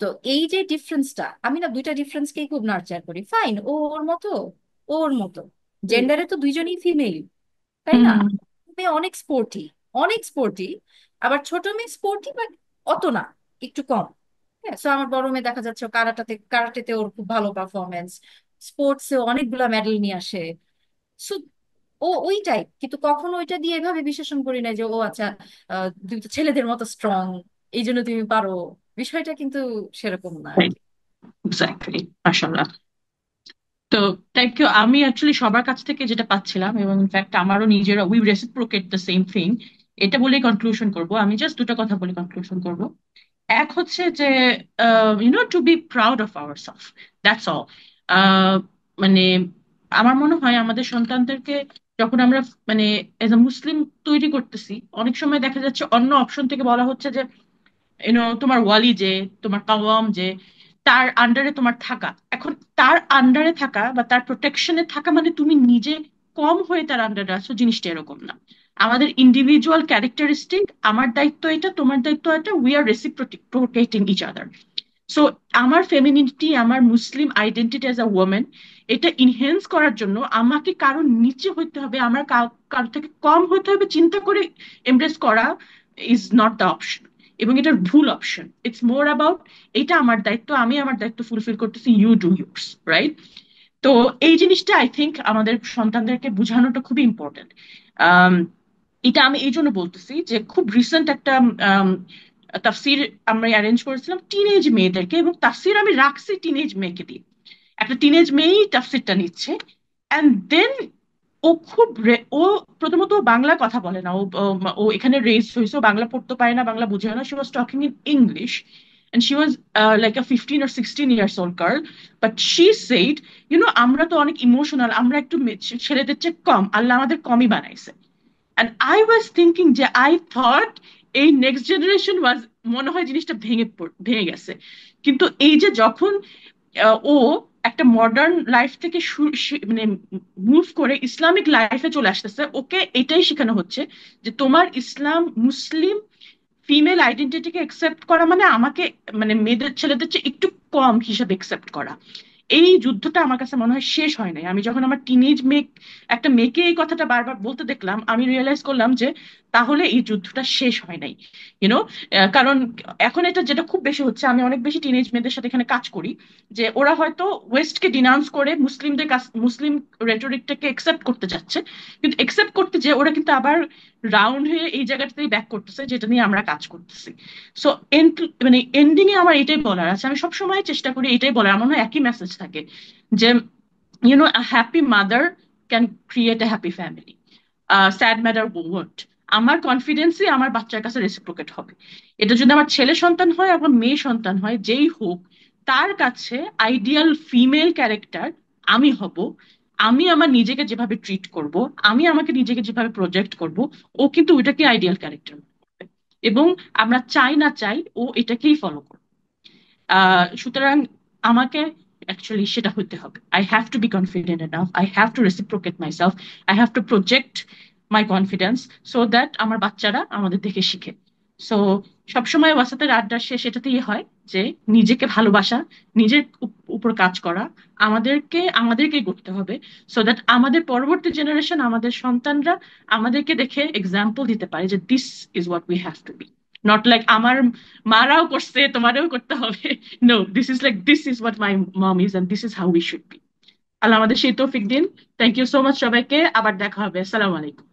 তো এই যে ডিফারেন্সটা, আমি না দুইটা ডিফারেন্সকেই খুব নার্চার করি। ফাইন, ও ওর মতো, ও ওর মতো, হুম জেন্ডারে তো দুইজনই ফিমেল, তাই না? হুম মেয়ে অনেক স্পোর্টি, অনেক স্পোর্টি, আবার ছোট মেয়ে স্পোর্টি বাট অত না, একটু কম। হ্যাঁ, তো আমার বড় মেয়ে দেখা যাচ্ছে কারাটেতে ওর খুব ভালো পারফরমেন্স, স্পোর্টসে অনেকগুলা মেডেল নিয়ে আসে। So, ও ওই টাইপ, কিন্তু কখনো ওইটা দিয়ে এভাবে বিশ্লেষণ করি না যে ও আচ্ছা তুমি তো ছেলেদের মতো স্ট্রং, এই জন্য তুমি পারো, বিষয়টা কিন্তু সেরকম না আর কি। এক্স্যাক্টলি, মাশাআল্লাহ। তো থ্যাংক ইউ। আমি অ্যাকচুয়ালি সবার কাছ থেকে যেটা পাচ্ছিলাম, এবং ইনফ্যাক্ট আমারও নিজেরা we reciprocate the same thing, এটা বলেই কনক্লুশন করব। আমি জাস্ট দুটো কথা বলে কনক্লুশন করব। এক হচ্ছে যে to be proud of our self, that's all. মানে আমার মনে হয় আমাদের সন্তানদেরকে যখন আমরা মানে এজ আ মুসলিম তৈরি করতেছি, অনেক সময় দেখা যাচ্ছে অন্য অপশন থেকে বলা হচ্ছে যে তোমার ওয়ালি যে, তোমার কাওয়াম যে, তার আন্ডারে তোমার থাকা। এখন তার আন্ডারে থাকা বা তার প্রোটেকশনে থাকা মানে তুমি নিজে কম হয়ে তার আন্ডারে আছো, জিনিসটা এরকম না। আমাদের ইন্ডিভিজুয়াল ক্যারেক্টারিস্টিক, আমার দায়িত্ব এটা, তোমার দায়িত্ব এটা, we are reciprocating each other. So আমার ফেমিনিটি, আমার Muslim identity as a women, এটা ইনহেন্স করার জন্য আমাকে কারোর নিচে হইতে হবে, আমার কারোর থেকে কম হইতে হবে চিন্তা করে এমব্রেস করা ইজ নট দ্য অপশন। এবং এটার ভুল অপশন। ইটস মোর অ্যাবাউট এটা আমার দায়িত্ব, আমি আমার দায়িত্ব ফুলফিল করতেছি, ইউ ডু ইউর্স, রাইট? তো এই জিনিসটা আই থিঙ্ক আমাদের সন্তানদেরকে বোঝানোটা খুবই ইম্পর্টেন্ট। এটা আমি এই জন্য বলতেছি যে খুব রিসেন্ট একটা আম, তাফসির আমরা অ্যারেঞ্জ করেছিলাম টিনেজ মেয়েদেরকে, এবং তাফসির আমি রাখছি টিনেজ মেয়েকে দিয়ে। একটা টিনেজ মেয়েই তাফসিরটা নিচ্ছে। অ্যান্ড দেন ও ও প্রথমত ও বাংলা কথা বলে না, ও ও ও এখানে রেজ হয়েছে, ও বাংলা পড়তে পারে না, বাংলা বুঝে না, she was talking in English. And she was like a 15 or 16 years old girl. But she said, আমরা তো অনেক ইমোশনাল, আমরা একটু ছেলেদের চেয়ে কম, আল্লাহ আমাদের কমই বানাইছে। And I was thinking যে I thought এই নেক্সট জেনারেশন ওয়াজ, মনে হয় জিনিসটা ভেঙে গেছে। কিন্তু এই যে যখন ও একটা মডার্ন লাইফ থেকে মানে মুভ করে ইসলামিক লাইফে চলে আসতেছে, ওকে এটাই শেখানো হচ্ছে যে তোমার ইসলাম মুসলিম ফিমেল আইডেন্টিটিকে একসেপ্ট করা মানে আমাকে মানে মেয়েদের ছেলেদের চেয়ে একটু কম হিসাবে একসেপ্ট করা। এই যুদ্ধটা আমার কাছে মনে হয় শেষ হয় নাই। আমি যখন আমার টিনেজ মেয়ে, একটা মেয়েকে এই কথাটা বারবার বলতে দেখলাম, আমি রিয়েলাইজ করলাম যে তাহলে এই যুদ্ধটা শেষ হয় নাই। ইউনো, কারণ এখন এটা যেটা খুব বেশি হচ্ছে, আমি অনেক বেশি টিনেজ মেয়েদের সাথে এখানে কাজ করি, যে ওরা হয়তো ওয়েস্টকে ডিনাউন্স করে মুসলিমদের কাছ, মুসলিম রেটরিকটাকে একসেপ্ট করতে যাচ্ছে, কিন্তু একসেপ্ট করতে যে ওরা কিন্তু আবার রাউন্ড হয়ে এই জায়গাটাতেই ব্যাক করতেছে, যেটা নিয়ে আমরা কাজ করতেছি। সো মানে এন্ডিং এ আমার এটাই বলার আছে, আমি সবসময় চেষ্টা করি এটাই বলার, আমার মনে হয় একই মেসেজ থাকে যে a happy mother can create a happy family. Sad mother won't. আমার কনফিডেন্সই আমার বাচ্চার কাছে রেসিপ্রোকেট হবে। এটা যদি আমার ছেলে সন্তান হয়, আমার মেয়ে সন্তান হয়, যেই হোক, তার কাছে আইডিয়াল ফিমেল ক্যারেক্টার আমি হব। আমি আমার নিজেকে যেভাবে ট্রিট করব, আমি আমাকে নিজেকে যেভাবে প্রজেক্ট করব, ও কিন্তু ওইটাকে আইডিয়াল ক্যারেক্টার করবে। এবং আমরা চাই না চাই ও এটাকেই ফলো করবে। সুতরাং আমাকে অ্যাকচুয়ালি সেটা হতে হবে। I have to be confident enough, I have to reciprocate myself, I have to project my confidence so that আমার বাচ্চারা আমাদের দেখে শিখে। সো সবসময় ওয়াসাতের আড্ডার শেষ এটাতেই হয় যে নিজেকে ভালোবাসা, নিজের উপর কাজ করা আমাদেরকে করতে হবে, সো দ্যাট আমাদের পরবর্তী জেনারেশন, আমাদের সন্তানরা আমাদেরকে দেখে এক্সাম্পল দিতে পারে যে this is what we have to be. Not like আমার মারাও করছে তোমারও করতে হবে। No, this is like this is what my mom is and this is how we should be. আল্লাহ আমাদের সেই তৌফিক দিন। থ্যাংক ইউ সো মাচ সবাইকে, আবার দেখা হবে। আসসালামু আলাইকুম।